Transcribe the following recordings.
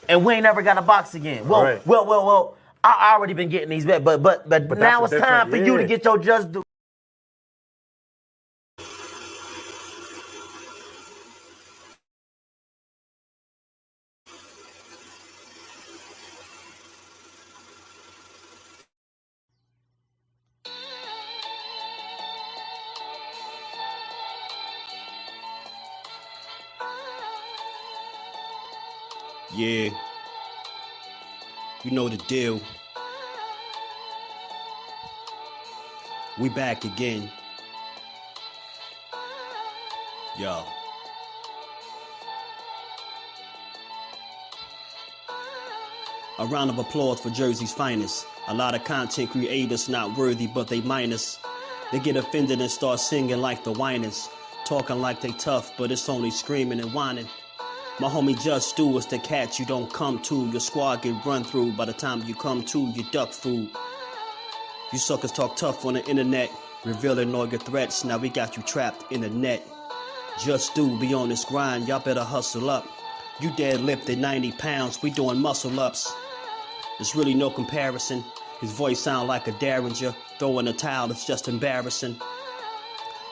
and we ain't never got a box again. Well, well. I already been getting these bets, but now it's time for you to get your just due. Yeah, you know the deal. We back again. Yo. A round of applause for Jersey's finest. A lot of content creators not worthy, but they minus. They get offended and start singing like the whiners. Talking like they tough, but it's only screaming and whining. My homie JusDueBoxing is the cat you don't come to. Your squad get run through. By the time you come to, you duck food. You suckers talk tough on the internet, revealing all your threats. Now we got you trapped in the net. JusDueBoxing be on this grind, y'all better hustle up. You deadlifted 90 pounds, we doing muscle ups. There's really no comparison. His voice sound like a derringer. Throwing a towel, it's just embarrassing.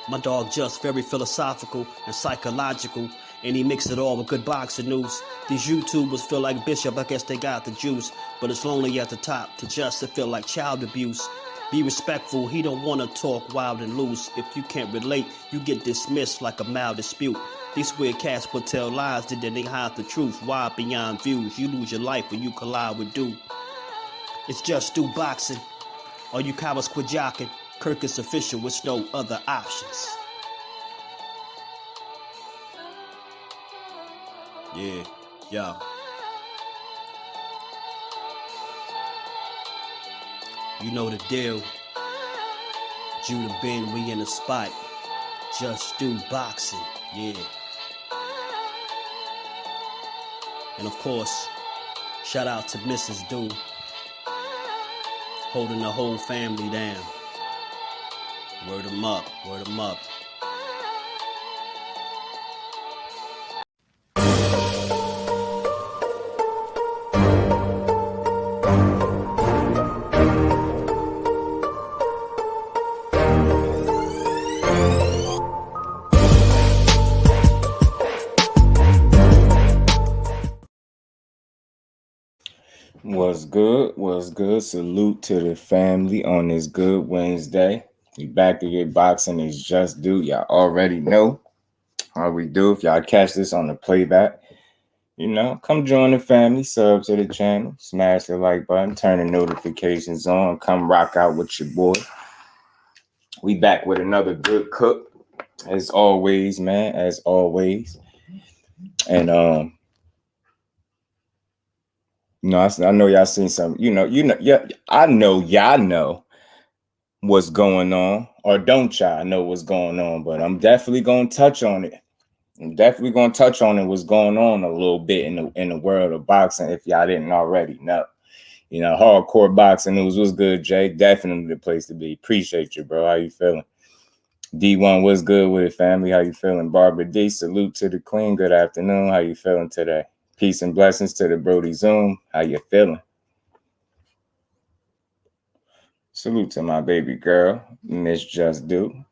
My dog Just very philosophical and psychological, and he mixed it all with good boxing news. These YouTubers feel like Bishop, I guess they got the juice, but it's lonely at the top to Just to feel like child abuse. Be respectful, he don't wanna talk wild and loose. If you can't relate, you get dismissed like a mild dispute. These weird cats will tell lies that they hide the truth. Why beyond views? You lose your life when you collide with dude. It's JusDueBoxing. All you cowards quit jocking. Kirk is official with no other options. Yeah, yo. You know the deal. Judah Ben, we in the spot. JusDueBoxing, yeah. And of course, shout out to Mrs. Do, holding the whole family down. Word 'em up, word 'em up. What's good? What's good? Salute to the family on this good Wednesday. We back to get boxing. It's JusDueBoxing. Y'all already know how we do. If y'all catch this on the playback, you know, come join the family, sub to the channel, smash the like button, turn the notifications on, come rock out with your boy. We back with another good cook, as always, man, as always. And I know y'all seen some, yeah, I know y'all know what's going on, or don't y'all know what's going on, but I'm definitely going to touch on it. I'm definitely going to touch on it, what's going on a little bit in the world of boxing, if y'all didn't already know. You know, hardcore boxing news. What's good, Jay? Definitely the place to be. Appreciate you, bro. How you feeling? D1, what's good with it, family? How you feeling? Barbara D, salute to the queen. Good afternoon. How you feeling today? Peace and blessings to the Brody Zoom. How you feeling? Salute to my baby girl, Miss JusDueBoxing.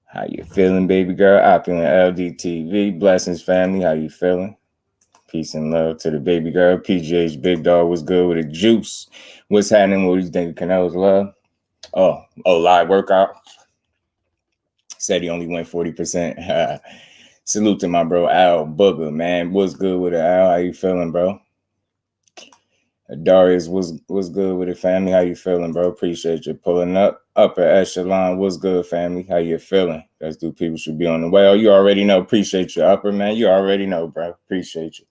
How you feeling, baby girl? Opulent LDTV. Blessings, family. How you feeling? Peace and love to the baby girl. PGH Big Dog, what's good with the juice? What's happening? What do you think of Canelo's love? Oh, live workout. Said he only went 40%. Salute to my bro Al Booger, man. What's good with it, Al? How you feeling, bro? Darius, what's good with it, family? How you feeling, bro? Appreciate you pulling up. Upper echelon, what's good, family? How you feeling? That's do people should be on the way. Oh, you already know. Appreciate you, Upper, man. You already know, bro. Appreciate you.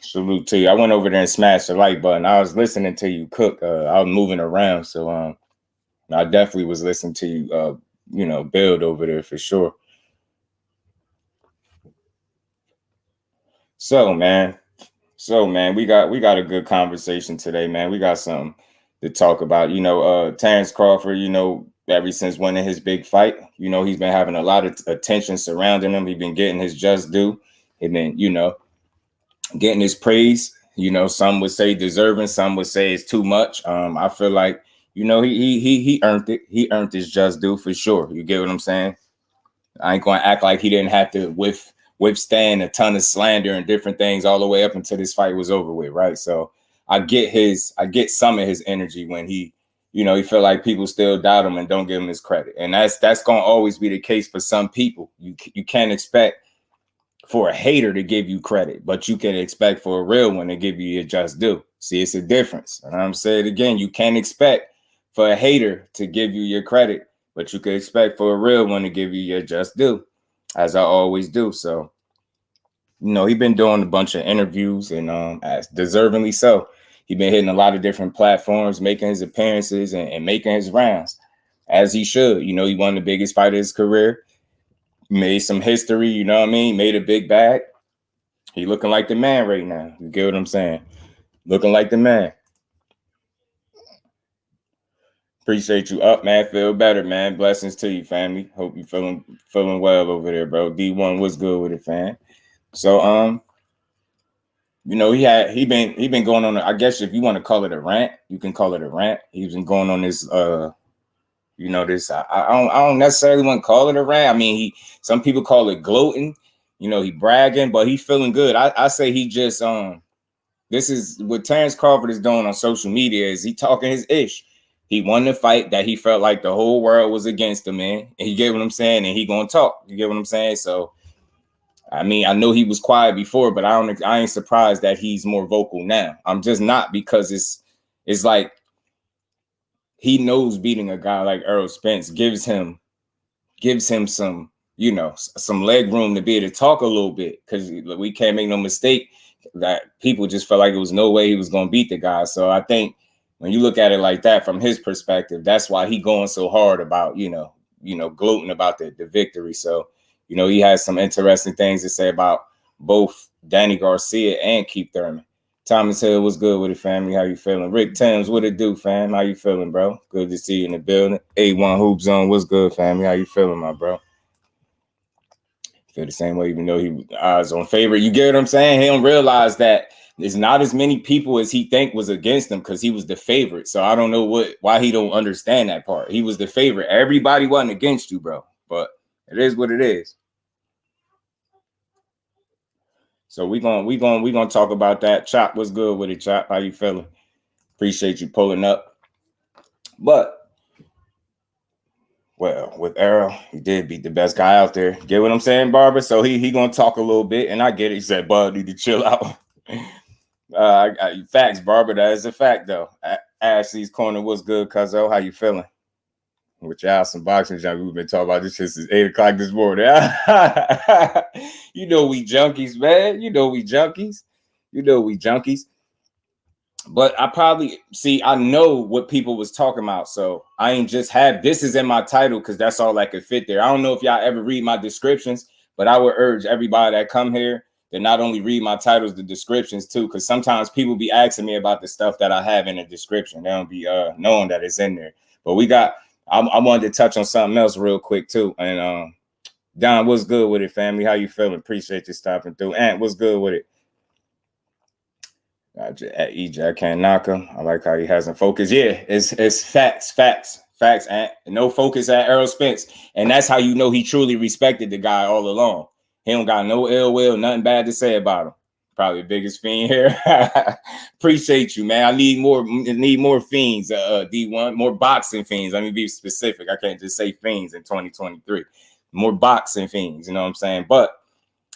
Salute to you. I went over there and smashed the like button. I was listening to you cook. I was moving around, so I definitely was listening to you, build over there for sure. So, man, we got a good conversation today, man. We got something to talk about. Terence Crawford, ever since winning his big fight, he's been having a lot of attention surrounding him. He's been getting his just due. And then, getting his praise. You know, some would say deserving, some would say it's too much. I feel like, you know, he earned it. He earned his just due for sure. You get what I'm saying? I ain't gonna act like he didn't have to withstand a ton of slander and different things all the way up until this fight was over with, right? So I get some of his energy when he, you know, he felt like people still doubt him and don't give him his credit. And that's gonna always be the case for some people. You can't expect for a hater to give you credit, but you can expect for a real one to give you your just due. See, it's a difference. And I'm saying it again, you can't expect for a hater to give you your credit, but you can expect for a real one to give you your just due, as I always do. So, you know, he's been doing a bunch of interviews and as deservingly so. He's been hitting a lot of different platforms, making his appearances and making his rounds, as he should. You know, he won the biggest fight of his career, made some history, you know what I mean? Made a big bag. He looking like the man right now. You get what I'm saying? Looking like the man. Appreciate you up, man. Feel better, man. Blessings to you, family. Hope you feeling well over there, bro. D1, what's good with it, fam? So, you know, he been going on. I guess if you want to call it a rant, you can call it a rant. He's been going on this, you know, this. I don't necessarily want to call it a rant. I mean, some people call it gloating. You know, he bragging, but he feeling good. I say he just this is what Terence Crawford is doing on social media. Is he talking his ish? He won the fight that he felt like the whole world was against him, man. And he get what I'm saying, and he gonna talk. You get what I'm saying? So, I mean, I know he was quiet before, but I ain't surprised that he's more vocal now. I'm just not, because it's like he knows beating a guy like Errol Spence gives him some, you know, some leg room to be able to talk a little bit, because we can't make no mistake that people just felt like it was no way he was gonna beat the guy. So I think when you look at it like that from his perspective, that's why he going so hard about, you know, gloating about the victory. So, you know, he has some interesting things to say about both Danny Garcia and Keith Thurman. Thomas Hill, what's good with it, family? How you feeling? Rick Thames, what it do, fam? How you feeling, bro? Good to see you in the building. A1 Hoop Zone, what's good, family? How you feeling, my bro? Feel the same way, even though he was on favorite. You get what I'm saying? He don't realize that there's not as many people as he think was against him, because he was the favorite. So I don't know why he don't understand that part. He was the favorite. Everybody wasn't against you, bro. But it is what it is. So we gonna talk about that. Chop, what's good with it, Chop? How you feeling? Appreciate you pulling up. But well, with Errol, he did beat the best guy out there. Get what I'm saying, Barbara? So he gonna talk a little bit, and I get it. He said, "Bud, need to chill out." Facts, Barbara. That is a fact, though. Ashley's Corner, what's good, Cuzzo? How you feeling? With y'all some boxing junk. We've been talking about this since 8 o'clock this morning. You know we junkies, man. You know we junkies. But I know what people was talking about. So I ain't just have this is in my title because that's all that could fit there. I don't know if y'all ever read my descriptions, but I would urge everybody that come here to not only read my titles, the descriptions too, because sometimes people be asking me about the stuff that I have in the description. They don't be knowing that it's in there. But I wanted to touch on something else real quick too. And Don, what's good with it, family? How you feeling? Appreciate you stopping through. Ant, what's good with it? At EJ, I can't knock him. I like how he hasn't focused. Yeah, it's facts, and no focus at Errol Spence. And that's how you know he truly respected the guy all along. He don't got no ill will, nothing bad to say about him. Probably the biggest fiend here. Appreciate you, man. I need more fiends, D1, more boxing fiends. Let me be specific. I can't just say fiends in 2023. More boxing fiends, you know what I'm saying? But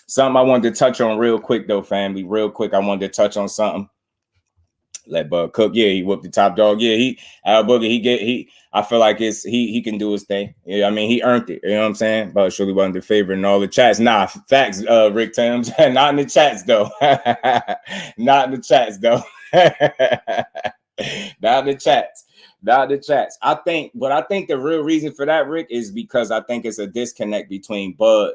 something I wanted to touch on real quick, though, family. Real quick, I wanted to touch on something. Let Bud cook. Yeah, he whooped the top dog. Yeah, Al Boogie, I feel like he can do his thing. Yeah, I mean, he earned it. You know what I'm saying? But surely wasn't the favorite in all the chats. Nah, facts, Rick Thames. Not in the chats, though. Not in the chats, though. Not in the chats. I think the real reason for that, Rick, is because I think it's a disconnect between Bud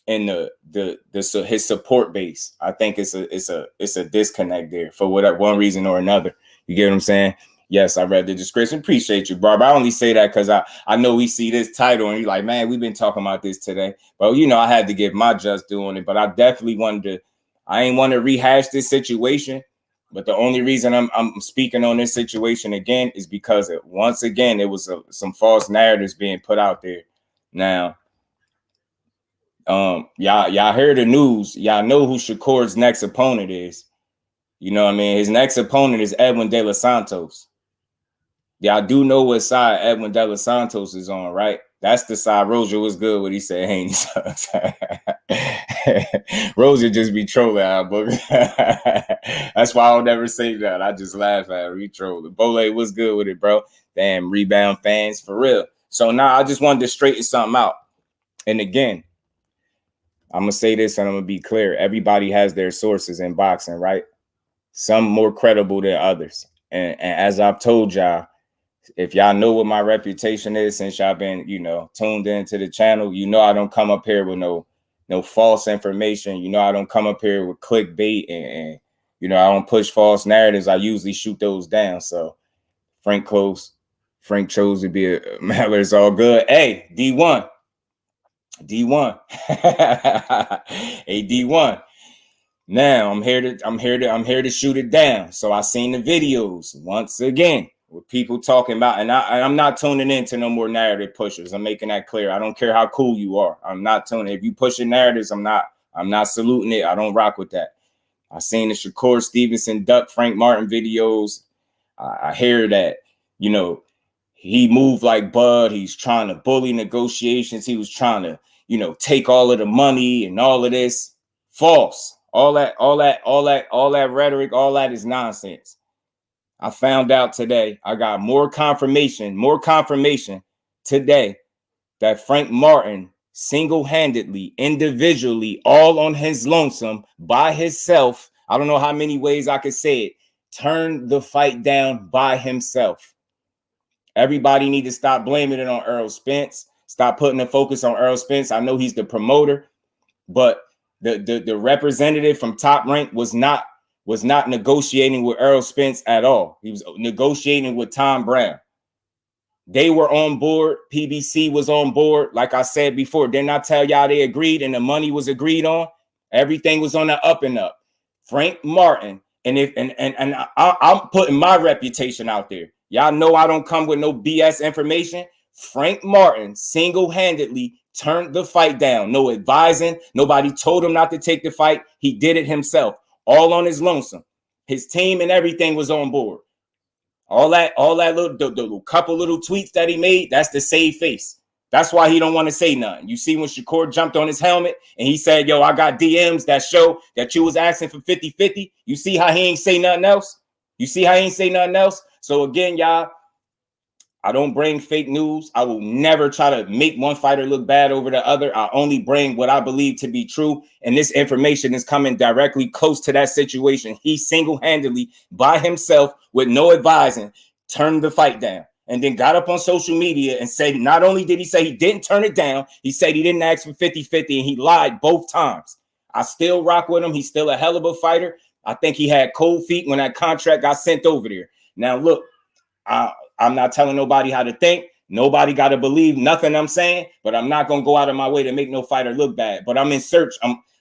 and his support base. I think it's a disconnect there for whatever one reason or another. You get what I'm saying? Yes, I read the description. Appreciate you, Barbara. I only say that because I know we see this title and you're like, man, we've been talking about this today. But you know, I had to give my just due on it. But I definitely wanted I ain't want to rehash this situation, but the only reason I'm speaking on this situation again is because once again it was some false narratives being put out there. Now, y'all heard the news. Y'all know who Shakur's next opponent is. You know what I mean? His next opponent is Edwin De Los Santos. Y'all do know what side Edwin De Los Santos is on, right? That's the side. Rozier was good what he said. Haney. Rozier just be trolling out, but that's why I'll never say that. I just laugh at him. He trolling. Bole was good with it, bro. Damn, rebound fans for real. So now I just wanted to straighten something out. And again, I'm gonna say this and I'm gonna be clear. Everybody has their sources in boxing, right? Some more credible than others. And as I've told y'all, if y'all know what my reputation is since y'all been, you know, tuned into the channel, you know I don't come up here with no false information. You know I don't come up here with clickbait and you know I don't push false narratives. I usually shoot those down. So Frank chose to be a Mallard. It's all good. Hey, D1. Hey, D1. Now I'm here to shoot it down. So I seen the videos once again with people talking about, and I'm not tuning into no more narrative pushers. I'm making that clear. I don't care how cool you are. I'm not tuning. If you pushing narratives, I'm not saluting it. I don't rock with that. I seen the Shakur Stevenson Duck Frank Martin videos. I hear that, you know, he moved like Bud. He's trying to bully negotiations. He was trying to, you know, take all of the money and all of this. False. All that rhetoric, all that is nonsense. I found out today, I got more confirmation today that Frank Martin single-handedly, individually, all on his lonesome, by himself, I don't know how many ways I could say it, turned the fight down by himself. Everybody need to stop blaming it on Errol Spence. Stop putting the focus on Errol Spence. I know he's the promoter, but the representative from Top Rank was not negotiating with Errol Spence at all. He was negotiating with Tom Brown. They were on board. PBC was on board. Like I said before, didn't I tell y'all they agreed and the money was agreed on? Everything was on the up and up. Frank Martin, and I'm putting my reputation out there. Y'all know I don't come with no BS information. Frank Martin single-handedly turned the fight down. No advising. Nobody told him not to take the fight. He did it himself, all on his lonesome. His team and everything was on board. All that little couple little tweets that he made, that's the save face. That's why he don't want to say nothing. You see when Shakur jumped on his helmet and he said, yo, I got DMs that show that you was asking for 50-50. You see how he ain't say nothing else? You see how he ain't say nothing else? So again, y'all, I don't bring fake news. I will never try to make one fighter look bad over the other. I only bring what I believe to be true. And this information is coming directly close to that situation. He single-handedly, by himself, with no advising, turned the fight down. And then got up on social media and said, not only did he say he didn't turn it down, he said he didn't ask for 50-50, and he lied both times. I still rock with him. He's still a hell of a fighter. I think he had cold feet when that contract got sent over there. Now, look, I'm not telling nobody how to think. Nobody got to believe nothing I'm saying, but I'm not going to go out of my way to make no fighter look bad. But I'm in search.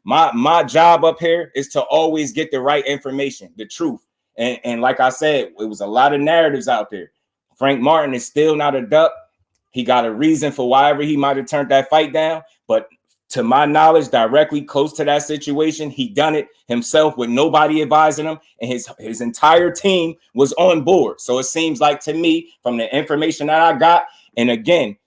My job up here is to always get the right information, the truth. And like I said, it was a lot of narratives out there. Frank Martin is still not a duck. He got a reason for why he might have turned that fight down. But to my knowledge, directly close to that situation, he done it himself with nobody advising him, and his entire team was on board. So it seems like to me, from the information that I got, and again,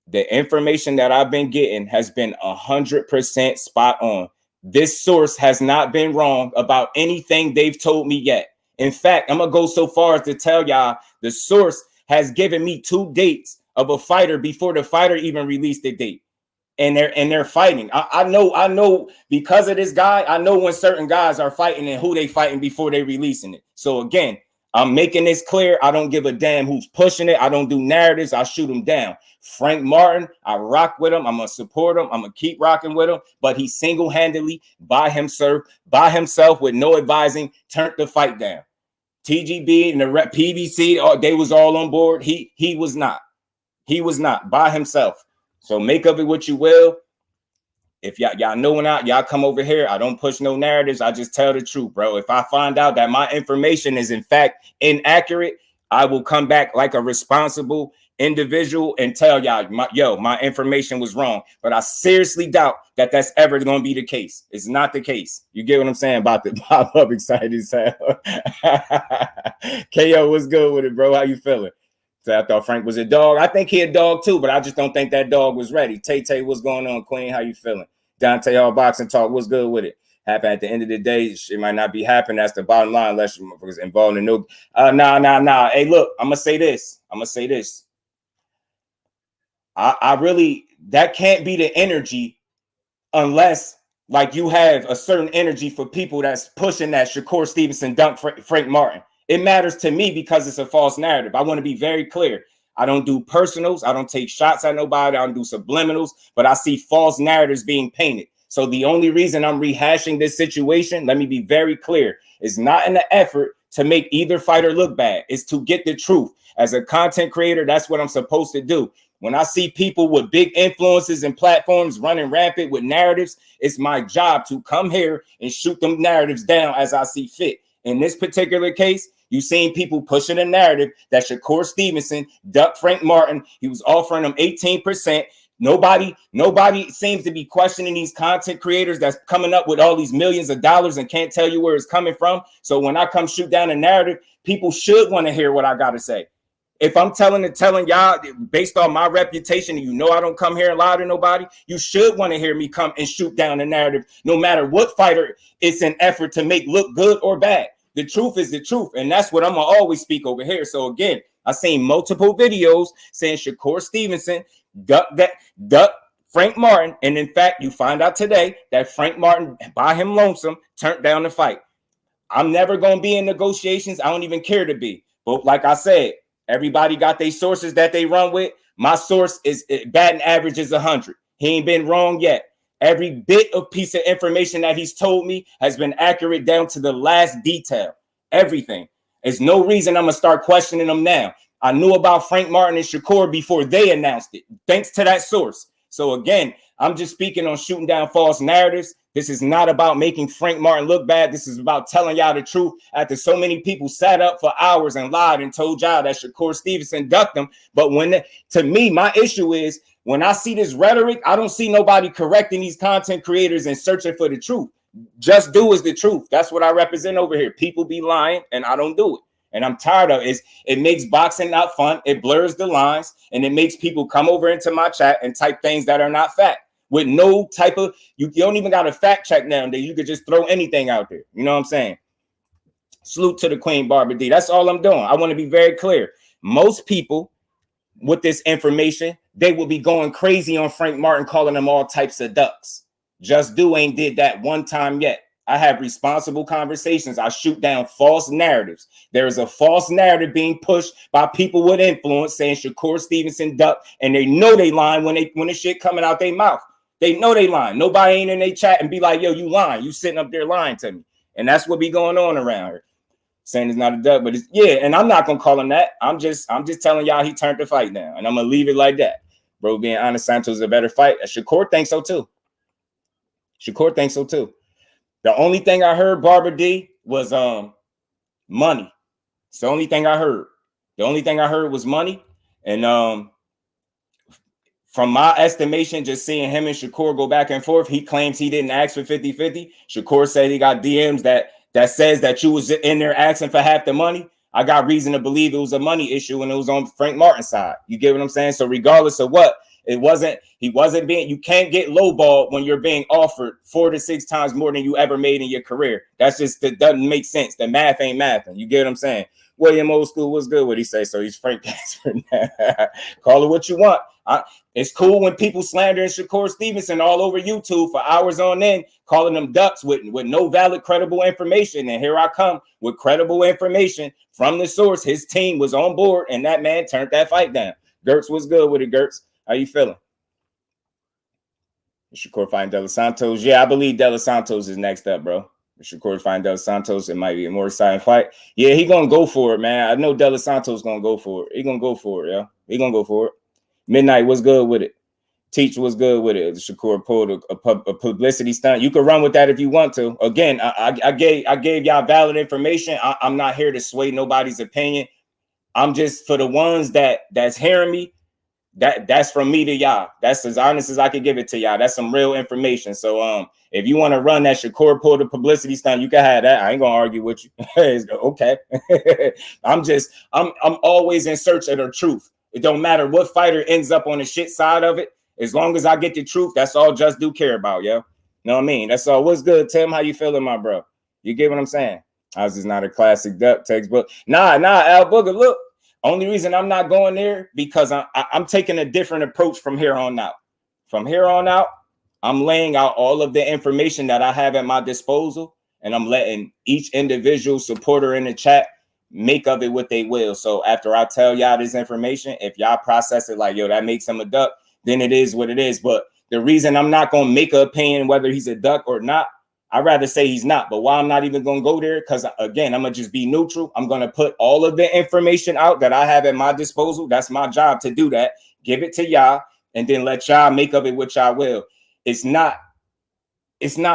the information that I've been getting has been 100% spot on. This source has not been wrong about anything they've told me yet. In fact, I'm going to go so far as to tell y'all the source has given me 2 dates of a fighter before the fighter even released the date. And they're fighting. I know because of this guy, I know when certain guys are fighting and who they fighting before they releasing it. So again, I'm making this clear. I don't give a damn who's pushing it. I don't do narratives. I shoot them down. Frank Martin, I rock with him. I'm going to support him. I'm going to keep rocking with him. But he single-handedly, by himself with no advising, turned the fight down. TGB and the PBC, they was all on board. He was not. He was not by himself. So make of it what you will. If y'all know when y'all come over here, I don't push no narratives. I just tell the truth, bro. If I find out that my information is in fact inaccurate, I will come back like a responsible individual and tell y'all, my information was wrong. But I seriously doubt that that's ever going to be the case. It's not the case. You get what I'm saying about the pop up excited as hell. KO, what's good with it, bro? How you feeling? So I thought Frank was a dog. I think he a dog too, but I just don't think that dog was ready. Tay, what's going on, Queen? How you feeling? Dante, all boxing talk. What's good with it? Happen at the end of the day, it might not be happening. That's the bottom line, unless you're involved in no. Nah. Hey, look, I'm gonna say this. I really, that can't be the energy unless like you have a certain energy for people that's pushing that Shakur Stevenson dunk Frank Martin. It matters to me because it's a false narrative. I want to be very clear. I don't do personals. I don't take shots at nobody. I don't do subliminals, but I see false narratives being painted. So the only reason I'm rehashing this situation, let me be very clear, is not in the effort to make either fighter look bad. It's to get the truth. As a content creator, that's what I'm supposed to do. When I see people with big influences and platforms running rampant with narratives, it's my job to come here and shoot them narratives down as I see fit. In this particular case, you've seen people pushing a narrative that Shakur Stevenson ducked Frank Martin. He was offering him 18%. Nobody seems to be questioning these content creators that's coming up with all these millions of dollars and can't tell you where it's coming from. So when I come shoot down a narrative, people should want to hear what I got to say. If I'm telling y'all based on my reputation, and I don't come here and lie to nobody, you should want to hear me come and shoot down a narrative, no matter what fighter it's an effort to make look good or bad. The truth is the truth, and that's what I'm gonna always speak over here. So again, I've seen multiple videos saying Shakur Stevenson duck Frank Martin, and in fact, you find out today that Frank Martin, by him lonesome, turned down the fight. I'm never gonna be in negotiations. I don't even care to be. But like I said, everybody got their sources that they run with. My source is batting average is 100. He ain't been wrong yet. Every bit of piece of information that he's told me has been accurate down to the last detail. Everything. There's no reason I'm going to start questioning them now. I knew about Frank Martin and Shakur before they announced it, thanks to that source. So again, I'm just speaking on shooting down false narratives. This is not about making Frank Martin look bad. This is about telling y'all the truth after so many people sat up for hours and lied and told y'all that Shakur Stevenson ducked them. But to me, my issue is when I see this rhetoric, I don't see nobody correcting these content creators and searching for the truth. Just do is the truth. That's what I represent over here. People be lying and I don't do it. And I'm tired of it. It makes boxing not fun. It blurs the lines and it makes people come over into my chat and type things that are not fact. With no type of, you don't even got a fact check nowadays. You could just throw anything out there. You know what I'm saying? Salute to the Queen Barbara D. That's all I'm doing. I want to be very clear. Most people with this information, they will be going crazy on Frank Martin, calling them all types of ducks. Just Do ain't did that one time yet. I have responsible conversations. I shoot down false narratives. There is a false narrative being pushed by people with influence saying Shakur Stevenson ducked, and they know they lying when the shit coming out their mouth. They know they lying. Nobody ain't in their chat and be like, yo, you lying. You sitting up there lying to me. And that's what be going on around here. Saying it's not a duck, but it's, yeah, and I'm not gonna call him that. I'm just telling y'all he turned the fight down, and I'm gonna leave it like that. Bro, being honest, Santos is a better fight. Shakur thinks so too. Shakur thinks so too. The only thing I heard, Barbara D, was money. It's the only thing I heard. The only thing I heard was money. And from my estimation, just seeing him and Shakur go back and forth, he claims he didn't ask for 50-50. Shakur said he got DMs that says that you was in there asking for half the money. I got reason to believe it was a money issue and it was on Frank Martin's side. You get what I'm saying? So regardless of what, he wasn't being, you can't get lowballed when you're being offered 4 to 6 times more than you ever made in your career. That's just, that doesn't make sense. The math ain't mathing. You get what I'm saying? William Old School, what's good? What he say? So he's Frank Casper. Call it what you want. It's cool when people slandering Shakur Stevenson all over YouTube for hours on end, calling them ducks with no valid, credible information. And here I come with credible information from the source. His team was on board, and that man turned that fight down. Gertz, what's good with it, Gertz? How you feeling? Shakur fighting De Los Santos. Yeah, I believe De Los Santos is next up, bro. Shakur fighting De Los Santos. It might be a more exciting fight. Yeah, he gonna go for it, man. I know De Los Santos gonna go for it. He gonna go for it, yeah. He gonna go for it. Midnight, what's good with it? Teach was good with it. Shakur pulled a publicity stunt. You could run with that if you want to. Again, I gave y'all valid information. I'm not here to sway nobody's opinion. I'm just, for the ones that's hearing me, that's from me to y'all. That's as honest as I could give it to y'all. That's some real information. So if you want to run that Shakur pulled a publicity stunt, you can have that. I ain't gonna argue with you. Okay. I'm always in search of the truth. It don't matter what fighter ends up on the shit side of it. As long as I get the truth, that's all Just Do care about, yo. Know what I mean? That's all. What's good, Tim? How you feeling, my bro? You get what I'm saying? I was just not a classic duck textbook. Nah, Al Booger, look. Only reason I'm not going there because I'm taking a different approach from here on out. From here on out, I'm laying out all of the information that I have at my disposal, and I'm letting each individual supporter in the chat make of it what they will. So after I tell y'all this information, if y'all process it like, yo, that makes him a duck, then it is what it is. But the reason I'm not going to make an opinion whether he's a duck or not, I'd rather say he's not. But why I'm not even going to go there, because, again, I'm going to just be neutral. I'm going to put all of the information out that I have at my disposal. That's my job to do that. Give it to y'all, and then let y'all make of it what y'all will. It's not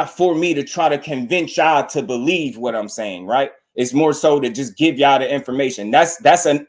for me to try to convince y'all to believe what I'm saying, right? It's more so to just give y'all the information. That's a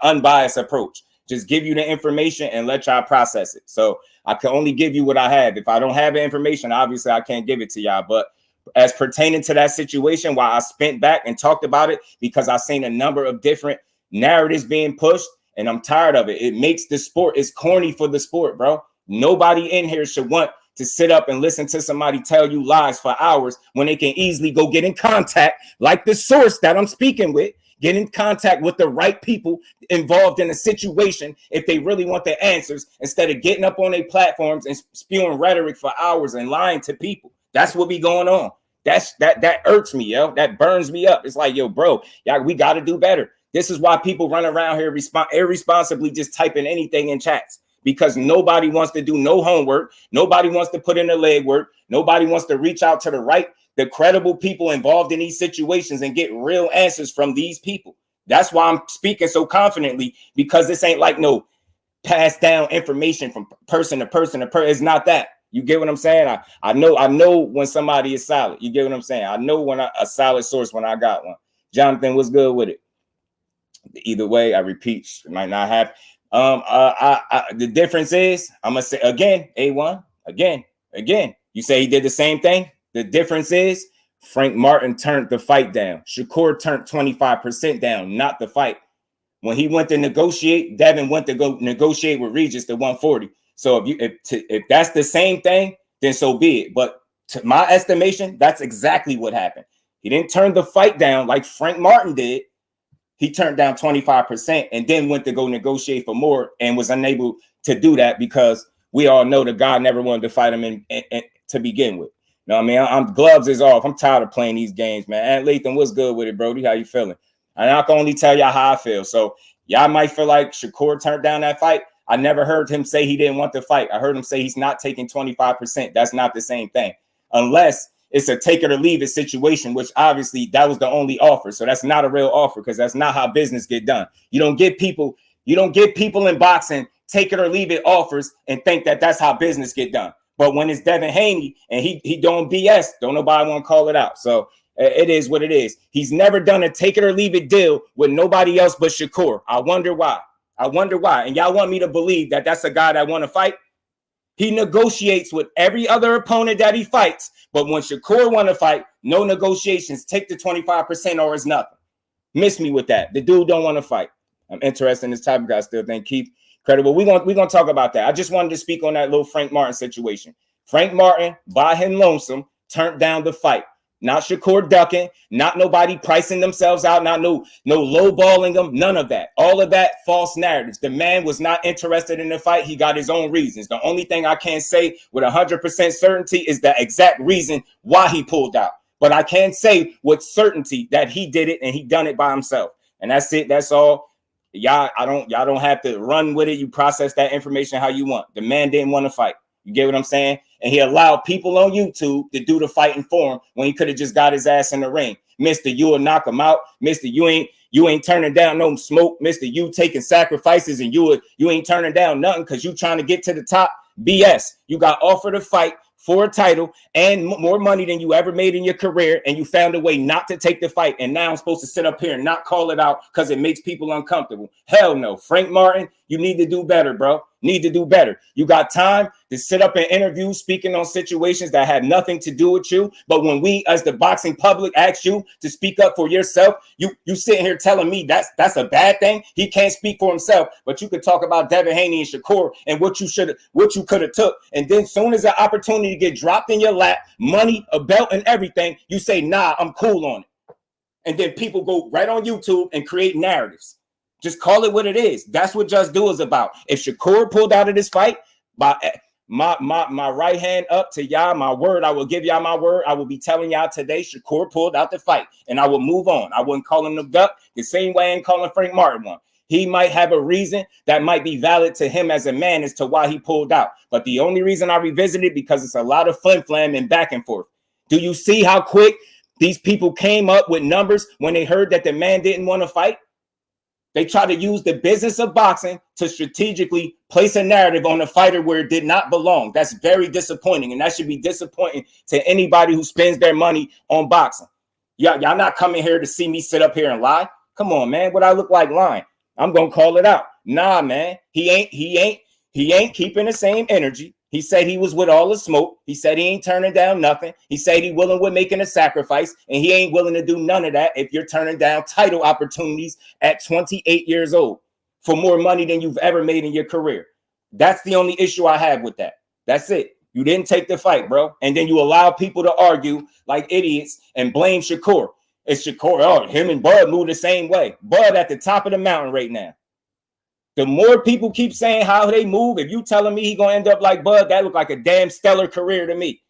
unbiased approach. Just give you the information and let y'all process it. So I can only give you what I have. If I don't have the information, obviously I can't give it to y'all. But as pertaining to that situation, why I spent back and talked about it, because I've seen a number of different narratives being pushed, and I'm tired of it. It makes the sport, it's corny for the sport, bro. Nobody in here should want to sit up and listen to somebody tell you lies for hours when they can easily go get in contact, like the source that I'm speaking with, get in contact with the right people involved in a situation if they really want the answers, instead of getting up on their platforms and spewing rhetoric for hours and lying to people. That's what be going on. That irks me, yo. That burns me up. It's like, yo, bro, we got to do better. This is why people run around here irresponsibly just typing anything in chats, because nobody wants to do no homework. Nobody wants to put in the legwork. Nobody wants to reach out to the credible people involved in these situations and get real answers from these people. That's why I'm speaking so confidently, because this ain't like no passed down information from person to person to person. It's not that. You get what I'm saying? I know when somebody is solid. You get what I'm saying? I know when a solid source when I got one. Jonathan, what's good with it? Either way, I repeat, it might not happen. The difference is, I'm gonna say again, A1, again. You say he did the same thing. The difference is Frank Martin turned the fight down. Shakur turned 25% down, not the fight. When he went to negotiate, Devin went to go negotiate with Regis to 140. So if that's the same thing, then so be it. But to my estimation, that's exactly what happened. He didn't turn the fight down like Frank Martin did. He turned down 25% and then went to go negotiate for more and was unable to do that because we all know the guy never wanted to fight him in to begin with. You know what I mean? Gloves is off. I'm tired of playing these games, man. And Latham, what's good with it, Brody? How you feeling? And I can only tell y'all how I feel. So y'all might feel like Shakur turned down that fight. I never heard him say he didn't want to fight. I heard him say he's not taking 25%. That's not the same thing. Unless it's a take it or leave it situation, which obviously that was the only offer. So that's not a real offer, because that's not how business get done. You don't get people in boxing take it or leave it offers and think that that's how business get done. But when it's Devin Haney and he doing BS, don't nobody want to call it out. So it is what it is. He's never done a take it or leave it deal with nobody else but Shakur. I wonder why. And y'all want me to believe that that's a guy that want to fight? He negotiates with every other opponent that he fights. But when Shakur want to fight, no negotiations. Take the 25% or it's nothing. Miss me with that. The dude don't want to fight. I'm interested in this topic. I still think Keith credible. We're gonna talk about that. I just wanted to speak on that little Frank Martin situation. Frank Martin, by him lonesome, turned down the fight. Not Shakur ducking, not nobody pricing themselves out, not no lowballing them, none of that. All of that false narratives. The man was not interested in the fight. He got his own reasons. The only thing I can say with 100% certainty is the exact reason why he pulled out. But I can say with certainty that he did it and he done it by himself. And that's it. That's all. Y'all don't have to run with it. You process that information how you want. The man didn't want to fight. You get what I'm saying? And he allowed people on YouTube to do the fighting for him when he could have just got his ass in the ring. Mister, you will knock him out. Mister, you ain't turning down no smoke. Mister, you taking sacrifices and you ain't turning down nothing because you trying to get to the top. BS. You got offered a fight for a title and more money than you ever made in your career, and you found a way not to take the fight, and now I'm supposed to sit up here and not call it out because it makes people uncomfortable. Hell no. Frank Martin, you need to do better, bro. Need to do better. You got time to sit up in interviews speaking on situations that have nothing to do with you, but when we as the boxing public ask you to speak up for yourself, you sitting here telling me that's a bad thing. He can't speak for himself, but you could talk about Devin Haney and Shakur and what you could have took, and then soon as an opportunity get dropped in your lap, money, a belt, and everything, you say, nah, I'm cool on it. And then people go right on YouTube and create narratives. Just call it what it is. That's what Just Do is about. If Shakur pulled out of this fight, by my right hand up to y'all, my word, I will give y'all my word. I will be telling y'all today, Shakur pulled out the fight, and I will move on. I wouldn't call him the duck the same way I ain't calling Frank Martin one. He might have a reason that might be valid to him as a man as to why he pulled out. But the only reason I revisited because it's a lot of flim-flam and back and forth. Do you see how quick these people came up with numbers when they heard that the man didn't want to fight? They try to use the business of boxing to strategically place a narrative on a fighter where it did not belong. That's very disappointing, and that should be disappointing to anybody who spends their money on boxing. Y'all not coming here to see me sit up here and lie. Come on, man. What I look like lying? I'm gonna call it out. Nah, man. He ain't keeping the same energy. He said he was with all the smoke. He said he ain't turning down nothing. He said he willing with making a sacrifice, and he ain't willing to do none of that if you're turning down title opportunities at 28 years old for more money than you've ever made in your career. That's the only issue I have with that. That's it. You didn't take the fight, bro. And then you allow people to argue like idiots and blame Shakur. It's Shakur. Oh, him and Bud move the same way. Bud at the top of the mountain right now. The more people keep saying how they move, if you telling me he gonna end up like Bud, that look like a damn stellar career to me.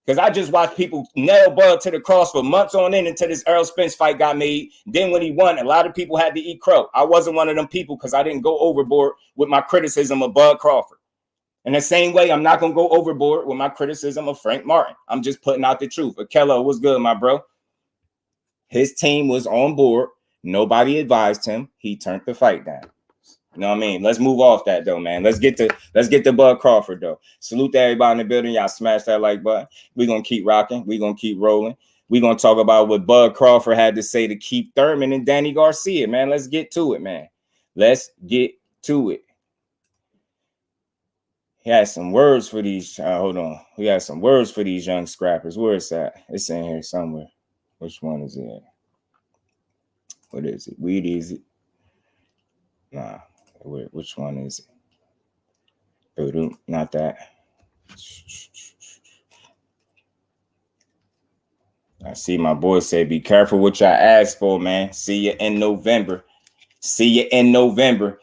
Because I just watched people nail Bud to the cross for months on end until this Errol Spence fight got made. Then when he won, a lot of people had to eat crow. I wasn't one of them people because I didn't go overboard with my criticism of Bud Crawford. In the same way, I'm not gonna go overboard with my criticism of Frank Martin. I'm just putting out the truth. Akella, what's good, my bro? His team was on board. Nobody advised him. He turned the fight down. You know what I mean? Let's move off that though, man. Let's get to Bud Crawford though. Salute to everybody in the building. Y'all smash that like button. We're gonna keep rocking. We're gonna keep rolling. We're gonna talk about what Bud Crawford had to say to keep Thurman and Danny Garcia, man. Let's get to it, man. Let's get to it. He has some words for these. Hold on. We got some words for these young scrappers. Where is that? It's in here somewhere. Which one is it? What is it? Weed is it? Nah. Which one is it? Not that. I see my boy say, be careful what y'all ask for, man. See you in November. See you in November.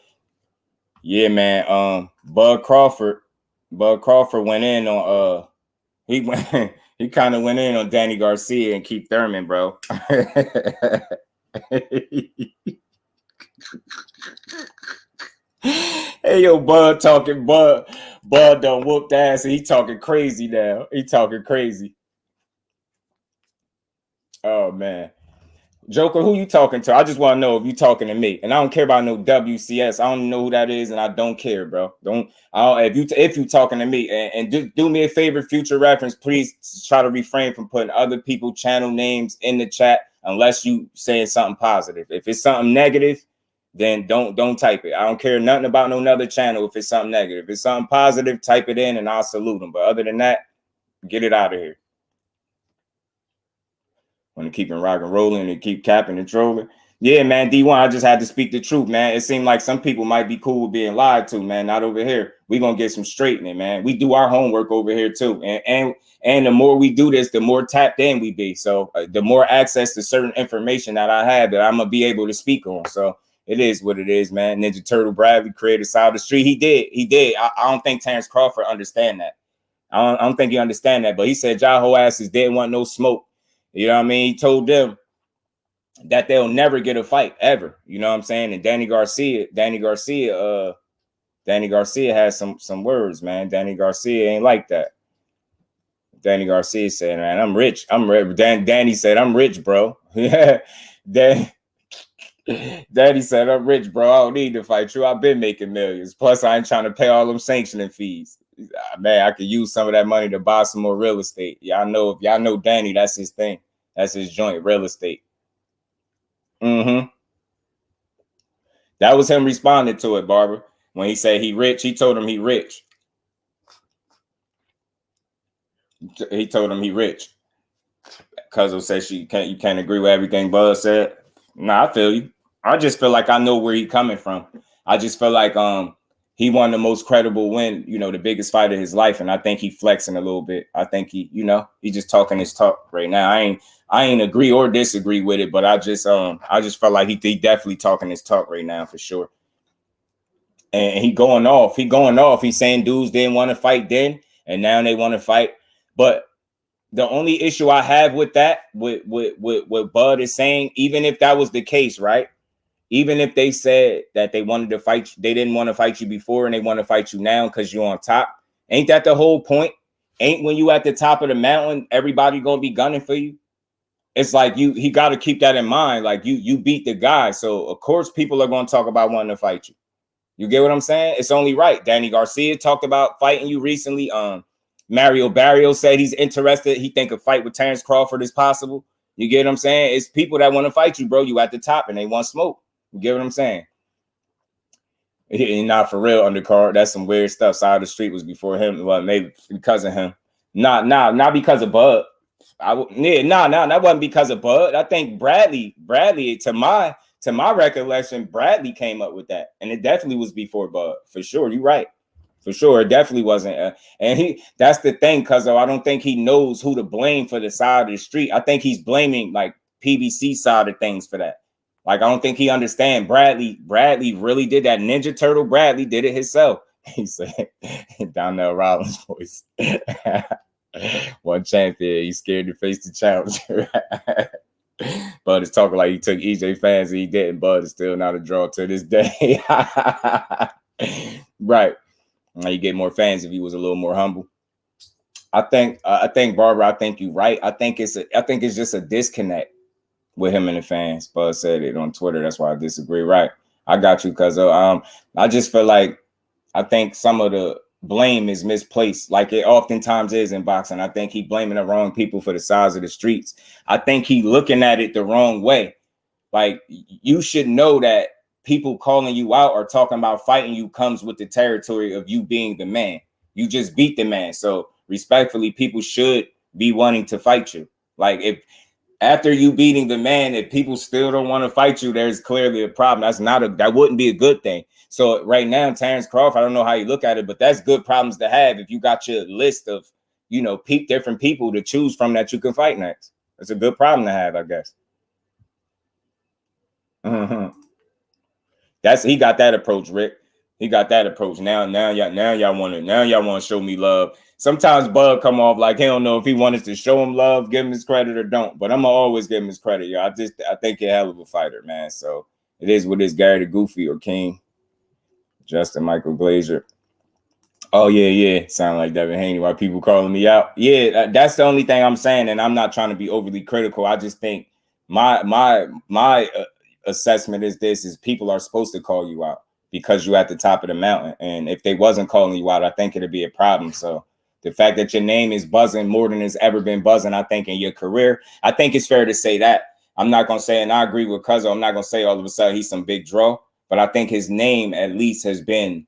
Yeah, man. Bud Crawford went in on he kind of went in on Danny Garcia and Keith Thurman, bro. Hey, yo, Bud done whooped ass and he talking crazy now. He talking crazy. Oh, man. Joker, who you talking to? I just want to know if you talking to me. And I don't care about no WCS. I don't know who that is, and I don't care, bro. If you talking to me, and do me a favor, future reference, please try to refrain from putting other people's channel names in the chat unless you saying something positive. If it's something negative, then don't type it. I don't care nothing about no other channel if it's something negative. If it's something positive, type it in and I'll salute them. But other than that, get it out of here. Want to keep it rock and rolling and keep capping and trolling. Yeah, man, D1, I just had to speak the truth, man. It seemed like some people might be cool with being lied to, man. Not over here. We're going to get some straightening, man. We do our homework over here, too. And the more we do this, the more tapped in we be. So the more access to certain information that I have that I'm going to be able to speak on. So it is what it is, man. Ninja Turtle Bradley created Side of the Street. He did. I don't think Terence Crawford understand that. I don't think he understand that. But he said y'all whole asses didn't want no smoke. You know what I mean? He told them that they'll never get a fight ever. You know what I'm saying? And Danny Garcia has some words, man. Danny Garcia ain't like that. Danny Garcia said, man, I'm rich. Danny said, I'm rich, bro. Yeah. Danny said, I'm rich, bro. I don't need to fight you. I've been making millions. Plus, I ain't trying to pay all them sanctioning fees. Man, I could use some of that money to buy some more real estate. Y'all know, if y'all know Danny, that's his thing. That's his joint, real estate. That was him responding to it, Barbara. When he said he rich, he told him he rich. He told him he rich. Cuzzo said you can't agree with everything Bud said. Nah, I feel you. I just feel like I know where he coming from. I just feel like he won the most credible win, you know, the biggest fight of his life, and I think he flexing a little bit. I think he, you know, he just talking his talk right now. I ain't agree or disagree with it, but I just felt like he definitely talking his talk right now for sure. And he going off. He's saying dudes didn't want to fight then, and now they want to fight. But the only issue I have with that, with what Bud is saying, even if that was the case, right? Even if they said that they wanted to fight, they didn't want to fight you before and they want to fight you now because you're on top. Ain't that the whole point? Ain't when you at the top of the mountain, everybody gonna be gunning for you? It's like he got to keep that in mind. Like you beat the guy, so of course people are gonna talk about wanting to fight you. You get what I'm saying? It's only right. Danny Garcia talked about fighting you recently. Mario Barrio said he's interested. He think a fight with Terence Crawford is possible. You get what I'm saying? It's people that want to fight you, bro. You at the top and they want smoke. You get what I'm saying? Not for real, undercard. That's some weird stuff. Side of the street was before him. Well, maybe because of him. Not because of Bud. That wasn't because of Bud. I think Bradley, to my recollection, Bradley came up with that. And it definitely was before Bud. For sure. You're right. For sure. It definitely wasn't. And that's the thing, because I don't think he knows who to blame for the side of the street. I think he's blaming like PBC side of things for that. Like, I don't think he understands. Bradley really did that. Ninja Turtle Bradley did it himself. He said, Donnell Rollins' voice. One champion. He's scared to face the challenger. Bud is talking like he took EJ fans and he didn't. Bud is still not a draw to this day. Right. Now you get more fans if he was a little more humble. I think Barbara, I think you're right. I think it's just a disconnect with him and the fans. Bud said it on Twitter. That's why I disagree. Right. I got you, cuz I just feel like I think some of the blame is misplaced, like it oftentimes is in boxing. I think he blaming the wrong people for the size of the streets. I think he looking at it the wrong way. Like, you should know that people calling you out or talking about fighting you comes with the territory of you being the man. You just beat the man. So respectfully, people should be wanting to fight you. Like, if after you beating the man, if people still don't want to fight you, there's clearly a problem. That wouldn't be a good thing. So right now, Terence Crawford, I don't know how you look at it, but that's good problems to have if you got your list of, you know, different people to choose from that you can fight next. It's a good problem to have, I guess. He got that approach, Rick. He got that approach. Now y'all want to show me love. Sometimes Bud come off like he don't know if he wanted to show him love, give him his credit or don't. But I'm gonna always give him his credit, yo. I think you're a hell of a fighter, man. So it is what it is. Gary the Goofy or King, Justin Michael Glazier. Oh yeah. Sound like Devin Haney. Why people calling me out? Yeah, that's the only thing I'm saying, and I'm not trying to be overly critical. I just think my assessment is people are supposed to call you out because you're at the top of the mountain. And if they wasn't calling you out, I think it'd be a problem. So the fact that your name is buzzing more than it's ever been buzzing, I think, in your career, I think it's fair to say that. I'm not going to say, and I agree with Cuzzo, I'm not going to say all of a sudden he's some big draw, but I think his name at least has been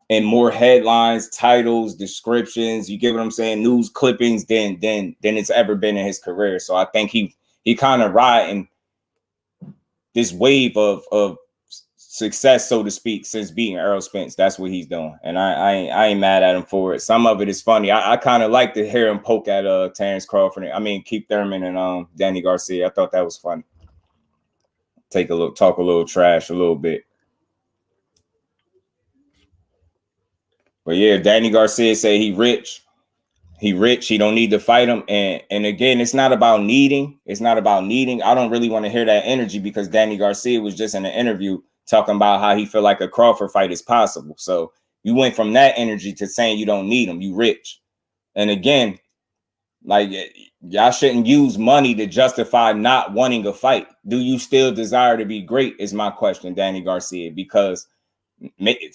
in more headlines, titles, descriptions, you get what I'm saying, news clippings than it's ever been in his career. So I think he kind of riding this wave of success, so to speak, since beating Errol Spence. That's what he's doing. And I ain't mad at him for it. Some of it is funny. I kind of like to hear him poke at Terence Crawford. I mean, Keith Thurman and Danny Garcia. I thought that was funny. Talk a little trash a little bit. But yeah, Danny Garcia say he rich. He don't need to fight him. And again, it's not about needing. I don't really want to hear that energy because Danny Garcia was just in an interview talking about how he feel like a Crawford fight is possible. So you went from that energy to saying you don't need him. You rich. And again, like, y'all shouldn't use money to justify not wanting a fight. Do you still desire to be great is my question, Danny Garcia, because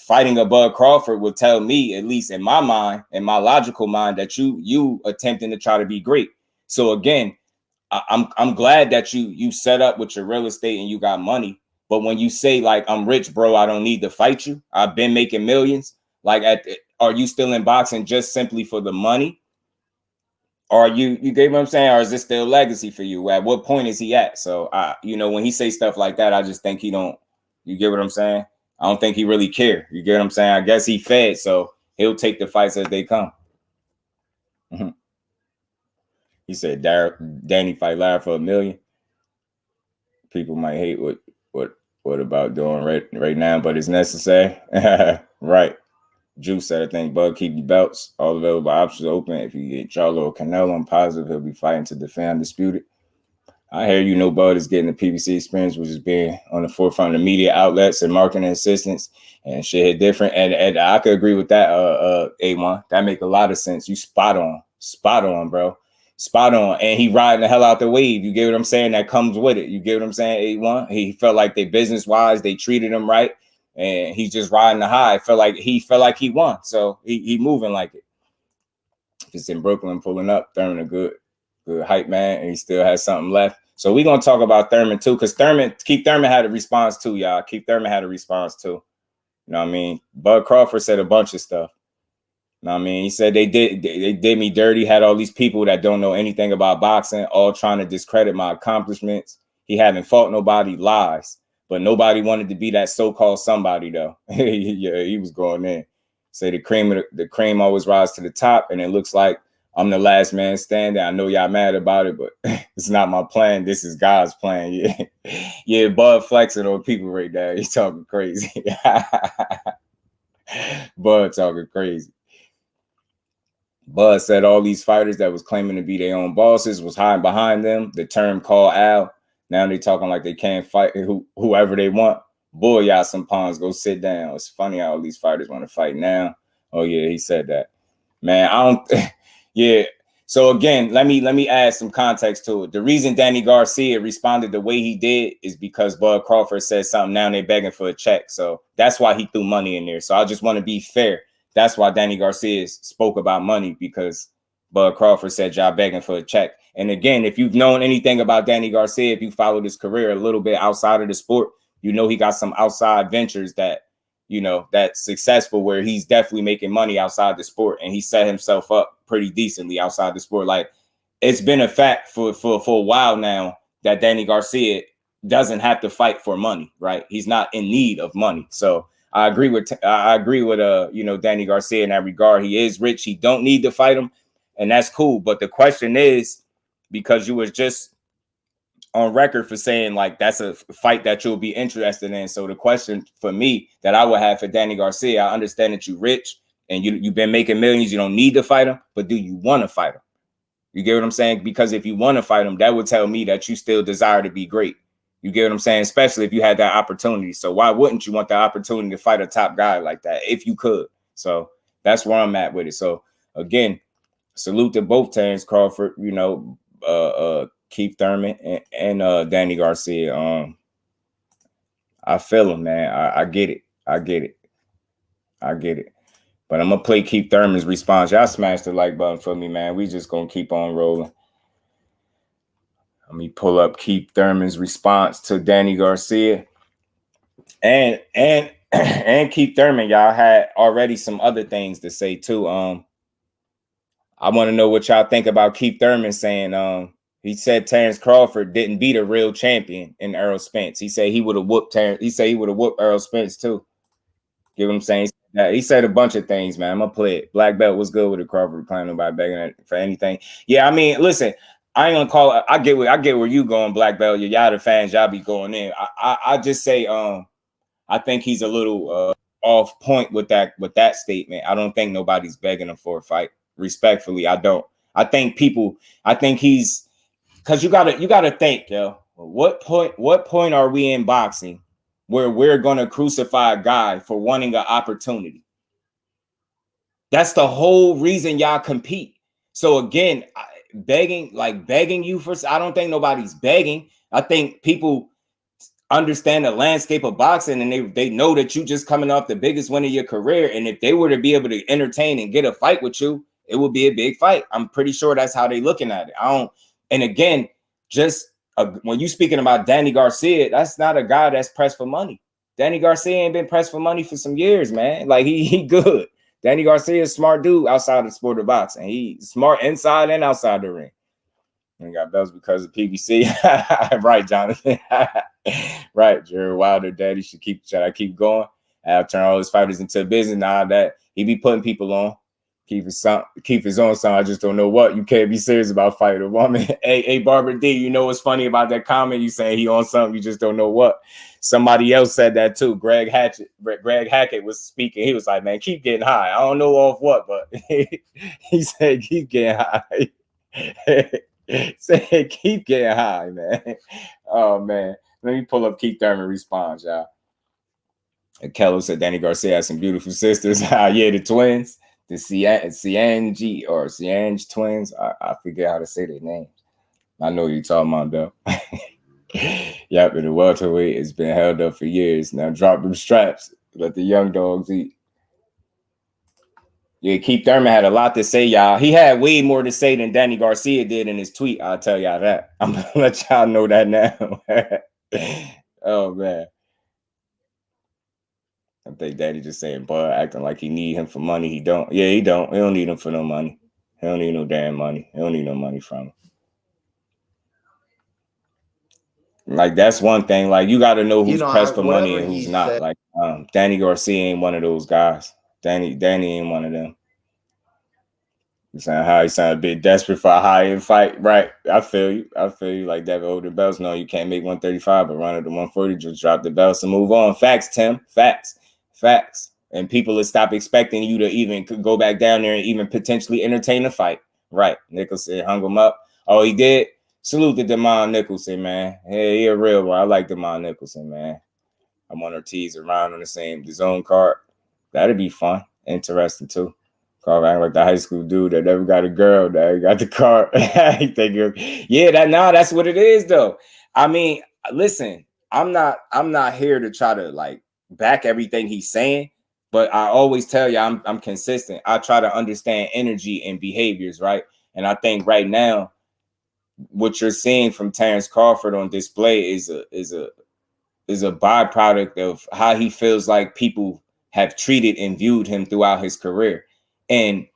fighting a Bud Crawford will tell me, at least in my mind, in my logical mind, that you attempting to try to be great. So again, I'm glad that you set up with your real estate and you got money. But when you say like, I'm rich, bro, I don't need to fight you, I've been making millions. Like, are you still in boxing just simply for the money? Or you get what I'm saying? Or is this still legacy for you? At what point is he at? So you know, when he say stuff like that, I just think he don't. You get what I'm saying? I don't think he really care. You get what I'm saying? I guess he fed, so he'll take the fights as they come. He said Danny fight live for $1 million. People might hate what about doing right now, but it's necessary. Right. Juice said, I think Bud keep the belts. All available options open. If you get Charlo or Canelo, I'm positive he'll be fighting to defend undisputed. I hear you know Bud is getting the PBC experience, which is being on the forefront of the media outlets and marketing assistants and shit hit different. And I could agree with that, A1. That make a lot of sense. You spot on, bro. Spot on. And he riding the hell out the wave. You get what I'm saying? That comes with it. You get what I'm saying, A1? He felt like they business-wise, they treated him right. And he's just riding the high. Felt like he won. So he moving like it. Just in Brooklyn pulling up, Thurman a good hype man, and he still has something left. So we're gonna talk about Thurman too, because Keith Thurman had a response too, y'all. Keith Thurman had a response too. You know what I mean? Bud Crawford said a bunch of stuff. You know what I mean? He said they did me dirty, had all these people that don't know anything about boxing, all trying to discredit my accomplishments. He haven't fought nobody, lies. But nobody wanted to be that so-called somebody though. Yeah, he was going in. Say the cream always rises to the top, and it looks like I'm the last man standing. I know y'all mad about it, but it's not my plan. This is God's plan. Yeah, yeah. Bud flexing on people right now. He's talking crazy. Bud talking crazy. Bud said all these fighters that was claiming to be their own bosses was hiding behind them. The term call Al. Now they talking like they can't fight whoever they want. Boy, y'all some pawns, go sit down. It's funny how all these fighters want to fight now. Oh yeah, he said that. Man, I don't. Yeah. So again, let me add some context to it. The reason Danny Garcia responded the way he did is because Bud Crawford said something. Now they're begging for a check. So that's why he threw money in there. So I just want to be fair. That's why Danny Garcia spoke about money, because Bud Crawford said y'all begging for a check. And again, if you've known anything about Danny Garcia, if you followed his career a little bit outside of the sport, you know he got some outside ventures that, you know, that's successful, where he's definitely making money outside the sport, and he set himself up pretty decently outside the sport. Like, it's been a fact for a while now that Danny Garcia doesn't have to fight for money, right? He's not in need of money. So I agree with you know, Danny Garcia in that regard. He is rich. He don't need to fight him, and that's cool. But the question is, because you was just on record for saying like that's a fight that you'll be interested in. So the question for me that I would have for Danny Garcia, I understand that you're rich and you've been making millions. You don't need to fight him, but do you want to fight him? You get what I'm saying? Because if you want to fight him, that would tell me that you still desire to be great. You get what I'm saying? Especially if you had that opportunity. So why wouldn't you want the opportunity to fight a top guy like that if you could? So that's where I'm at with it. So again, salute to both Terence Crawford, you know, Keith Thurman and Danny Garcia. I feel him, man. I get it. I get it. But I'm gonna play Keith Thurman's response. Y'all smash the like button for me, man. We just gonna keep on rolling. Let me pull up Keith Thurman's response to Danny Garcia. And Keith Thurman, y'all had already some other things to say too. I want to know what y'all think about Keith Thurman saying he said Terence Crawford didn't beat a real champion in ERROL Spence. He said he would have whooped Terence. He said he would have whooped ERROL Spence too. Get what I'm saying? He said a bunch of things, man. I'm gonna play it. Black belt was good with the Crawford claim, nobody begging for anything. Yeah, I mean, listen, I ain't gonna call it. I get where you going, Black belt. Y'all the fans, y'all be going in. I just say I think he's a little off point with that statement. I don't think nobody's begging him for a fight. Respectfully, I don't. I think he's, because you gotta think, yo, what point are we in boxing where we're gonna crucify a guy for wanting an opportunity? That's the whole reason y'all compete. So again, begging you for, I don't think nobody's begging. I think people understand the landscape of boxing, and they know that you just coming off the biggest win of your career. And if they were to be able to entertain and get a fight with you, it would be a big fight. I'm pretty sure that's how they looking at it. And again, just when you speaking about Danny Garcia, that's not a guy that's pressed for money. Danny Garcia ain't been pressed for money for some years, man. Like he good. Danny Garcia is a smart dude outside of the sport of boxing. He's smart inside and outside the ring. And got belts because of PBC. Right, Jonathan. Right, Jared Wilder, daddy should I keep going. I'll turn all his fighters into business. Now that he be putting people on, keep his own son. I just don't know what. You can't be serious about fighting a woman. Hey, Barbara D, you know what's funny about that comment? You saying he on something, you just don't know what. Somebody else said that too. Greg Hackett was speaking. He was like, man, keep getting high. I don't know off what, but he said keep getting high. Say keep getting high, man. Oh man, let me pull up Keith Thurman response, y'all. And Kello said Danny Garcia has some beautiful sisters. Yeah, the twins, the Ciange or Ciange twins. I forget how to say their names. I know you're talking about though. Yep, and the welterweight has been held up for years. Now drop them straps. Let the young dogs eat. Yeah, Keith Thurman had a lot to say, y'all. He had way more to say than Danny Garcia did in his tweet. I'll tell y'all that. I'm going to let y'all know that now. Oh, man. I think Daddy just saying, Bud acting like he need him for money. He don't. Yeah, he don't. He don't need him for no money. He don't need no damn money. He don't need no money from him. Like, that's one thing. Like, you got to know who's pressed for money and who's not. Like, Danny Garcia ain't one of those guys. Danny ain't one of them. You sound how he sound a bit desperate for a high-end fight. Right. I feel you. Like David hold the belts. No, you can't make 135, but run it to 140, just drop the belts and move on. Facts, Tim. Facts. And people will stop expecting you to even go back down there and even potentially entertain a fight. Right. Nicholson hung him up. Oh, he did? Salute to Demond Nicholson, man. Hey, he a real one. I like Demond Nicholson, man. I'm on ORTIZ around on the zone card. That'd be fun. Interesting, too. Call around like the high school dude that never got a girl, that got the card. That's what it is, though. I mean, listen, I'm not here to try to, like, back everything he's saying, but I always tell you I'm consistent. I try to understand energy and behaviors, right? And I think right now, what you're seeing from Terence Crawford on display is a byproduct of how he feels like people have treated and viewed him throughout his career. And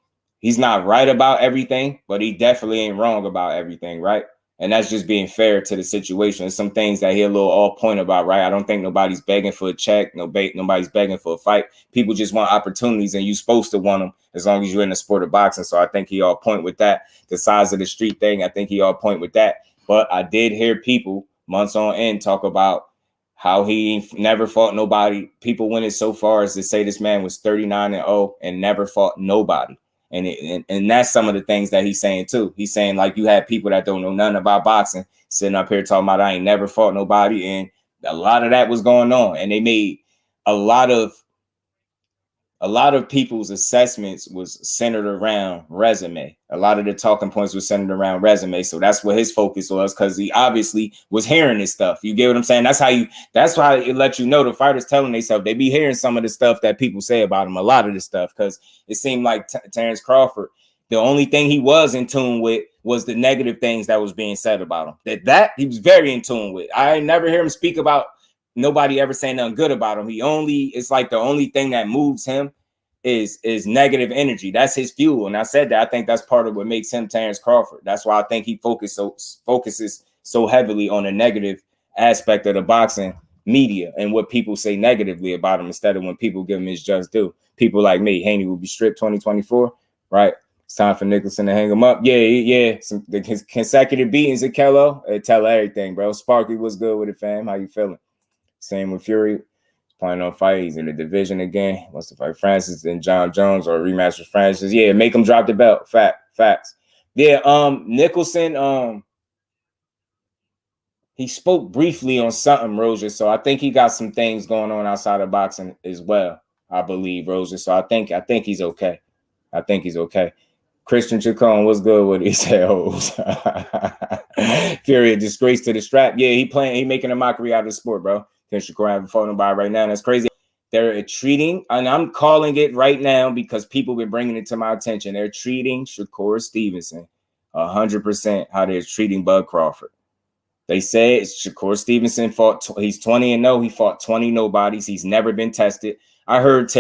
he's not right about everything, but he definitely ain't wrong about everything, right? And that's just being fair to the situation. There's some things that he a little off point about, right? I don't think nobody's begging for a check. Nobody's begging for a fight. People just want opportunities, and you're supposed to want them as long as you're in the sport of boxing. So I think he all point with that. The size of the street thing, I think he all point with that. But I did hear people months on end talk about how he never fought nobody. People went as so far as to say this man was 39-0 and never fought nobody. And that's some of the things that he's saying too. He's saying, like, you have people that don't know nothing about boxing sitting up here talking about I ain't never fought nobody. And a lot of that was going on. And they made a lot of people's assessments was centered around resume. A lot of the talking points were centered around resume. So that's what his focus was, because he obviously was hearing this stuff. You get what I'm saying? That's why it lets you know the fighters telling themselves they be hearing some of the stuff that people say about him, a lot of the stuff, because it seemed like Terence Crawford, the only thing he was in tune with was the negative things that was being said about him. That he was very in tune with. I never hear him speak about nobody ever saying nothing good about him. It's like the only thing that moves him is negative energy. That's his fuel. And I said that I think that's part of what makes him Terence Crawford. That's why I think he focuses so heavily on the negative aspect of the boxing media and what people say negatively about him, instead of when people give him his just due. People like me, Haney will be stripped 2024, right? It's time for Nicholson to hang him up. Yeah. The consecutive beatings at Kello, tell everything, bro. Sparky, what's good with it, fam? How you feeling? Same with Fury. Planning on fight. He's in the division again. Wants to fight Francis and John Jones, or a rematch with Francis. Yeah, make him drop the belt. Facts. Yeah, Nicholson, he spoke briefly on something, Roger. So I think he got some things going on outside of boxing as well, I believe, Roger. So I think he's okay. I think he's okay. Christian Chacon, what's good with it? He said, hoes. Fury a disgrace to the strap. Yeah, he making a mockery out of the sport, bro. Terence Crawford haven't fought nobody right now. That's crazy. They're treating, and I'm calling it right now because people been bringing it to my attention. They're treating SHAKUR Stevenson 100% how they're treating Bud Crawford. They say SHAKUR Stevenson fought. He's 20-0. He fought 20 nobodies. He's never been tested. I heard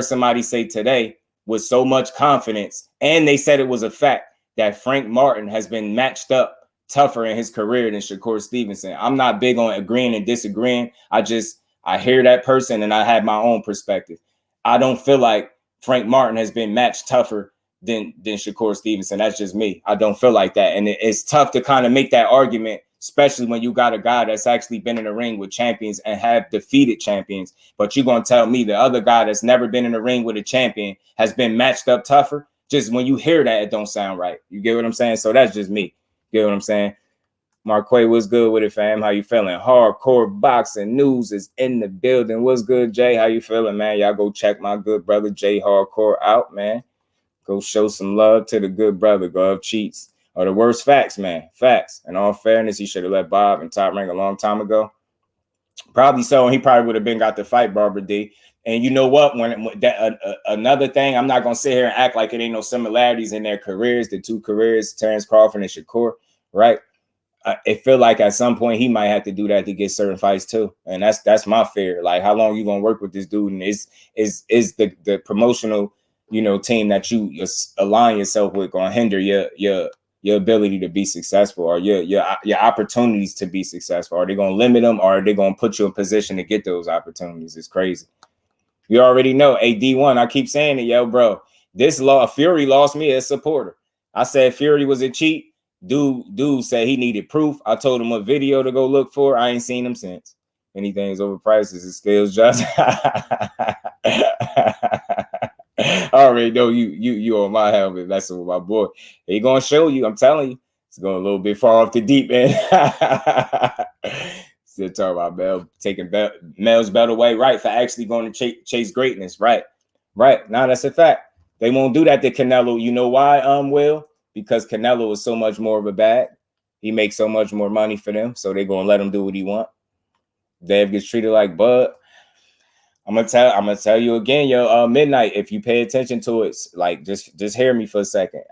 somebody say today with so much confidence, and they said it was a fact that Frank Martin has been matched up tougher in his career than SHAKUR Stevenson. I'm not big on agreeing and disagreeing. I hear that person and I have my own perspective. I don't feel like Frank Martin has been matched tougher than SHAKUR Stevenson. That's just me. I don't feel like that. And it's tough to kind of make that argument, especially when you got a guy that's actually been in the ring with champions and have defeated champions. But you're going to tell me the other guy that's never been in the ring with a champion has been matched up tougher? Just when you hear that, it don't sound right. You get what I'm saying? So that's just me. You get what I'm saying? Marquay, what's good with it, fam? How you feeling? Hardcore boxing news is in the building. What's good, Jay? How you feeling, man? Y'all go check my good brother Jay Hardcore out, man. Go show some love to the good brother. Glove cheats are the worst facts, man. Facts. In all fairness, he should have let Bob and Top Rank a long time ago. Probably so. And he probably would have been got the fight, Barbara D. And you know what? Another thing, I'm not gonna sit here and act like it ain't no similarities in their careers. The two careers, Terence Crawford and SHAKUR, right? It feel like at some point he might have to do that to get certain fights too, and that's my fear. Like, how long you gonna work with this dude? And is the promotional, team that you align yourself with gonna hinder your ability to be successful, or your opportunities to be successful? Are they gonna limit them, or are they gonna put you in position to get those opportunities? It's crazy. You already know. AD1, I keep saying it, yo, bro. Fury lost me as a supporter. I said Fury was a cheat. Dude said he needed proof. I told him what video to go look for. I ain't seen him since. Anything's overpriced as it scales just. I already know you on my helmet. That's with my boy. He gonna show you. I'm telling you, it's going a little bit far off the deep end. Still talking about Mel taking Mel's belt away, right? For actually going to chase greatness, right? Now that's a fact. They won't do that to Canelo. You know why? Will. Because Canelo is so much more of a bag. He makes so much more money for them. So they're gonna let him do what he want. Dev gets treated like Bud. I'm gonna tell you again, yo, Midnight, if you pay attention to it, like just hear me for a second.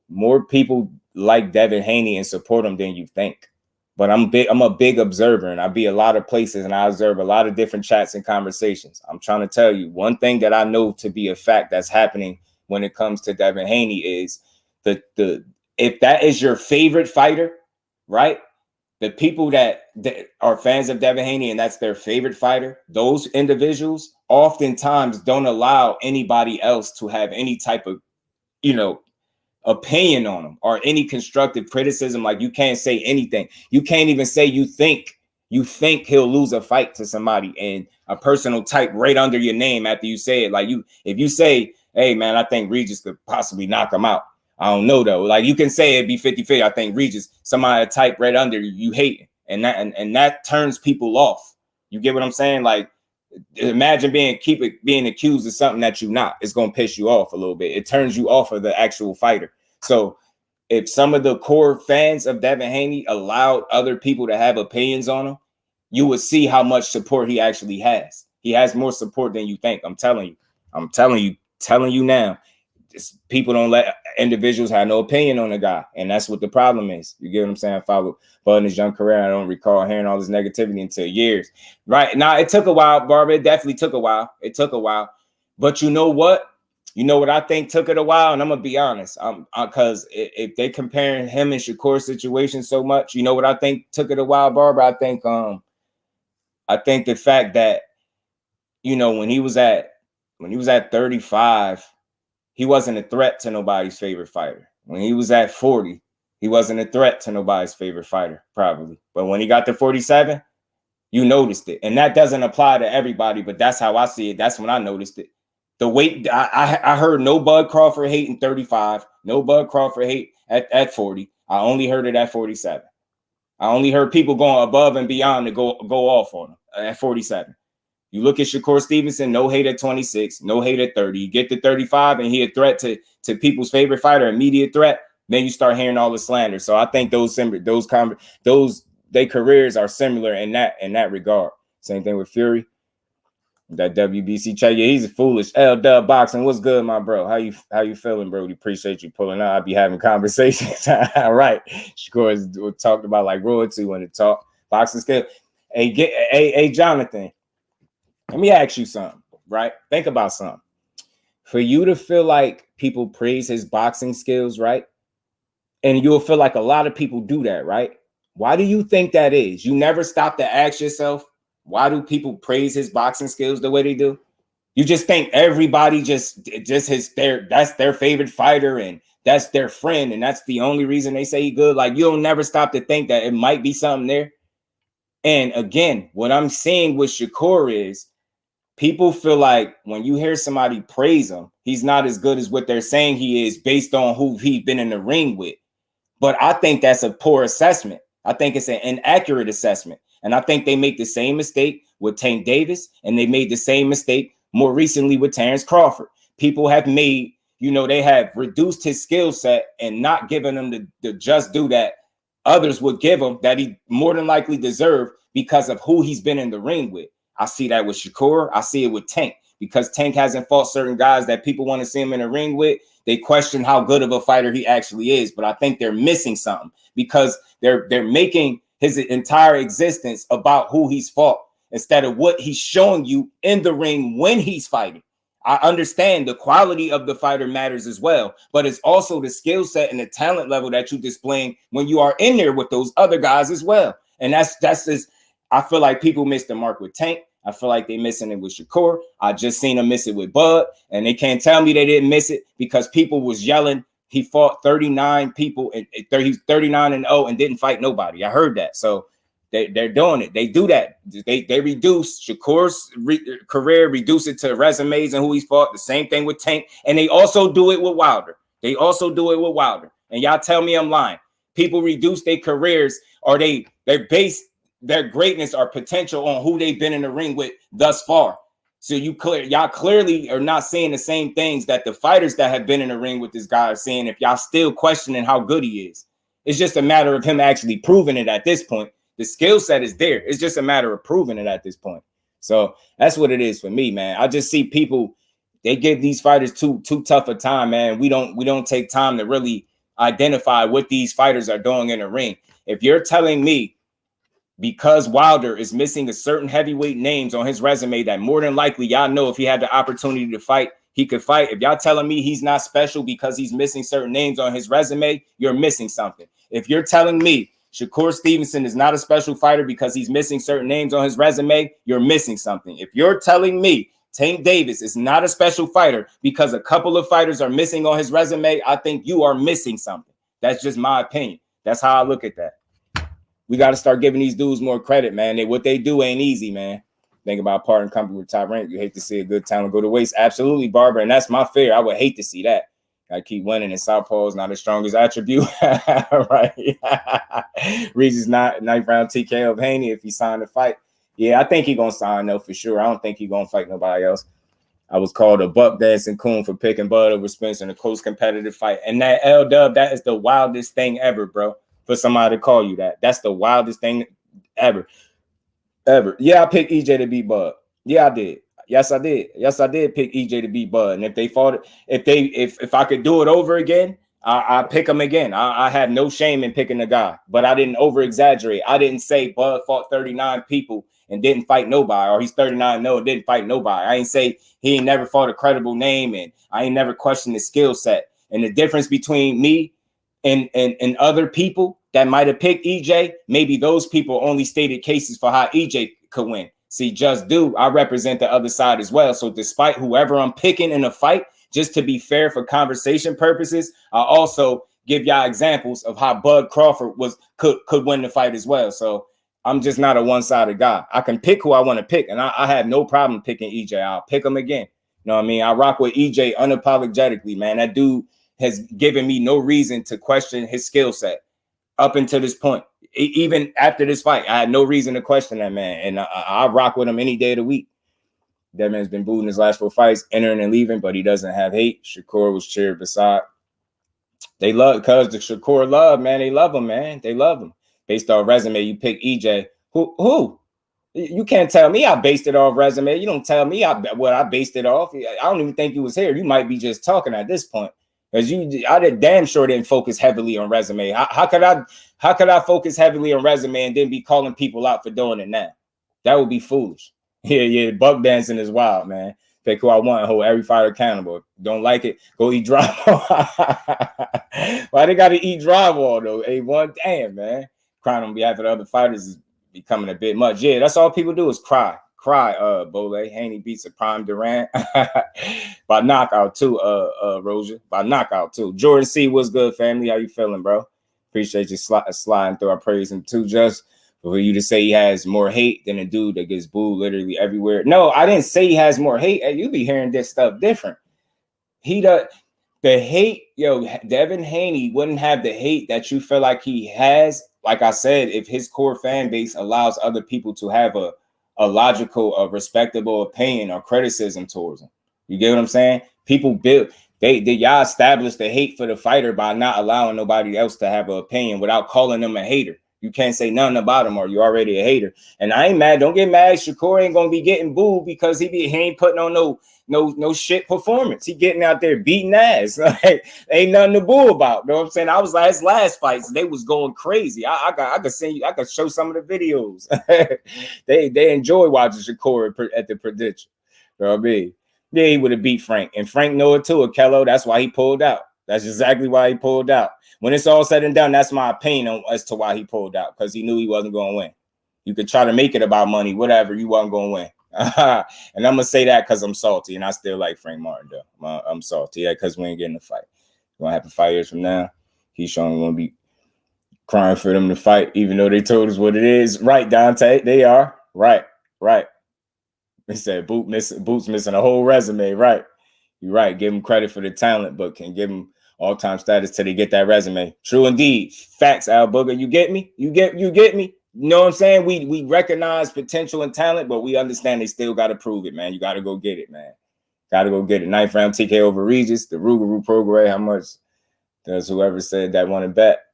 More people like Devin Haney and support him than you think. But I'm a big observer, and I be a lot of places and I observe a lot of different chats and conversations. I'm trying to tell you one thing that I know to be a fact that's happening when it comes to Devin Haney is if that is your favorite fighter, right? The people that are fans of Devin Haney and that's their favorite fighter, those individuals oftentimes don't allow anybody else to have any type of, opinion on him or any constructive criticism. Like, you can't say anything. You can't even say you think he'll lose a fight to somebody and a personal type right under your name after you say it. Like, if you say, hey man, I think Regis could possibly knock him out. I don't know though. Like, you can say it'd be 50-50. I think Regis, somebody type right under you hate, and that turns people off. You get what I'm saying? Like, imagine being accused of something that you're not. It's gonna piss you off a little bit. It turns you off of the actual fighter. So if some of the core fans of Devin Haney allowed other people to have opinions on him, you would see how much support he actually has. He has more support than you think. I'm telling you now. People don't let individuals have no opinion on the guy, and that's what the problem is. You get what I'm saying? I followed Bud in his young career. I don't recall hearing all this negativity until years. Right now, it took a while, Barbara. It definitely took a while. But you know what? You know what I think took it a while, and I'm gonna be honest. Because if they comparing him and SHAKUR's situation so much, you know what I think took it a while, Barbara? I think the fact that when he was at 35. He wasn't a threat to nobody's favorite fighter. When he was at 40, he wasn't a threat to nobody's favorite fighter, probably. But when he got to 47, you noticed it. And that doesn't apply to everybody, but that's how I see it. That's when I noticed it. The weight, I heard no Bud Crawford hate in 35, no Bud Crawford hate at 40. I only heard it at 47. I only heard people going above and beyond to go off on him at 47. You look at SHAKUR Stevenson, no hate at 26, no hate at 30. You get to 35 and he a threat to people's favorite fighter, immediate threat. then you start hearing all the slander. So I think their careers are similar in that regard. Same thing with Fury. That WBC check, yeah, he's a foolish. LWBoxing, what's good, my bro? How you feeling, bro? We appreciate you pulling out. I'll be having conversations. All right. Shakur has talked about like royalty when it talk boxing skill. Hey, Jonathan, let me ask you something, right? Think about something. For you to feel like people praise his boxing skills, right? And you'll feel like a lot of people do that, right? Why do you think that is? You never stop to ask yourself, why do people praise his boxing skills the way they do? You just think everybody that's their favorite fighter and that's their friend and that's the only reason they say he good. Like, you'll never stop to think that it might be something there. And again, what I'm seeing with Shakur is people feel like when you hear somebody praise him, he's not as good as what they're saying he is based on who he's been in the ring with. But I think that's a poor assessment. I think it's an inaccurate assessment. And I think they make the same mistake with Tank Davis, and they made the same mistake more recently with Terence Crawford. People have made, they have reduced his skill set and not given him the just due that others would give him that he more than likely deserved because of who he's been in the ring with. I see that with Shakur. I see it with Tank, because Tank hasn't fought certain guys that people want to see him in the ring with. They question how good of a fighter he actually is, but I think they're missing something because they're making his entire existence about who he's fought instead of what he's showing you in the ring when he's fighting. I understand the quality of the fighter matters as well, but it's also the skill set and the talent level that you're displaying when you are in there with those other guys as well. And that's just, I feel like people missed the mark with Tank. I feel like they're missing it with Shakur. I just seen them miss it with Bud, and they can't tell me they didn't miss it because people was yelling he fought 39 people and he's 39-0 and didn't fight nobody. I heard that. So they're doing it. They do that. They reduce Shakur's career, reduce it to resumes and who he's fought. The same thing with Tank, and they also do it with Wilder. And y'all tell me I'm lying. People reduce their careers, or they base their greatness or potential on who they've been in the ring with thus far. So y'all clearly are not saying the same things that the fighters that have been in the ring with this guy are saying. If y'all still questioning how good he is, it's just a matter of him actually proving it at this point. The skill set is there. It's just a matter of proving it at this point. So that's what it is for me, man. I just see people, they give these fighters too tough a time, man. We don't take time to really identify what these fighters are doing in the ring. If you're telling me because Wilder is missing a certain heavyweight names on his resume that more than likely y'all know if he had the opportunity to fight, he could fight. If y'all telling me he's not special because he's missing certain names on his resume, you're missing something. If you're telling me Shakur Stevenson is not a special fighter because he's missing certain names on his resume, you're missing something. If you're telling me Tank Davis is not a special fighter because a couple of fighters are missing on his resume, I think you are missing something. That's just my opinion. That's how I look at that. We got to start giving these dudes more credit, man. What they do ain't easy, man. Think about parting company with top rank. You hate to see a good talent go to waste. Absolutely, Barbara. And that's my fear. I would hate to see that. I keep winning, and southpaw is not the strongest attribute. Right. Regis ninth round TKO of Haney if he signed the fight. Yeah, I think he's going to sign, though, for sure. I don't think he's going to fight nobody else. I was called a buck dancing coon for picking Bud over Spence in a close competitive fight. And that L-Dub, that is the wildest thing ever, bro. For somebody to call you that. That's the wildest thing ever. Yeah, I picked EJ to beat Bud. Yeah, I did. Yes, I did. Yes, I did pick EJ to beat Bud. And if they fought it, if I could do it over again, I pick him again. I had no shame in picking the guy, but I didn't over exaggerate. I didn't say Bud fought 39 people and didn't fight nobody, or he's 39-0 and didn't fight nobody. I ain't say he ain't never fought a credible name, and I ain't never questioned his skill set. And the difference between me and other people that might have picked EJ, maybe those people only stated cases for how EJ could win. See, I represent the other side as well. So despite whoever I'm picking in a fight, just to be fair for conversation purposes, I also give y'all examples of how Bud Crawford could win the fight as well. So I'm just not a one-sided guy. I can pick who I want to pick, and I have no problem picking EJ. I'll pick him again. You know what I mean? I rock with EJ unapologetically, man. That dude has given me no reason to question his skill set up until this point. Even after this fight, I had no reason to question that man. And I rock with him any day of the week. That man's been booed in his last 4 fights, entering and leaving, but he doesn't have hate. Shakur was cheered beside. They love, because the Shakur love, man. They love him, man. They love him. Based on resume, you pick EJ. Who? You can't tell me I based it off resume. You don't tell me what I based it off. I don't even think you was here. You might be just talking at this point. Because I did damn sure didn't focus heavily on resume. How could I focus heavily on resume and then be calling people out for doing it now? That would be foolish. Yeah, buck dancing is wild, man. Pick who I want and hold every fighter accountable. Don't like it, go eat drywall. Why they gotta eat drywall though? A1, damn, man. Crying on behalf of the other fighters is becoming a bit much. Yeah, that's all people do is cry. Bole. Haney beats a prime Durant by knockout too, Rosia. By knockout too. Jordan C, what's good, family? How you feeling, bro? Appreciate you sliding through. I praise him too, just for you to say he has more hate than a dude that gets booed literally everywhere. No, I didn't say he has more hate. You be hearing this stuff different. The hate, Devin Haney wouldn't have the hate that you feel like he has. Like I said, if his core fan base allows other people to have a logical, respectable opinion or criticism towards him. You get what I'm saying? People build, y'all establish the hate for the fighter by not allowing nobody else to have an opinion without calling them a hater. You can't say nothing about him or you're already a hater. And I ain't mad. Don't get mad. Shakur ain't gonna be getting booed because he ain't putting on no shit performance. He getting out there beating ass. Like, ain't nothing to boo about. You know what I'm saying? I was like, his last fights, they was going crazy. I could send you, I could show some of the videos. they enjoy watching Shakur at the prediction. You know what I mean? Yeah, he would have beat Frank. And Frank know it too, Akello. That's why he pulled out. That's exactly why he pulled out. When it's all said and done, that's my opinion as to why he pulled out, because he knew he wasn't going to win. You could try to make it about money, whatever, you wasn't going to win. And I'm going to say that because I'm salty, and I still like Frank Martin, though. I'm salty, because we ain't getting a fight. We're going to happen 5 years from now. He's showing going to be crying for them to fight, even though they told us what it is. Right, Dante, they are. Right. They said Boots missing a whole resume. Right. You're right. Give him credit for the talent, but can give him all-time status till they get that resume. True indeed. Facts, Al Booger. You get me? You get me? You know what I'm saying? We recognize potential and talent, but we understand they still got to prove it, man. You got to go get it, man. Got to go get it. 9th round TK over Regis. The Rougarou program. How much does whoever said that want to bet?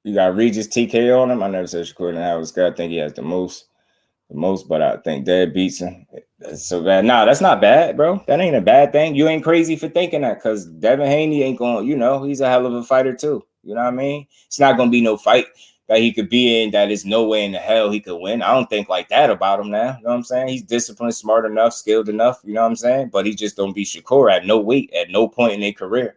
You got Regis TK on him. I never said Shakur and Howard Scott. I think he has the most, but I think Dad beats him. That's so bad. Nah, that's not bad, bro. That ain't a bad thing. You ain't crazy for thinking that, because Devin Haney ain't going, he's a hell of a fighter too. You know what I mean? It's not going to be no fight that he could be in that is no way in the hell he could win. I don't think like that about him now. You know what I'm saying? He's disciplined, smart enough, skilled enough. You know what I'm saying? But he just don't beat Shakur at no weight, at no point in their career.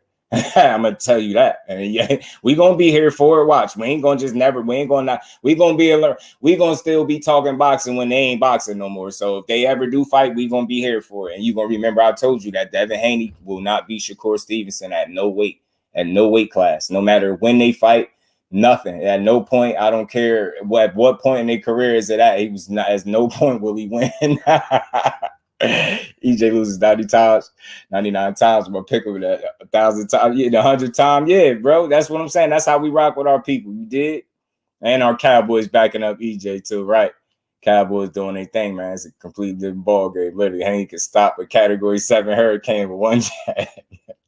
I'm gonna tell you that, and yeah, we gonna be here for it. Watch, we ain't gonna just never. We ain't gonna not. We gonna be alert. We gonna still be talking boxing when they ain't boxing no more. So if they ever do fight, we gonna be here for it. And you gonna remember I told you that Devin Haney will not beat Shakur Stevenson at no weight class, no matter when they fight. Nothing at no point. I don't care what point in their career is it at. He was not. At no point will he win. EJ loses 90 times, 99 times, but pick him at 1,000 times, 100 times. Yeah, bro. That's what I'm saying. That's how we rock with our people. You did? And our Cowboys backing up EJ too, right? Cowboys doing their thing, man. It's a completely different ball game. Literally, Hank can stop a Category 7 hurricane with one jab.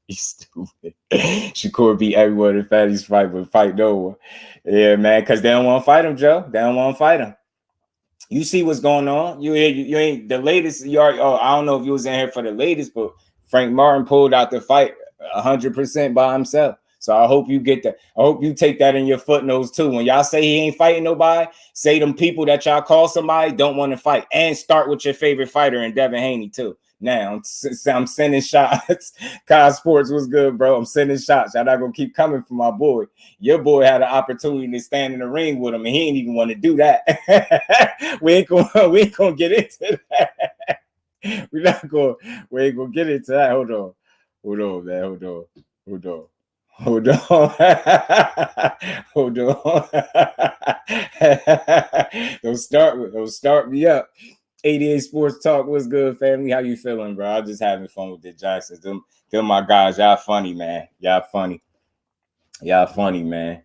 You stupid. Shakur beat everyone in Fatty's fight, but fight no one. Yeah, man, because they don't want to fight him, Joe. They don't want to fight him. You see what's going on. You ain't the latest. I don't know if you was in here for the latest, but Frank Martin pulled out the fight 100% by himself. So I hope you get that. I hope you take that in your footnotes too. When y'all say he ain't fighting nobody, say them people that y'all call somebody don't want to fight, and start with your favorite fighter and Devin Haney too. Now I'm sending shots. Kyle Sports was good, bro. I'm sending shots. Y'all not gonna keep coming for my boy. Your boy had an opportunity to stand in the ring with him, and he ain't even want to do that. we ain't gonna get into that. We ain't gonna get into that. Hold on, man. Hold on. Don't start me up. 88 Sports Talk, what's good, family? How you feeling, bro? I'm just having fun with the Jacksons. Them my guys. Y'all funny, man. Y'all funny, man.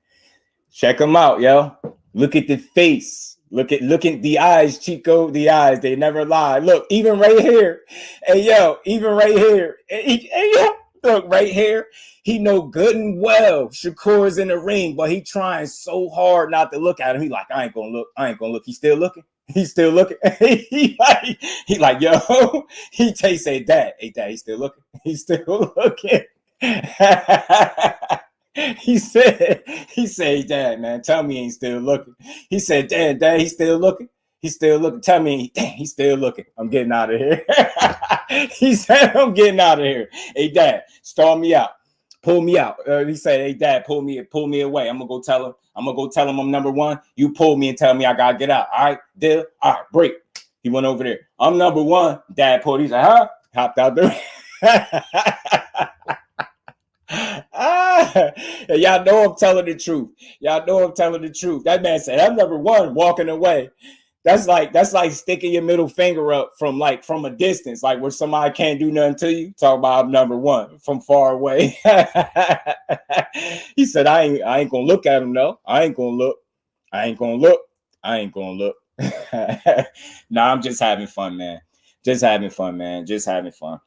Check them out, yo. Look at the face. Look at the eyes, Chico. The eyes, they never lie. Look, even right here. Hey, yo, even right here. Hey, yo, Look right here. He know good and well Shakur's in the ring, but he trying so hard not to look at him. He like, I ain't gonna look. I ain't gonna look. He's still looking. He's still looking. he like, yo. He say, Dad, hey, Dad, he's still looking. He's still looking. He said, Dad, man, tell me he ain't still looking. He said, Dad, he's still looking. He's still looking. Tell me, he's still looking. I'm getting out of here. He said, I'm getting out of here. Hey, Dad, stall me out. Pull me out. He said, hey, Dad, pull me away. I'm going to go tell him. I'm number one. You pull me and tell me I got to get out. All right, deal? All right, break. He went over there. I'm number one. Dad pulled. He's like, huh? Hopped out there. Y'all know I'm telling the truth. That man said, I'm number one, walking away. That's like sticking your middle finger up from a distance, like where somebody can't do nothing to you. Talk about I'm number one from far away. He said, I ain't gonna look at him, though. I ain't gonna look. Nah, I'm just having fun, man. Just having fun.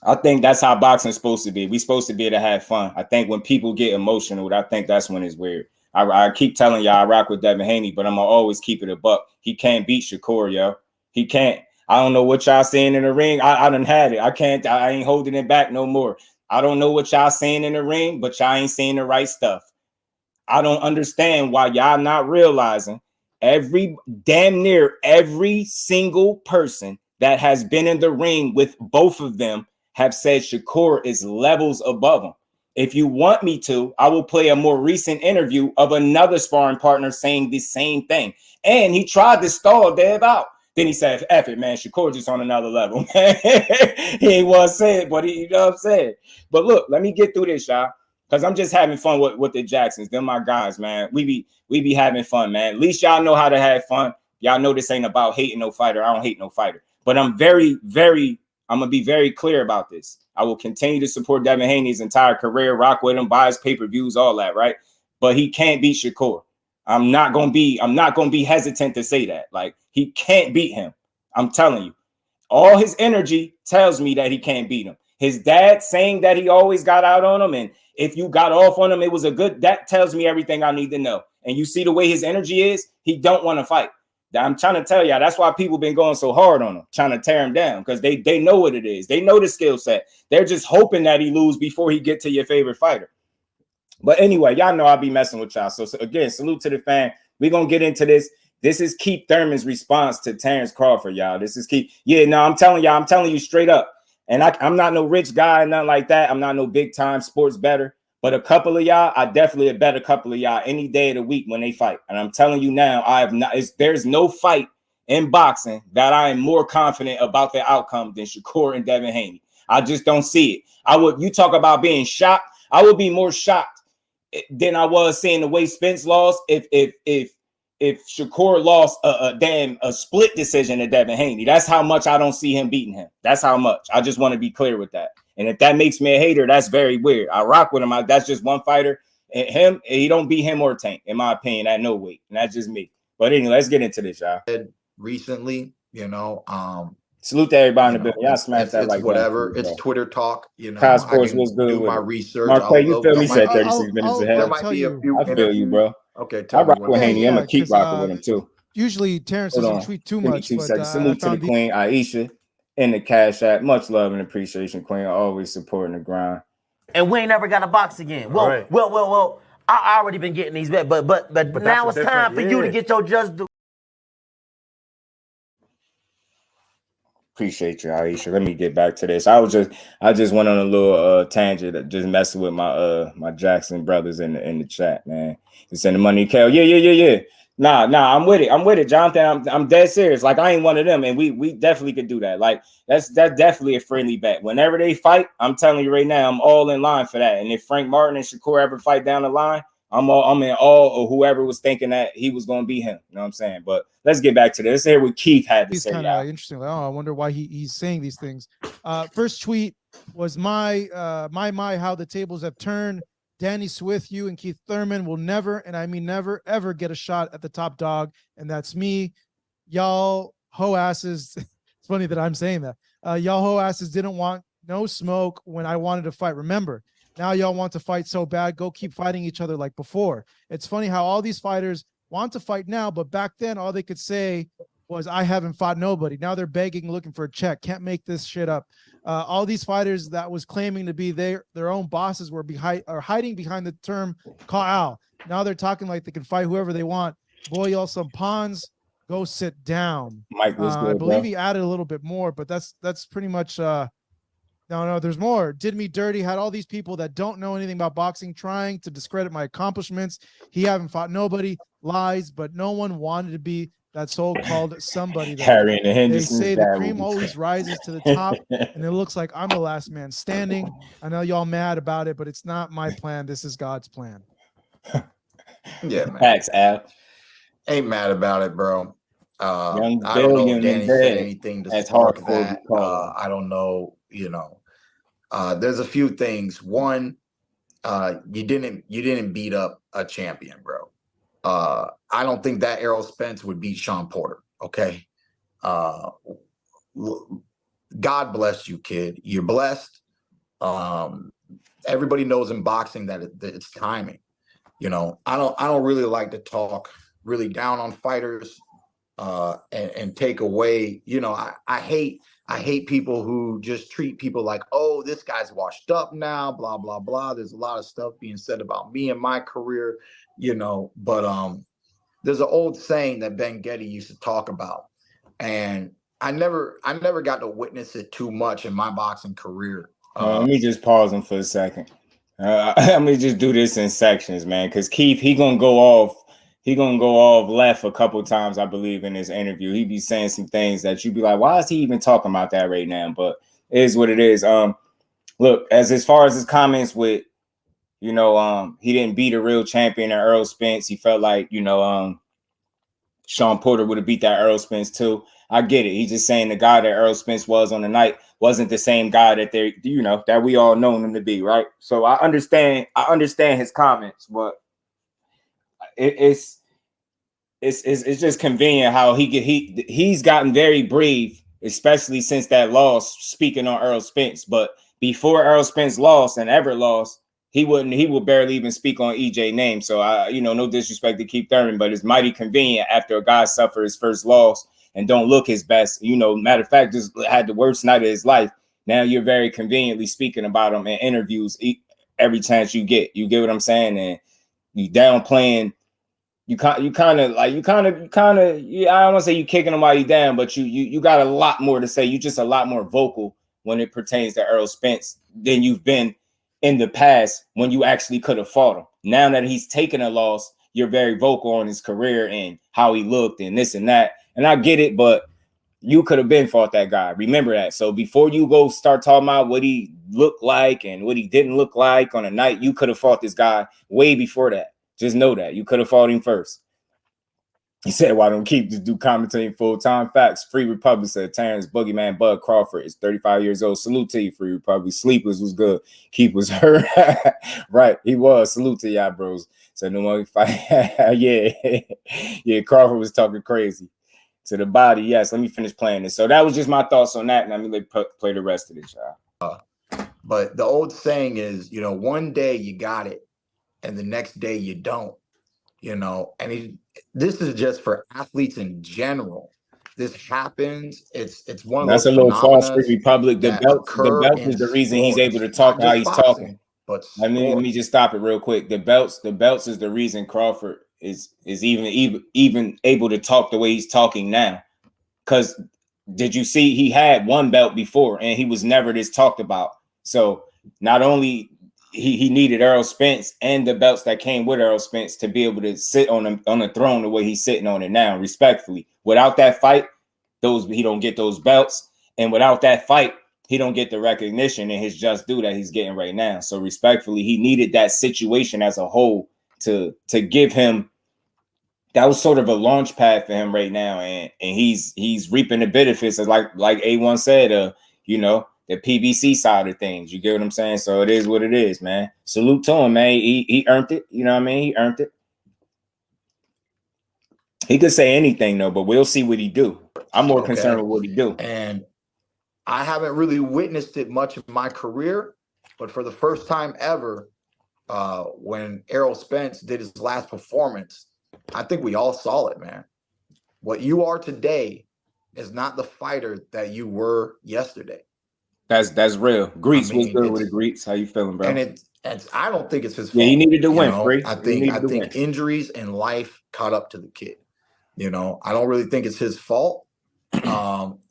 I think that's how boxing's supposed to be. We're supposed to be able to have fun. I think when people get emotional, I think that's when it's weird. I keep telling y'all I rock with Devin Haney, but I'm going to always keep it a buck. He can't beat Shakur, yo. He can't. I don't know what y'all saying in the ring. I done had it. I ain't holding it back no more. I don't know what y'all saying in the ring, but y'all ain't saying the right stuff. I don't understand why y'all not realizing damn near every single person that has been in the ring with both of them have said Shakur is levels above him. If you want me to, I will play a more recent interview of another sparring partner saying the same thing. And he tried to stall Dev out. Then he said, F it, man, Shakur just on another level. He ain't want to say it, but you know what I'm saying? But look, let me get through this, y'all, because I'm just having fun with the Jacksons. They're my guys, man. We be having fun, man. At least y'all know how to have fun. Y'all know this ain't about hating no fighter. I don't hate no fighter. But I'm going to be very clear about this. I will continue to support Devin Haney's entire career, rock with him, buy his pay-per-views, all that, right? But he can't beat Shakur. I'm not gonna be hesitant to say that. Like, he can't beat him. I'm telling you. All his energy tells me that he can't beat him. His dad saying that he always got out on him, and if you got off on him, it was that tells me everything I need to know. And you see the way his energy is, he don't want to fight. I'm trying to tell y'all, that's why people been going so hard on him, trying to tear him down, because they know what it is. They know the skill set. They're just hoping that he lose before he get to your favorite fighter. But anyway, y'all know I'll be messing with y'all. So again, salute to the fan. We're going to get into this. This is Keith Thurman's response to Terence Crawford, y'all. This is Keith. Yeah, no, I'm telling you straight up. And I'm not no rich guy, nothing like that. I'm not no big time sports bettor. But a couple of y'all, I definitely bet a couple of y'all any day of the week when they fight. And I'm telling you now, there's no fight in boxing that I am more confident about the outcome than Shakur and Devin Haney. I just don't see it. You talk about being shocked. I would be more shocked than I was seeing the way Spence lost if Shakur lost a split decision to Devin Haney. That's how much I don't see him beating him. That's how much. I just want to be clear with that. And if that makes me a hater, that's very weird. I rock with him. That's just one fighter. And he don't beat him or Tank, in my opinion, at no weight. And that's just me. But anyway, let's get into this, y'all. Recently, salute to everybody in the building. Y'all smash that like whatever. It's Twitter talk. Kyle Sports was good. Do my research. Mark, you feel me? Said 36 minutes ahead. There might be a few. I feel you, bro. Okay, I rock with Haney. I'm gonna keep rocking with him too. Usually Terrence doesn't tweet too much. Salute to the Queen Aisha in the Cash App. Much love and appreciation, Queen. Always supporting the grind. And we ain't never got a box again. Well. I already been getting these bets, but now it's time for you to get your JusDueBoxing. Appreciate you, Aisha. Let me get back to this. I just went on a little tangent, just messing with my Jackson brothers in the chat, man. You send the money, Kel. Yeah. Nah, I'm with it, Jonathan. I'm dead serious. Like, I ain't one of them, and we definitely could do that. Like, that's definitely a friendly bet. Whenever they fight, I'm telling you right now, I'm all in line for that. And if Frank Martin and Shakur ever fight down the line, I'm in all of whoever was thinking that he was going to be him. You know what I'm saying? But let's get back to this. Let's hear what Keith had to say. He's kind of interesting. Like, I wonder why he's saying these things. First tweet was my how the tables have turned. Danny Swift, you and Keith Thurman will never, and I mean never, ever get a shot at the top dog. And that's me. Y'all hoe asses. It's funny that I'm saying that. Y'all hoe asses didn't want no smoke when I wanted to fight. Remember, now y'all want to fight so bad. Go keep fighting each other like before. It's funny how all these fighters want to fight now, but back then all they could say was, I haven't fought nobody. Now they're begging, looking for a check. Can't make this shit up. All these fighters that was claiming to be their own bosses were hiding behind the term call out. Now they're talking like they can fight whoever they want. Boy, y'all some pawns. Go sit down. Mike was good, I believe bro. he added a little bit more, but that's pretty much no, there's more. Did me dirty, had all these people that don't know anything about boxing trying to discredit my accomplishments. He haven't fought nobody, lies, but no one wanted to be that so-called somebody. Harry and the They Hendersons, say the that cream would be always rises to the top, and it looks like I'm the last man standing. I know y'all mad about it, but it's not my plan. This is God's plan. Yeah, man. Facts, Al. Ain't mad about it, bro. Young I don't know if billion Danny in said bed. anything to That's spark hardcore that. recall. I don't know, there's a few things. One, you didn't beat up a champion, bro. I don't think that Errol Spence would beat Sean Porter. Okay. God bless you, kid. You're blessed. Everybody knows in boxing that it's timing. I don't really like to talk really down on fighters and take away. I hate people who just treat people like, oh, this guy's washed up now, blah blah blah. There's a lot of stuff being said about me and my career, but there's an old saying that Ben Getty used to talk about, and I never got to witness it too much in my boxing career. Let me just pause him for a second. Let me just do this in sections, man, because Keith, he gonna go off left a couple times, I believe, in this interview. He be saying some things that you be like, why is he even talking about that right now? But it is what it is. Look, as far as his comments with, he didn't beat a real champion in Errol Spence. He felt like, Sean Porter would have beat that Errol Spence too. I get it. He's just saying the guy that Errol Spence was on the night wasn't the same guy that that we all known him to be, right? So I understand his comments, but it's just convenient how he's gotten very brave, especially since that loss, speaking on Errol Spence. But before Errol Spence lost and ever lost, he would barely even speak on EJ name. So no disrespect to Keith Thurman, but it's mighty convenient after a guy suffered his first loss and don't look his best. Matter of fact, just had the worst night of his life. Now you're very conveniently speaking about him in interviews every chance you get. You get what I'm saying? And you downplaying. I don't want to say you kicking him while you down, but you got a lot more to say. You just a lot more vocal when it pertains to Errol Spence than you've been in the past when you actually could have fought him. Now that he's taken a loss, you're very vocal on his career and how he looked and this and that. And I get it, but you could have been fought that guy. Remember that. So before you go start talking about what he looked like and what he didn't look like on a night, you could have fought this guy way before that. Just know that. You could have fought him first. He said, why don't Keith just do commentating full-time? Facts. Free Republic said, Terence Boogeyman Bud Crawford is 35 years old. Salute to you, Free Republic. Sleepless was good. Keith was hurt. Right. He was. Salute to y'all, bros. So no more fight. Yeah, Crawford was talking crazy. To the body, yes. Let me finish playing this. So that was just my thoughts on that. And let me play the rest of this, y'all. But the old saying is, one day you got it and the next day you don't. And this is just for athletes in general. This happens. It's one of That's those a little false, Free Republic. The belt is the reason he's able to talk how he's talking. But let me just stop it real quick. The belts is the reason Crawford is even able to talk the way he's talking now. Because did you see he had one belt before and he was never this talked about? So not only he needed Errol Spence and the belts that came with Errol Spence to be able to sit on the throne the way he's sitting on it now, respectfully. Without that fight, he don't get those belts. And without that fight, he don't get the recognition and his just due that he's getting right now. So respectfully, he needed that situation as a whole to give him. That was sort of a launch pad for him right now. And he's reaping the benefits, as like A1 said, the PBC side of things. You get what I'm saying? So it is what it is, man. Salute to him, man. He earned it. You know what I mean? He earned it. He could say anything, though, but we'll see what he do. I'm more concerned with what he do. And I haven't really witnessed it much in my career, but for the first time ever, when Errol Spence did his last performance, I think we all saw it, man. What you are today is not the fighter that you were yesterday. That's real. Greeks, what's good with the Greeks? How you feeling, bro? And it's I don't think it's his fault. Yeah, he needed to win, Free. I think injuries and life caught up to the kid. You know, I don't really think it's his fault.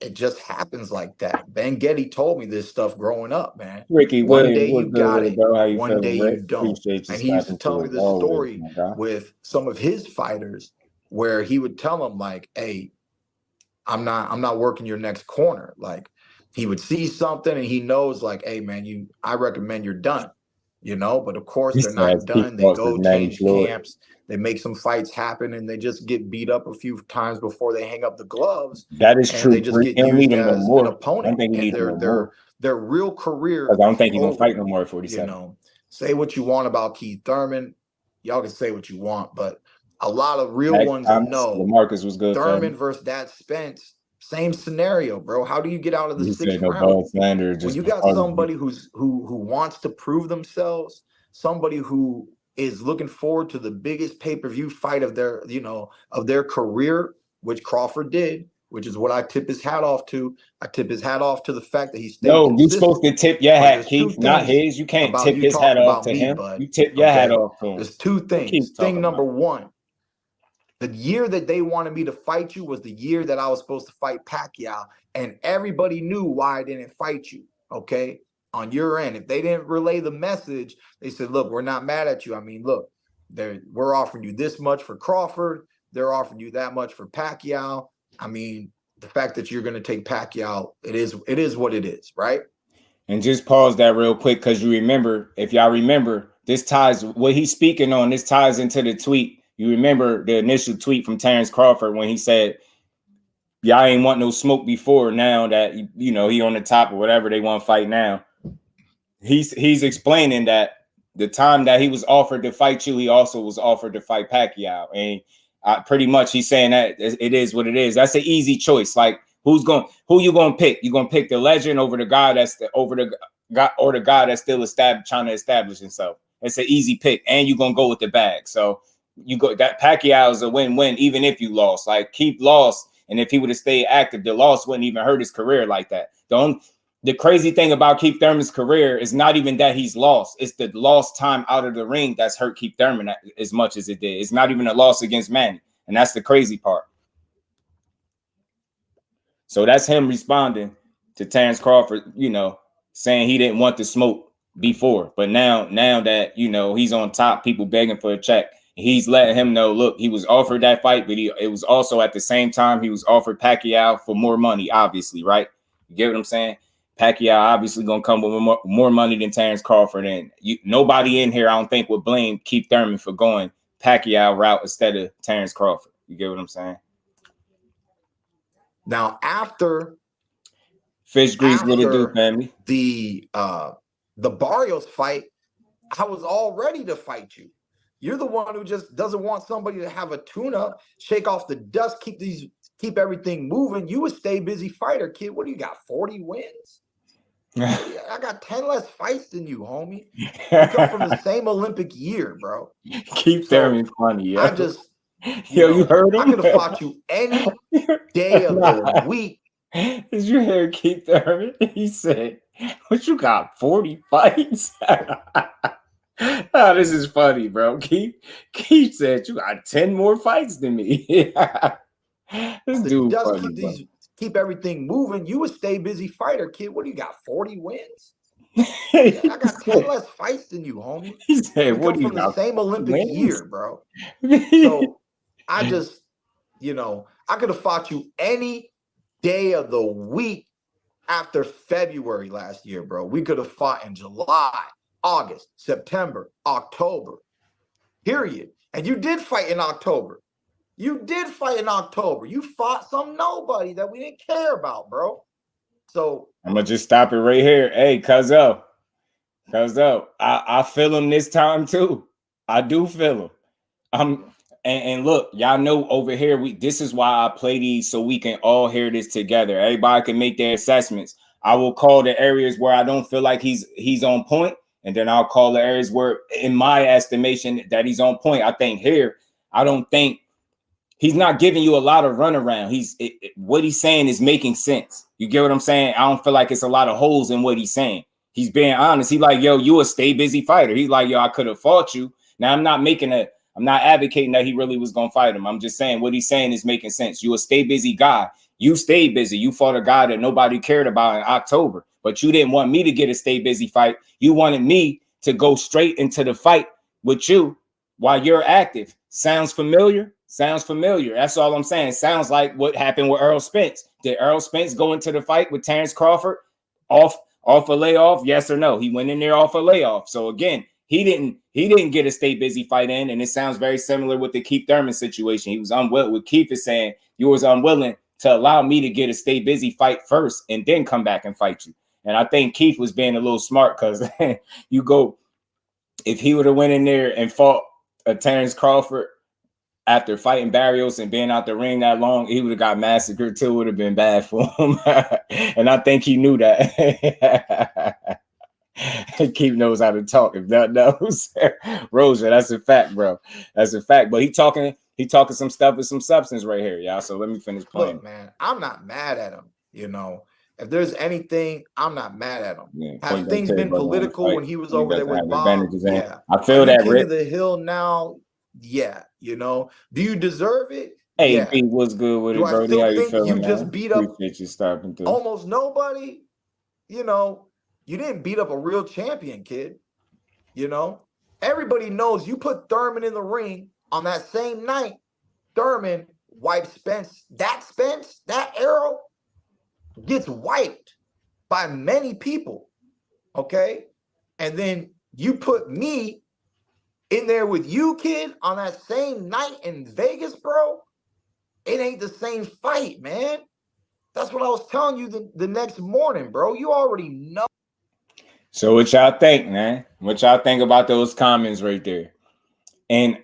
It just happens like that. Ben Getty told me this stuff growing up, man. Ricky, one day you got it, one day you don't. And he used to tell me this story with some of his fighters where he would tell them like, hey, I'm not working your next corner. Like he would see something and he knows like, hey man, I recommend you're done. You know, but of course they're not done. They go change camps. They make some fights happen, and they just get beat up a few times before they hang up the gloves. That is true. They just get used as an opponent. And their real career. I don't think he's gonna fight no more at 47. You know, say what you want about Keith Thurman. Y'all can say what you want, but a lot of real ones know. Marcus was good. Thurman versus that Spence. Same scenario, bro. How do you get out of the 6th round? When you got somebody who wants to prove themselves, somebody who is looking forward to the biggest pay-per-view fight of their, of their career, which Crawford did, which is what I tip his hat off to. I tip his hat off to the fact that he stayed. No, you're supposed to tip your hat, Keith, not his. You can't tip his hat off to him. You tip your hat off to him. There's two things. Thing number one. The year that they wanted me to fight you was the year that I was supposed to fight Pacquiao, and everybody knew why I didn't fight you, okay, on your end. If they didn't relay the message, they said, look, we're not mad at you. I mean, look, we're offering you this much for Crawford. They're offering you that much for Pacquiao. I mean, the fact that you're going to take Pacquiao, it is what it is, right? And just pause that real quick because you remember, if y'all remember, this ties, what he's speaking on, this ties into the tweet. You remember the initial tweet from Terence Crawford when he said, y'all ain't want no smoke before. Now that, he on the top or whatever they want to fight now. He's explaining that the time that he was offered to fight you, he also was offered to fight Pacquiao. And pretty much he's saying that it is what it is. That's an easy choice. Like who you going to pick? You going to pick the legend over the guy the guy that's still trying to establish himself. It's an easy pick. And you're going to go with the bag. So you go that Pacquiao is a win-win, even if you lost. Like Keith lost, and if he would have stayed active, the loss wouldn't even hurt his career like that. The crazy thing about Keith Thurman's career is not even that he's lost; it's the lost time out of the ring that's hurt Keith Thurman as much as it did. It's not even a loss against Manny, and that's the crazy part. So that's him responding to Terence Crawford, saying he didn't want the smoke before, but now that he's on top, people begging for a check. He's letting him know, look, he was offered that fight, but it was also at the same time he was offered Pacquiao for more money, obviously, right? You get what I'm saying? Pacquiao obviously going to come with more money than Terence Crawford. And nobody in here, I don't think, would blame Keith Thurman for going Pacquiao route instead of Terence Crawford. You get what I'm saying? Now, after Fish Grease, what it do, family? The Barrios fight, I was all ready to fight you. You're the one who just doesn't want somebody to have a tune-up, shake off the dust, keep everything moving. You a stay busy fighter, kid. What do you got? 40 wins? I got 10 less fights than you, homie. You come from the same Olympic year, bro. Keep Thurman funny, yo. You heard him? I could have fought you any day of the week. Did you hear Keith Thurman? He said, what you got, 40 fights? Oh, this is funny, bro. Keith said you got 10 more fights than me. This dude funny, keep everything moving. You a stay busy fighter, kid. What do you got? 40 wins? I got 10 less fights than you, homie. He said, "What do you got? The same Olympic year, bro." So I just, I could have fought you any day of the week after February last year, bro. We could have fought in July, August, September, October, period. And you did fight in October. You fought some nobody that we didn't care about, bro. So I'm gonna just stop it right here. Hey, Cuzzo, I feel him this time too. I do feel him. And look, y'all know over here, this is why I play these so we can all hear this together. Everybody can make their assessments. I will call the areas where I don't feel like he's on point, and then I'll call the areas where, in my estimation, that he's on point. I think here, I don't think he's not giving you a lot of runaround. What he's saying is making sense. You get what I'm saying? I don't feel like it's a lot of holes in what he's saying. He's being honest. He's like, yo, you a stay busy fighter. He's like, yo, I could have fought you. Now I'm not advocating that he really was gonna fight him. I'm just saying what he's saying is making sense. You a stay busy guy. You stayed busy. You fought a guy that nobody cared about in October, but you didn't want me to get a stay busy fight. You wanted me to go straight into the fight with you while you're active. Sounds familiar? Sounds familiar. That's all I'm saying. Sounds like what happened with Errol Spence. Did Errol Spence go into the fight with Terence Crawford off a layoff? Yes or no? He went in there off a layoff. So again, he didn't get a stay busy fight in, and it sounds very similar with the Keith Thurman situation. He was unwilling. What Keith is saying, you was unwilling to allow me to get a stay busy fight first and then come back and fight you. And I think Keith was being a little smart, because you go, if he would have went in there and fought a Terence Crawford after fighting Barrios and being out the ring that long, he would have got massacred too. Would have been bad for him. And I think he knew that. Keith knows how to talk, if that knows. Rosa, that's a fact, bro. That's a fact. But he talking some stuff with some substance right here, y'all. So let me finish playing. Look, man, I'm not mad at him. You know, if there's anything, I'm not mad at him. Yeah, have things been political when he was over there with Bob? Yeah, I feel that. King of the Hill now. Yeah, you know. Do you deserve it? Hey, yeah. B, what's good with it, bro? How you feeling, you just beat up you stopping through. Almost nobody? You know, you didn't beat up a real champion, kid. You know, everybody knows you put Thurman in the ring on that same night. Thurman wiped Spence. That Errol gets wiped by many people. Okay, and then you put me in there with you, kid, on that same night in Vegas, bro. It ain't the same fight, man. That's what I was telling you the next morning, bro. You already know. So what y'all think, man? What y'all think about those comments right there? And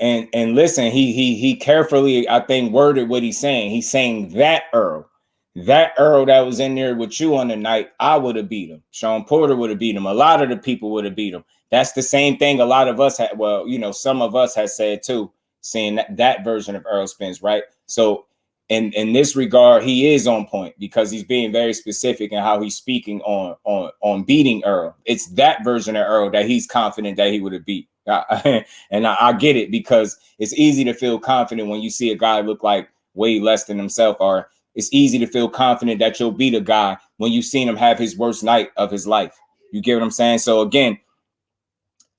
listen, he carefully, I think, worded what he's saying. He's saying that Errol that was in there with you on the night, I would have beat him. Sean Porter would have beat him. A lot of the people would have beat him. That's the same thing a lot of us had. Well, you know, some of us had said too, seeing that version of Errol Spence, right? So in this regard, he is on point because he's being very specific in how he's speaking on beating Errol. It's that version of Errol that he's confident that he would have beat. And I get it, because it's easy to feel confident when you see a guy look like way less than himself, or it's easy to feel confident that you'll beat a guy when you've seen him have his worst night of his life. You get what I'm saying? So again,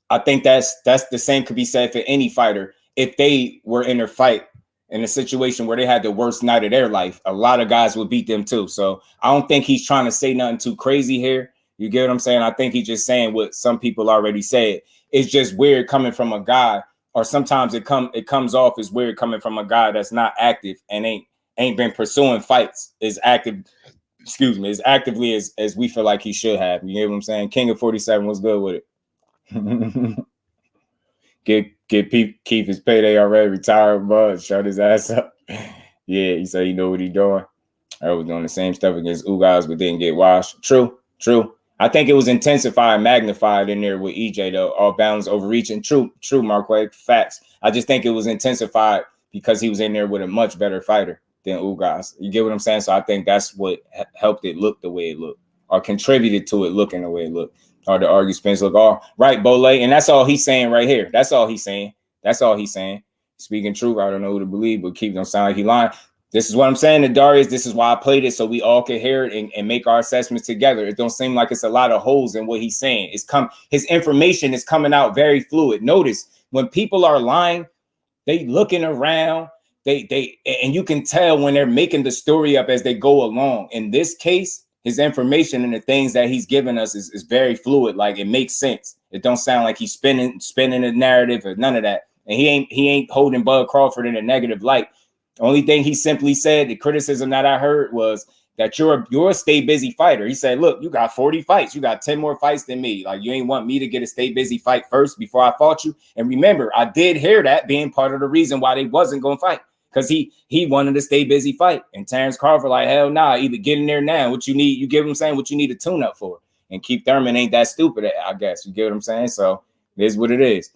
I think that's the same could be said for any fighter. If they were in a fight in a situation where they had the worst night of their life, a lot of guys would beat them too. So I don't think he's trying to say nothing too crazy here. You get what I'm saying? I think he's just saying what some people already said. It's just weird coming from a guy, or sometimes it comes off as weird coming from a guy that's not active and ain't been pursuing fights as actively as we feel like he should have. You get what I'm saying? King of 47 was good with it. Get Keith his payday already, retired, bud. Shut his ass up. Yeah, he said he know what he doing. I was doing the same stuff against Ugas, but didn't get washed. True. I think it was intensified, magnified in there with EJ though. All balance, overreaching. True, Marquez. Facts. I just think it was intensified because he was in there with a much better fighter than Ugas. You get what I'm saying? So I think that's what helped it look the way it looked, or contributed to it looking the way it looked. Hard to argue Spence look all right, Bole. And that's all he's saying right here. That's all he's saying. Speaking truth, I don't know who to believe, but Keith don't sound like he lying. This is what I'm saying to Darius. This is why I played it, so we all can hear it and make our assessments together. It don't seem like it's a lot of holes in what he's saying. His information is coming out very fluid. Notice when people are lying, they looking around, and you can tell when they're making the story up as they go along. In this case, his information and the things that he's giving us is very fluid. Like, it makes sense. It don't sound like he's spinning a narrative or none of that. And he ain't holding Bud Crawford in a negative light. The only thing he simply said, the criticism that I heard, was that you're a stay busy fighter. He said, look, you got 40 fights. You got 10 more fights than me. Like, you ain't want me to get a stay busy fight first before I fought you. And remember, I did hear that being part of the reason why they wasn't going to fight, because he wanted to stay busy fight. And Terence Crawford like, hell nah, either get in there now. What you need, you give him saying what you need a tune up for. And Keith Thurman ain't that stupid, I guess. You get what I'm saying? So it is what it is.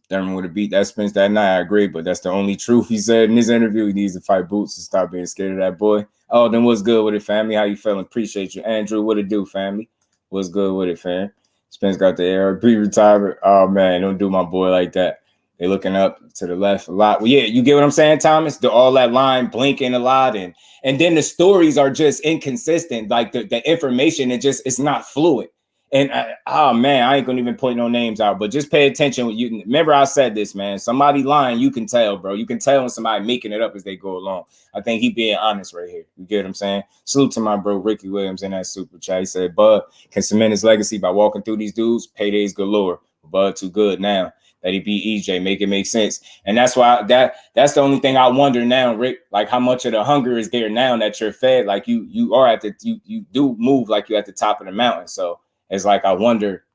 Thurman would have beat that Spence that night, I agree, but that's the only truth he said in his interview. He needs to fight Boots and stop being scared of that boy. Oh, then what's good with it, family? How you feeling? Appreciate you. Andrew, what it do, family? What's good with it, fam? Spence got the ARP retirement. Oh, man, don't do my boy like that. They're looking up to the left a lot. Well, yeah, you get what I'm saying, Thomas? All that line blinking a lot. And then the stories are just inconsistent. Like the information, it's not fluid. And oh man, I ain't gonna even point no names out, but just pay attention. You remember I said this, man. Somebody lying, you can tell, bro. You can tell when somebody making it up as they go along. I think he being honest right here. You get what I'm saying? Salute to my bro Ricky Williams in that super chat. He said, Bud can cement his legacy by walking through these dudes. Paydays galore. Bud too good now that he beat EJ. Make it make sense. And that's why that's the only thing I wonder now, Rick. Like how much of the hunger is there now that you're fed? Like you are at the you do move like you're at the top of the mountain. So it's like I wonder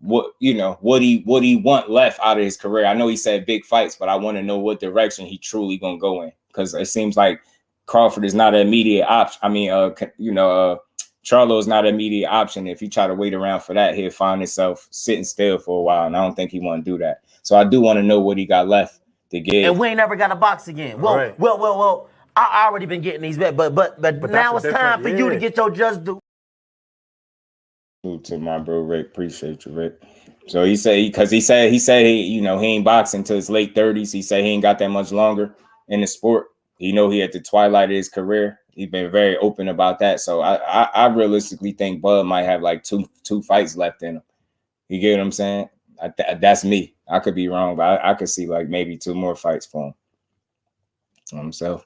what he want left out of his career. I know he said big fights, but I want to know what direction he truly gonna go in, because it seems like Crawford is not an immediate option. I mean, Charlo is not an immediate option. If he try to wait around for that, he'll find himself sitting still for a while, and I don't think he want to do that. So I do want to know what he got left to give. And we ain't never got a box again. Well. I already been getting these bet, but now it's time for you to get your just due. To my bro Rick, appreciate you, Rick. So he said he ain't boxing till his late 30s. He said he ain't got that much longer in the sport. He at the twilight of his career. He's been very open about that. So I realistically think Bud might have like two fights left in him. You get what I'm saying? That's me. I could be wrong, but I could see like maybe 2 more fights for him. So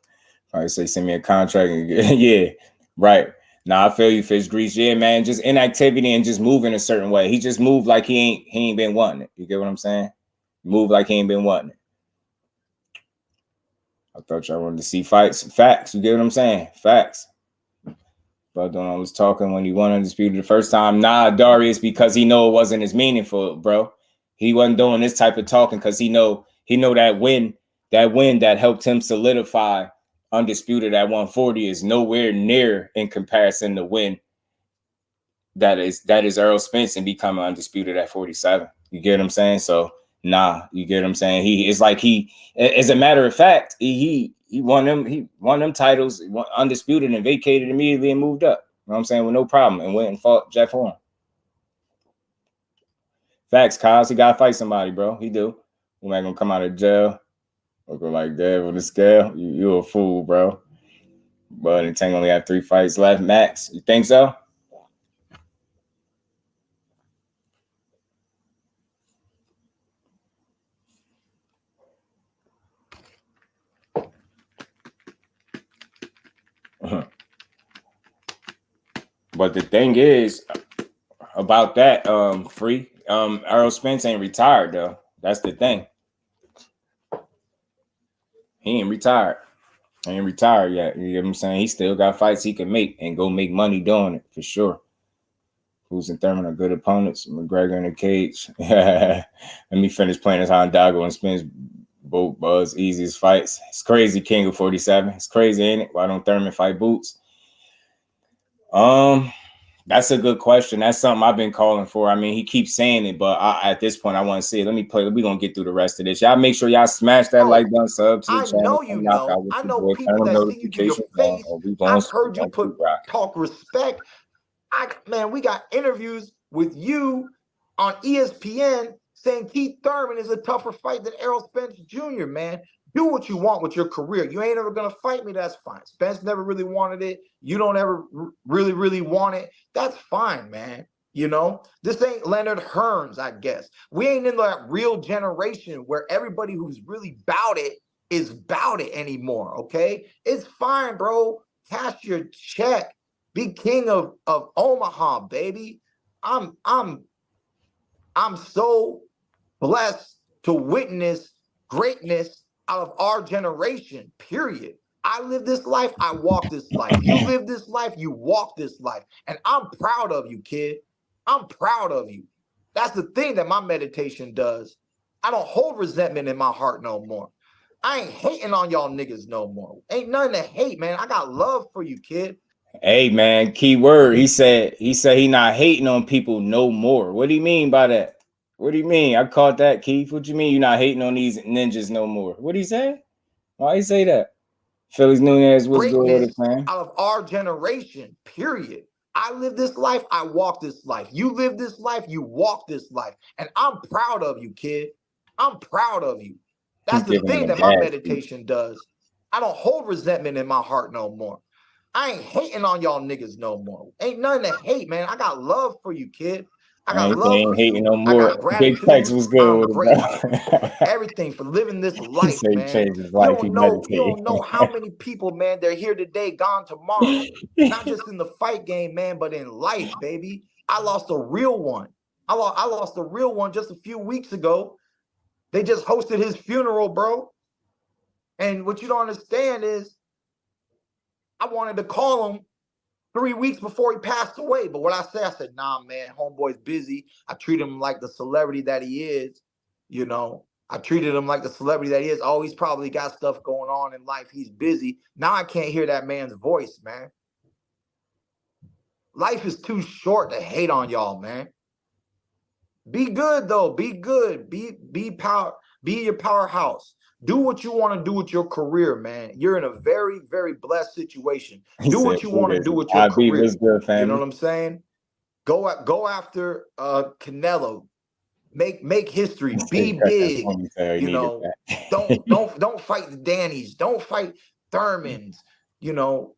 I say send me a contract. Yeah, right. Nah, I feel you, Fish Grease. Yeah, man, just inactivity and just moving a certain way. He just moved like he ain't been wanting it. You get what I'm saying? Move like he ain't been wanting it. I thought y'all wanted to see fights. Facts. You get what I'm saying? Facts. But when I was talking when he won Undisputed the first time, nah, Darius, because he know it wasn't as meaningful, bro. He wasn't doing this type of talking because he know that win that helped him solidify Undisputed at 140 is nowhere near in comparison to win that is Errol Spence and becoming Undisputed at 47. You get what I'm saying? So nah, you get what I'm saying? He is like as a matter of fact, he won them titles, won Undisputed and vacated immediately and moved up. You know what I'm saying? With no problem, and went and fought Jeff Horn. Facts, Kyle. He gotta fight somebody, bro. He do. We ain't gonna come out of jail. Looking like that on the scale. You a fool, bro. But Tank only have 3 fights left. Max, you think so? But the thing is about that, Free, Errol Spence ain't retired though. That's the thing. He ain't retired. He ain't retired yet. You get what I'm saying? He still got fights he can make and go make money doing it for sure. Who's and Thurman are good opponents. McGregor in the cage. Let me finish playing as Hondago and Spence. Both Buzz easiest fights. It's crazy, King of 47. It's crazy, ain't it? Why don't Thurman fight Boots? That's a good question. That's something I've been calling for. I mean, he keeps saying it, but at this point, I want to see it. Let me play. We're going to get through the rest of this. Y'all make sure y'all smash that like button, sub to the channel. I know people that see you to your face. I've heard you talk respect. Man, we got interviews with you on ESPN saying Keith Thurman is a tougher fight than Errol Spence Jr., man. Do what you want with your career. You ain't ever going to fight me. That's fine. Spence never really wanted it. You don't ever really want it. That's fine, man. You know, this ain't Leonard Hearns, I guess. We ain't in that real generation where everybody who's really bout it is bout it anymore, okay? It's fine, bro. Cash your check. Be king of Omaha, baby. I'm so blessed to witness greatness out of our generation, period. I live this life, I walk this life. You live this life, you walk this life. And I'm proud of you, kid. I'm proud of you. That's the thing that my meditation does. I don't hold resentment in my heart no more. I ain't hating on y'all niggas no more. Ain't nothing to hate, man. I got love for you, kid. Hey, man, key word. He said he not hating on people no more. What do you mean by that? What do you mean? I caught that, Keith. What you mean you not hating on these ninjas no more? What did he say? Why he say that? Felix Nunez, what's good with it, man? Out of our generation, period. I live this life, I walk this life. You live this life, you walk this life. And I'm proud of you, kid. I'm proud of you. That's the thing that my meditation does. I don't hold resentment in my heart no more. I ain't hating on y'all niggas no more. Ain't nothing to hate, man. I got love for you, kid. I got love for you. No more. I got gratitude. Big Tex was good. I'm grateful for everything, for living this life, man. You don't know how many people, man, they're here today, gone tomorrow. Not just in the fight game, man, but in life, baby. I lost a real one. I lost a real one just a few weeks ago. They just hosted his funeral, bro. And what you don't understand is I wanted to call him 3 weeks before he passed away. But what I said, nah, man, homeboy's busy. I treat him like the celebrity that he is. You know, I treated him like the celebrity that he is. Oh, he's probably got stuff going on in life. He's busy. Now I can't hear that man's voice, man. Life is too short to hate on y'all, man. Be good, though. Be good. Be your powerhouse. Do what you want to do with your career, man. You're in a very, very blessed situation. Do what you want to do with your career. You know what I'm saying? Go after Canelo. Make history. Be big. You know, don't fight the Dannys. Don't fight Thurmans. You know,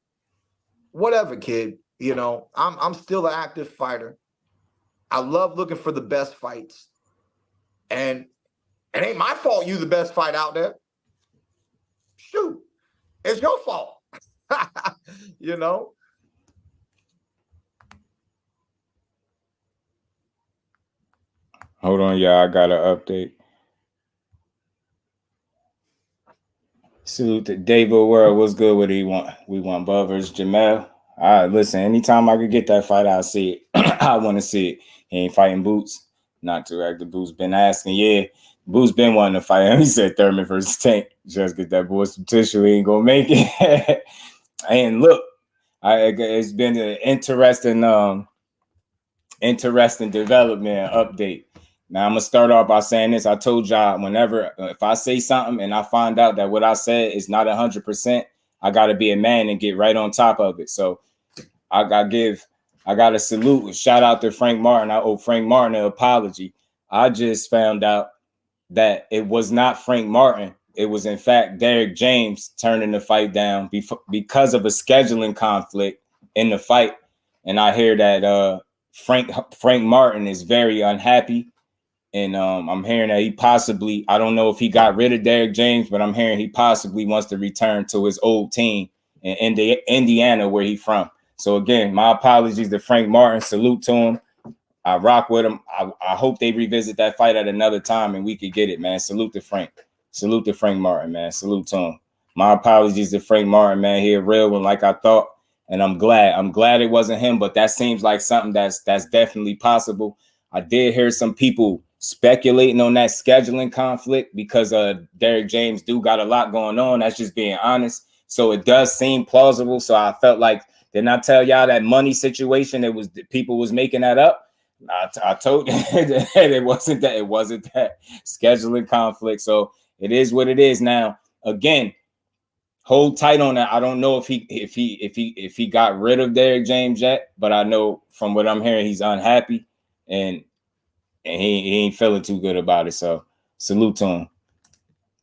whatever, kid. You know, I'm still an active fighter. I love looking for the best fights. And it ain't my fault you the best fight out there. Shoot, it's your fault. You know? Hold on, y'all. I got an update. Salute to David World. What's good? What do you want? We want Bud versus Jamel. All right, listen, anytime I could get that fight, I'll see it. I want to see it. He ain't fighting Boots. Not too active. Boots been asking. Yeah, Boots been wanting to fight him. He said Thurman versus Tank. Just get that boy some tissue. He ain't going to make it. And look, it's been an interesting development update. Now, I'm going to start off by saying this. I told y'all whenever, if I say something and I find out that what I said is not 100%, I got to be a man and get right on top of it. So I got to salute, shout out to Frank Martin. I owe Frank Martin an apology. I just found out that it was not Frank Martin. It was, in fact, Derek James turning the fight down because of a scheduling conflict in the fight. And I hear that Frank Martin is very unhappy. And I'm hearing that he possibly, I don't know if he got rid of Derek James, but I'm hearing he possibly wants to return to his old team in Indiana, where he's from. So again, my apologies to Frank Martin. Salute to him. I rock with him. I hope they revisit that fight at another time and we could get it, man. Salute to Frank. Salute to Frank Martin, man. Salute to him. My apologies to Frank Martin, man. He a real one, like I thought. And I'm glad it wasn't him, but that seems like something that's definitely possible. I did hear some people speculating on that scheduling conflict because Derek James do got a lot going on. That's just being honest. So it does seem plausible. So I felt like, didn't I tell y'all that money situation? It was people was making that up. I told you that it wasn't that scheduling conflict. So it is what it is. Now, again, hold tight on that. I don't know if he got rid of Derek James yet, but I know from what I'm hearing, he's unhappy and he ain't feeling too good about it. So salute to him.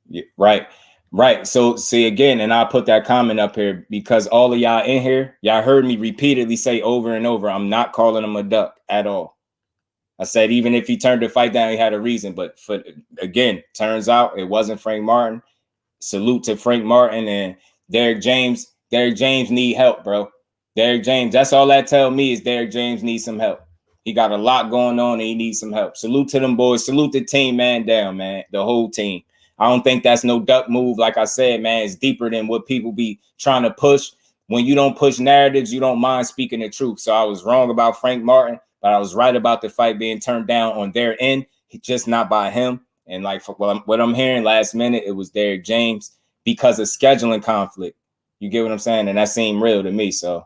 Yeah, right. So see again, and I'll put that comment up here because all of y'all in here, y'all heard me repeatedly say over and over, I'm not calling him a duck at all. I said, even if he turned the fight down, he had a reason. But again, turns out it wasn't Frank Martin. Salute to Frank Martin and Derek James. Derek James need help, bro. Derek James, that's all that tell me is Derek James needs some help. He got a lot going on and he needs some help. Salute to them boys. Salute the team, man, down, man. The whole team. I don't think that's no duck move. Like I said, man, it's deeper than what people be trying to push. When you don't push narratives, you don't mind speaking the truth. So I was wrong about Frank Martin, but I was right about the fight being turned down on their end, just not by him. And like what I'm hearing last minute, it was Derrick James because of scheduling conflict. You get what I'm saying? And that seemed real to me. So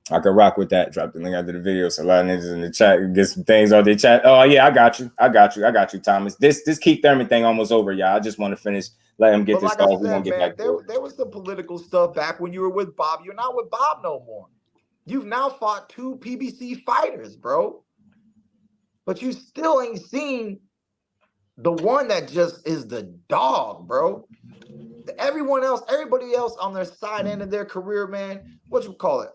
I could rock with that. Drop the link after the video so a lot of niggas in the chat can get some things on their chat. Oh yeah, I got you, Thomas. This Keith Thurman thing almost over, y'all. I just want to finish. Let him get this off. We're gonna get back there was some political stuff back when you were with Bob. You're not with Bob no more. You've now fought 2 PBC fighters, bro. But you still ain't seen the one that just is the dog, bro. Everybody else on their side end of their career, man. What you call it?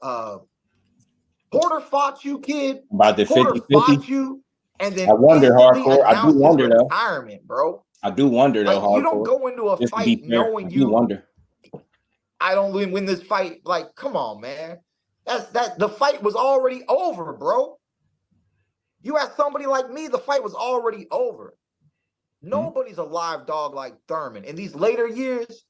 Porter fought you, kid. About the 50-50. Fought you, and then I wonder, hardcore. I do wonder though. Retirement, bro. I do wonder though. Like, you don't go into a fight knowing you. Wonder. I don't win this fight. Like, come on, man. The fight was already over, bro. You ask somebody like me, the fight was already over. Nobody's a live dog like Thurman. In these later years,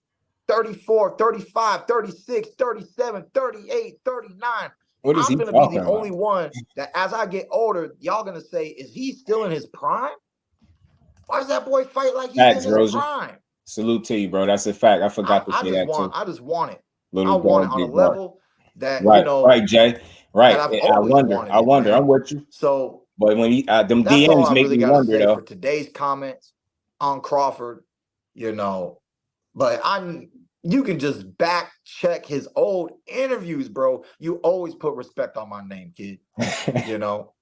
34, 35, 36, 37, 38, 39. What is I'm he going to be the about? only one that as I get older, y'all going to say, is he still in his prime? Why does that boy fight like he's in his prime? Salute to you, bro. That's a fact. I forgot to say that too. I just want it. Little I want it on a level that, right, you know. Right, Jay. Right. I wonder. I'm with you. So, but when them DMs make me wonder, though. For today's comments on Crawford, you know, but you can just back check his old interviews, bro. You always put respect on my name, kid. You know,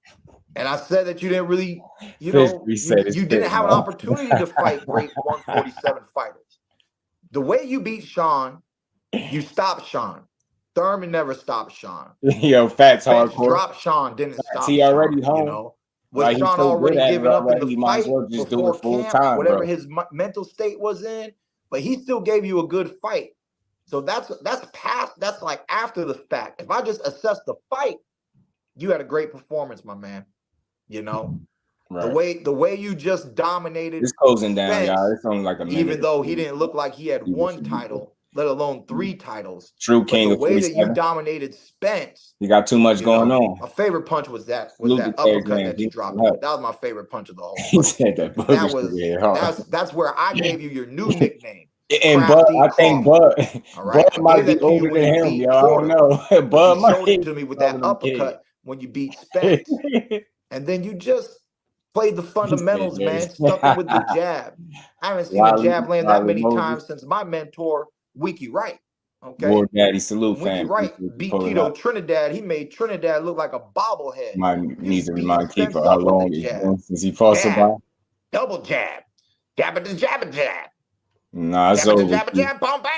and I said that you didn't really, you know, you didn't have an opportunity to fight great 147 fighters. The way you beat Sean, you stopped Sean. Thurman never stopped Sean. Yo, facts hardcore. Dropped Sean, didn't stop. He already Sean, home. You know, was Sean already giving up in the fight just before do it full camp, time, whatever bro. his mental state was in? But he still gave you a good fight. So that's past. That's like after the fact. If I just assess the fight, you had a great performance, my man. You know, right. the way you just dominated. It's closing down, y'all. It's only like a minute. Even though he didn't look like he had one title, let alone 3 titles. True king of 47. The way that you dominated Spence. You got too much going on. My favorite punch was that uppercut that you dropped. That was my favorite punch of the whole fight. That's where I gave you your new nickname. And Bud, I think Bud might be older than him, y'all. I don't know. Bud showed it to me with that uppercut when you beat Spence. And then you just played the fundamentals, man. Stuck it with the jab. I haven't seen a jab land that many times since my mentor, Wiki Wright. Okay. War Daddy, salute, Wiki Wright beat Tito Trinidad. He made Trinidad look like a bobblehead. Needs to remind keeper how long he's been since he fought somebody. Double jab. Jab it to jab it jab. Nah, it's over. Jab it, jab, bam, bam.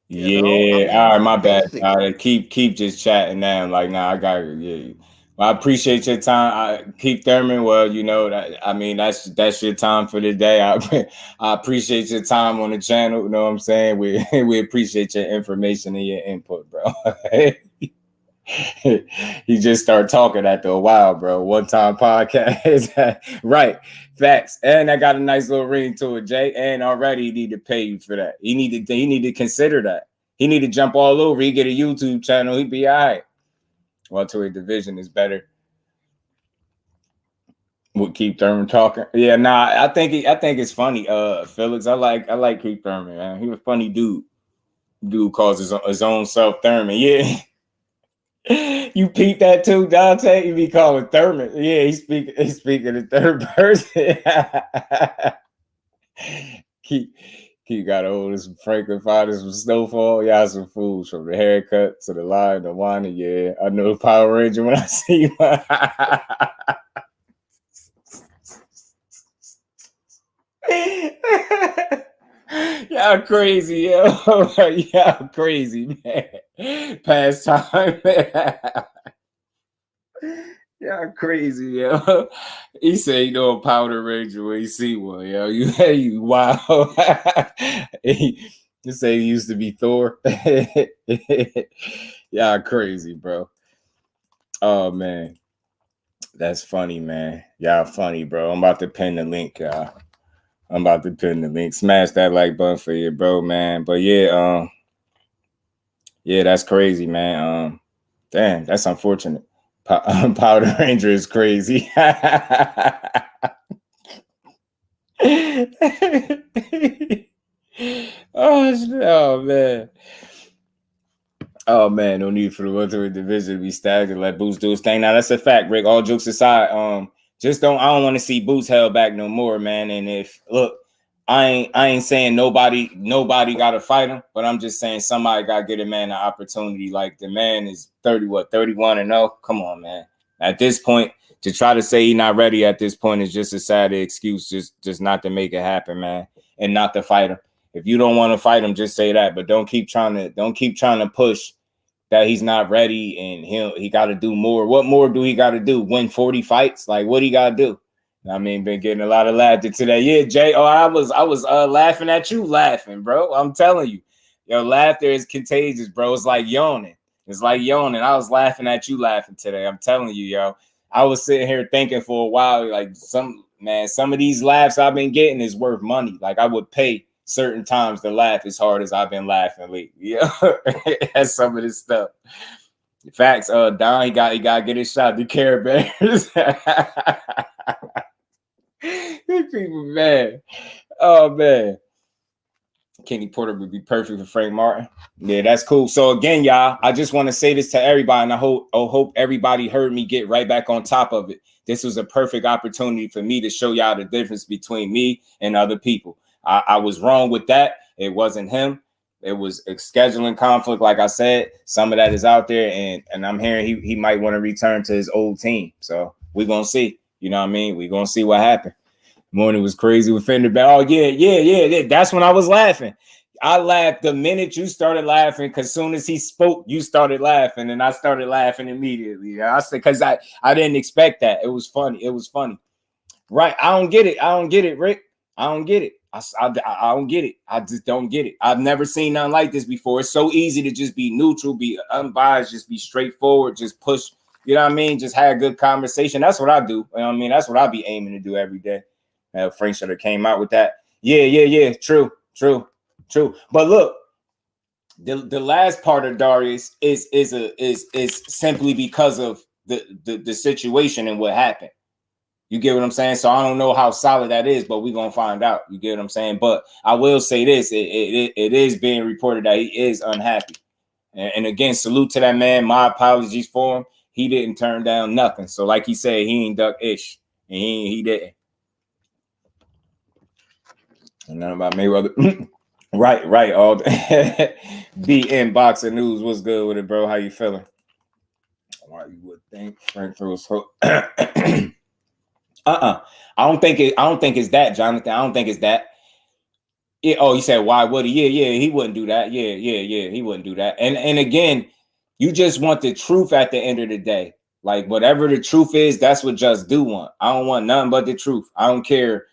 Yeah, all right, my bad. All right, keep just chatting now. Like, nah, I got it. Yeah. Well, I appreciate your time. Keith Thurman. Well, you know that. I mean, that's your time for the day. I appreciate your time on the channel. You know what I'm saying? We appreciate your information and your input, bro. He just started talking after a while, bro. One time podcast, right? Facts. And I got a nice little ring to it, Jay. And already he need to pay you for that. He need to consider that. He need to jump all over. He get a YouTube channel. He'd be all right. Welterweight division is better. We'll keep Thurman talking. Yeah, nah, I think it's funny. Felix, I like Keith Thurman, man. He a funny dude. Dude calls his own self Thurman. Yeah. You peep that too, Dante? You be calling Thurman. Yeah, he's speaking in third person. Keep got oldest Franklin fighters from Snowfall. Y'all some fools from the haircut to the line, the whining. Yeah, I know the Power Ranger when I see one. Y'all crazy, yo. Y'all crazy, man. Pastime, man. Y'all crazy, yo. He say, you know, a Powder Ranger when he see one, yo. You wow. He say he used to be Thor. Y'all crazy, bro. Oh, man. That's funny, man. Y'all funny, bro. I'm about to pin the link, y'all. Smash that like button for you, bro, man. But yeah, yeah, that's crazy, man. Damn, that's unfortunate. Powder Ranger is crazy. Oh man. Oh man, no need for the welterweight division to be staggered. Let Boots do his thing. Now that's a fact, Rick. All jokes aside, I don't want to see Boots held back no more, man. And if look, I ain't saying nobody gotta fight him, but I'm just saying somebody gotta get a man an opportunity. Like the man is 31-0. Come on, man. At this point, to try to say he's not ready at this point is just a sad excuse, just not to make it happen, man, and not to fight him. If you don't want to fight him, just say that. But don't keep trying to push that he's not ready and he got to do more. What more do he got to do? Win 40 fights? Like what he got to do? I mean, been getting a lot of laughter today. Yeah, Jay. Oh, I was laughing at you laughing, bro. I'm telling you, your laughter is contagious, bro. It's like yawning. I was laughing at you laughing today. I'm telling you, yo. I was sitting here thinking for a while, like some of these laughs I've been getting is worth money. Like I would pay certain times to laugh as hard as I've been laughing lately. Yeah, that's some of this stuff. Facts. Don, he got to get his shot. The Care Bears. These people, man. Oh man. Kenny Porter would be perfect for Frank Martin. Yeah, that's cool. So again, y'all, I just want to say this to everybody, and I hope everybody heard me get right back on top of it. This was a perfect opportunity for me to show y'all the difference between me and other people. I was wrong with that. It wasn't him. It was a scheduling conflict. Like I said, some of that is out there, and I'm hearing he might want to return to his old team. So we're going to see. You know what I mean? We're going to see what happened. Morning was crazy with Fender. Oh, yeah. That's when I was laughing. I laughed the minute you started laughing, because soon as he spoke, you started laughing, and I started laughing immediately. I said, because I didn't expect that. It was funny. Right. I don't get it, Rick. I don't get it. I don't get it. I just don't get it. I've never seen nothing like this before. It's so easy to just be neutral, be unbiased, just be straightforward, just push, you know what I mean? Just have a good conversation. That's what I do. You know what I mean? That's what I be aiming to do every day. Frank should have came out with that. Yeah. True. But look, the last part of Darius is simply because of the situation and what happened. You get what I'm saying? So I don't know how solid that is, but we're gonna find out. You get what I'm saying? But I will say this: it is being reported that he is unhappy. And again, salute to that man. My apologies for him. He didn't turn down nothing. So like he said, he ain't duck ish, and he didn't. And nothing about Mayweather. Right. All BN Boxing News. What's good with it, bro? How you feeling? Why you would think Frank throws hook? I don't think it's that, Jonathan. I don't think it's that. You said why would he? Yeah, he wouldn't do that. Yeah, he wouldn't do that. And again, you just want the truth at the end of the day. Like whatever the truth is, that's what Just Do want. I don't want nothing but the truth. I don't care.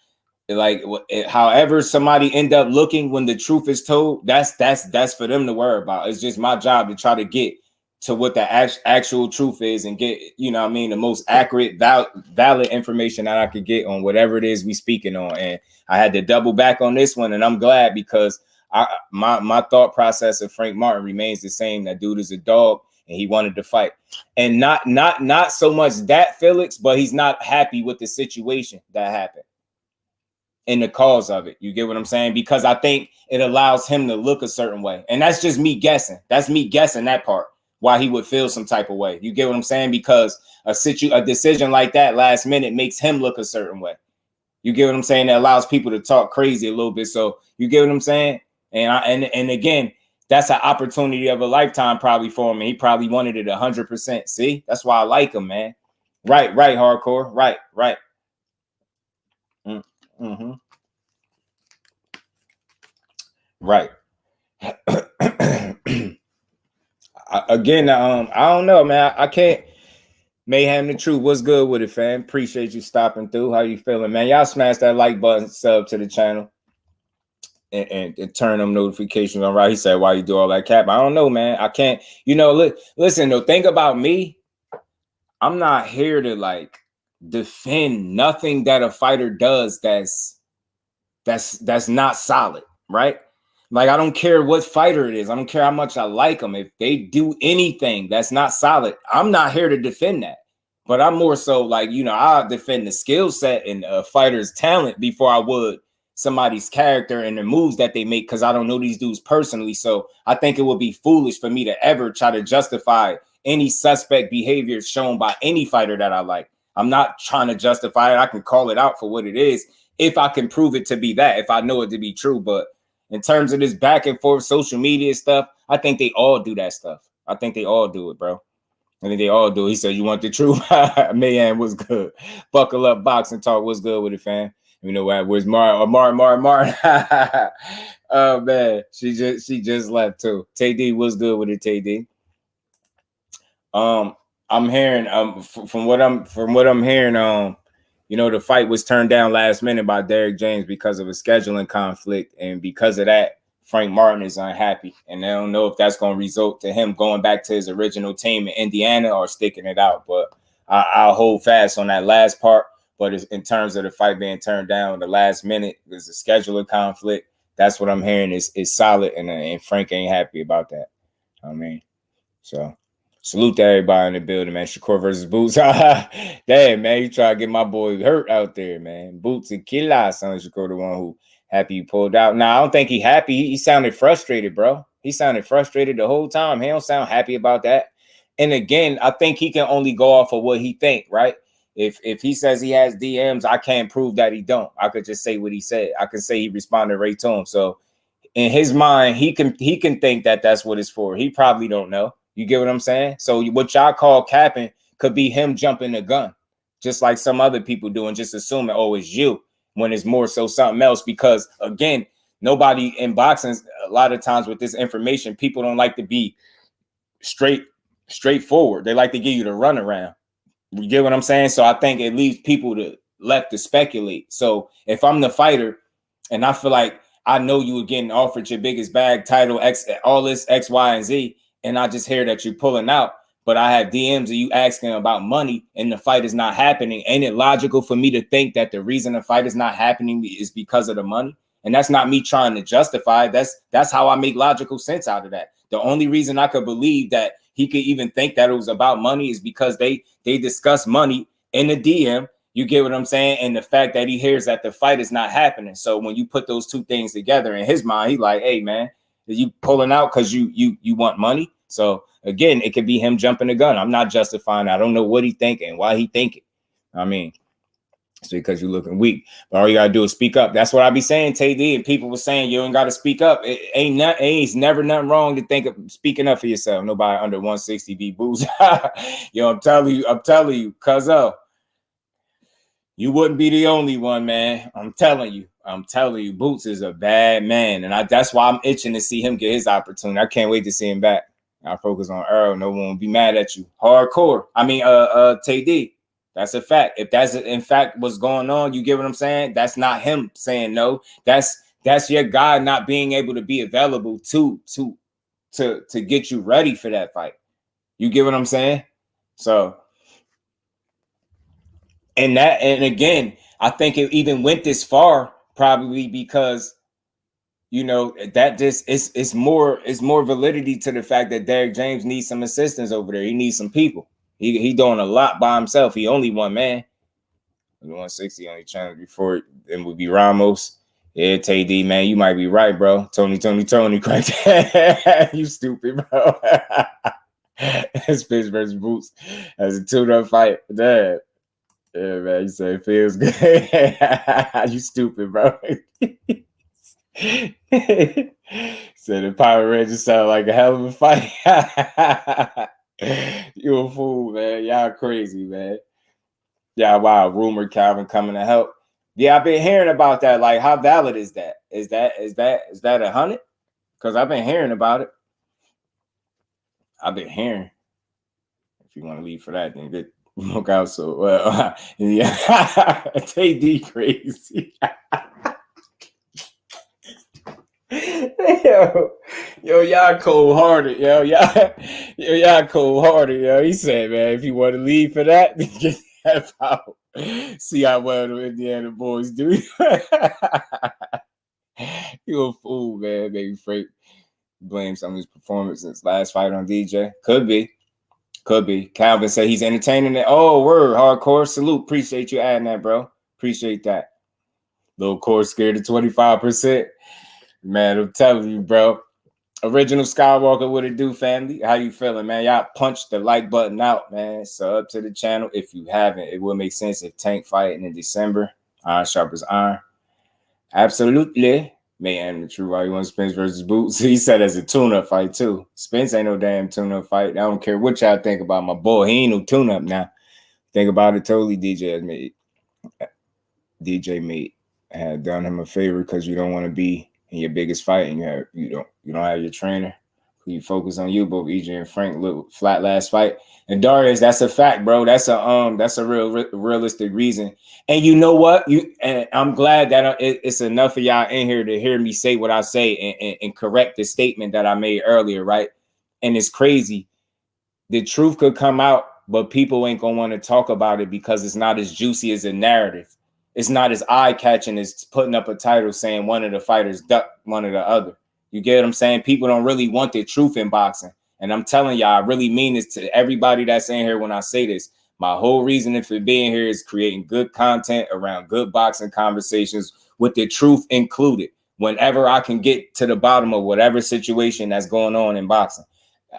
Like however somebody end up looking when the truth is told, that's for them to worry about. It's just my job to try to get to what the actual truth is and get, you know what I mean, the most accurate, valid information that I could get on whatever it is we speaking on. And I had to double back on this one, and I'm glad because my thought process of Frank Martin remains the same. That dude is a dog, and he wanted to fight. And not so much that, Felix, but he's not happy with the situation that happened and the cause of it. You get what I'm saying? Because I think it allows him to look a certain way. And that's just me guessing. That's me guessing that part. Why he would feel some type of way. You get what I'm saying? Because a decision like that last minute makes him look a certain way. You get what I'm saying? That allows people to talk crazy a little bit. So you get what I'm saying? And again, that's an opportunity of a lifetime probably for him. And he probably wanted it 100%. See, that's why I like him, man. Right, hardcore. Right. Mm-hmm. Right. Again, I don't know, man. I can't. Mayhem the Truth. What's good with it, fam? Appreciate you stopping through. How you feeling, man? Y'all smash that like button, sub to the channel, and turn them notifications on. Right? He said, "Why you do all that cap?" I don't know, man. I can't. You know, listen though. Think about me. I'm not here to like defend nothing that a fighter does that's not solid, right? Like, I don't care what fighter it is. I don't care how much I like them. If they do anything that's not solid, I'm not here to defend that. But I'm more so like, you know, I defend the skill set and a fighter's talent before I would somebody's character and the moves that they make, because I don't know these dudes personally. So I think it would be foolish for me to ever try to justify any suspect behavior shown by any fighter that I like. I'm not trying to justify it. I can call it out for what it is if I can prove it to be that, if I know it to be true. But in terms of this back and forth social media stuff, I think they all do that stuff. I think they all do it, bro. I think they all do. He said, "You want the truth?" Man, what's good? Buckle up, boxing talk. What's good with it, fam? You know what? Where's Mar? Oh man, she just left too. TD, what's good with it, TD? I'm hearing from what I'm hearing, you know, the fight was turned down last minute by Derek James because of a scheduling conflict, and because of that, Frank Martin is unhappy, and they don't know if that's going to result to him going back to his original team in Indiana or sticking it out. But I'll hold fast on that last part. But in terms of the fight being turned down at the last minute, there's a scheduler conflict. That's what I'm hearing is solid, and Frank ain't happy about that. I mean, so salute to everybody in the building, man. Shakur versus Boots. Damn, man, you try to get my boy hurt out there, man. Boots and Killa, son Shakur, the one who happy you pulled out. Now, I don't think he happy. He sounded frustrated, bro. He sounded frustrated the whole time. He don't sound happy about that. And again, I think he can only go off of what he think, right? If he says he has DMs, I can't prove that he don't. I could just say what he said. I could say he responded right to him. So in his mind, he can think that that's what it's for. He probably don't know. You get what I'm saying? So what y'all call capping could be him jumping the gun, just like some other people do, and just assuming, oh, it's you, when it's more so something else. Because again, nobody in boxing, a lot of times with this information, people don't like to be straightforward. They like to give you the runaround. You get what I'm saying? So I think it leaves people left to speculate. So if I'm the fighter and I feel like I know you were getting offered your biggest bag title, all this X, Y, and Z, and I just hear that you're pulling out, but I have DMs of you asking about money and the fight is not happening. Ain't it logical for me to think that the reason the fight is not happening is because of the money? And that's not me trying to justify. That's how I make logical sense out of that. The only reason I could believe that he could even think that it was about money is because they discuss money in the DM. You get what I'm saying? And the fact that he hears that the fight is not happening. So when you put those two things together in his mind, he's like, hey, man, are you pulling out because you want money? So again, it could be him jumping the gun. I'm not justifying. I don't know what he thinking, why he thinking. I mean, it's because you're looking weak. But all you gotta do is speak up. That's what I be saying, TD. And people were saying you ain't gotta speak up. It ain't never nothing wrong to think of speaking up for yourself. Nobody under 160 be booze. Yo, I'm telling you, cuz you wouldn't be the only one, man. I'm telling you, Boots is a bad man, and that's why I'm itching to see him get his opportunity. I can't wait to see him back. I focus on ERROL. No one will be mad at you. Hardcore. I mean, TD. That's a fact. If that's in fact what's going on, you get what I'm saying? That's not him saying no. That's your guy not being able to be available to get you ready for that fight. You get what I'm saying? So, and again, I think it even went this far probably because, you know, that just it's more validity to the fact that Derek James needs some assistance over there. He needs some people. He doing a lot by himself. He only one man. 160 only challenge before it would be Ramos. Yeah, TD, man, you might be right, bro. Tony, crack that. You stupid, bro. It's Spence versus Boots as a tune-up fight. Damn. Yeah, man, you say it feels good. You stupid, bro. Said the Power Rangers sound like a hell of a fight. You a fool, man. Y'all crazy, man. Yeah, wow. Rumor Calvin coming to help. Yeah, I've been hearing about that. Like, how valid is that? Is that 100? Because I've been hearing about it. I've been hearing. If you want to leave for that, then get look out. So well, yeah. TD crazy. Yo, y'all cold-hearted, y'all cold-hearted, yo. He said, man, if you want to leave for that, then get that out. See how well the Indiana boys do. You a fool, man. Maybe Frank blame some of his performance in his last fight on DJ. Could be. Could be. Calvin said he's entertaining it. Oh, word. Hardcore. Salute. Appreciate you adding that, bro. Appreciate that. Little core scared of 25%. Man, I'm telling you, bro. Original Skywalker, what it do, family? How you feeling, man? Y'all punch the like button out, man. Sub to the channel if you haven't. It would make sense if Tank fighting in December. Iron sharp as iron. Absolutely. Man, the true why you want Spence versus Boots. He said as a tune-up fight, too. Spence ain't no damn tune-up fight. I don't care what y'all think about my boy. He ain't no tune-up now. Think about it totally, DJ made. DJ made. Had done him a favor because you don't want to be in your biggest fight and you don't have your trainer. You focus on you, both EJ and Frank look flat last fight. And Darius, that's a fact, bro. That's a realistic reason. And you know what? And I'm glad that it's enough of y'all in here to hear me say what I say and correct the statement that I made earlier, right? And it's crazy. The truth could come out, but people ain't gonna want to talk about it because it's not as juicy as a narrative. It's not as eye-catching as putting up a title saying one of the fighters ducked one of the other. You get what I'm saying? People don't really want the truth in boxing. And I'm telling y'all, I really mean this to everybody that's in here when I say this. My whole reason for being here is creating good content around good boxing conversations with the truth included. Whenever I can get to the bottom of whatever situation that's going on in boxing.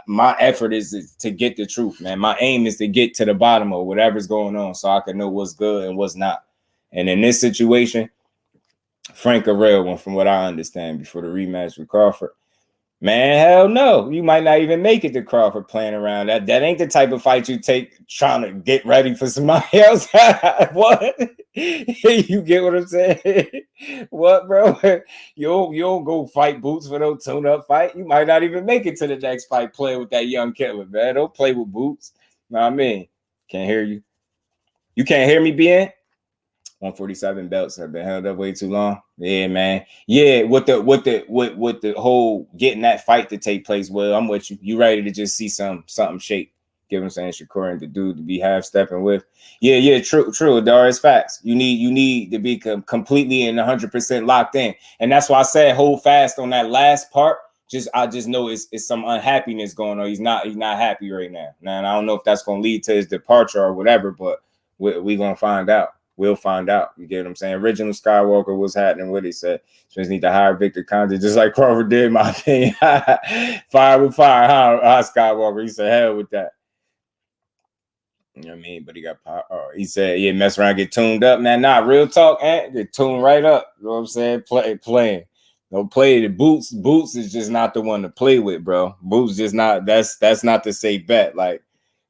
My effort is to get the truth, man. My aim is to get to the bottom of whatever's going on so I can know what's good and what's not. And in this situation, Frank a real one from what I understand before the rematch with Crawford. Man, hell no. You might not even make it to Crawford playing around. That ain't the type of fight you take trying to get ready for somebody else. What? You get what I'm saying? What, bro? You don't go fight Boots for no tune-up fight. You might not even make it to the next fight playing with that young killer, man. Don't play with Boots. Know what I mean? Can't hear you. You can't hear me, BN? 147 belts have been held up way too long. Yeah, man. Yeah, with the whole getting that fight to take place. Well, I'm with you. You ready to just see something shake? Give him saying Shakur and the dude to be half stepping with. Yeah, true. Darius, facts. You need to be completely and 100% locked in, and that's why I said hold fast on that last part. I just know it's some unhappiness going on. He's not happy right now. Now, and I don't know if that's gonna lead to his departure or whatever, but we're gonna find out. We'll find out. You get what I'm saying? Original Skywalker was happening. What he said. Just need to hire Victor Conte, just like Crawford did, in my opinion. Fire with fire, huh, Skywalker? He said, hell with that. You know what I mean? But he got power. Oh, he said, yeah, mess around, get tuned up. Nah, real talk, get tuned right up. You know what I'm saying? Playing. Don't play the Boots. Boots is just not the one to play with, bro. Boots just not, that's not the safe bet. Like,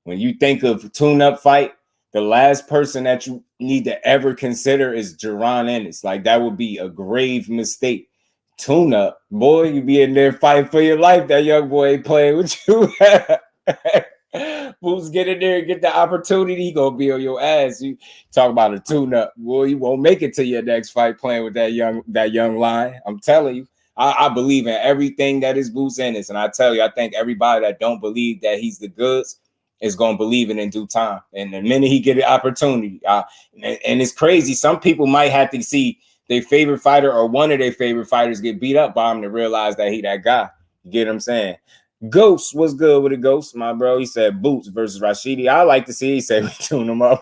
when you think of tune-up fight, the last person that you need to ever consider is Jaron Ennis. Like, that would be a grave mistake. Tune-up, boy, you be in there fighting for your life. That young boy ain't playing with you. Boots get in there and get the opportunity, he gonna be on your ass. You talk about a tune-up, boy, you won't make it to your next fight playing with that young lion. I'm telling you. I believe in everything that is Boots Ennis. And I tell you, I think everybody that don't believe that he's the goods is going to believe it in due time. And the minute he get an opportunity, and it's crazy. Some people might have to see their favorite fighter or one of their favorite fighters get beat up by him to realize that he that guy. You get what I'm saying? Ghost, what's good with a Ghost, my bro? He said Boots versus Rashidi. I like to see. He said we tune him up.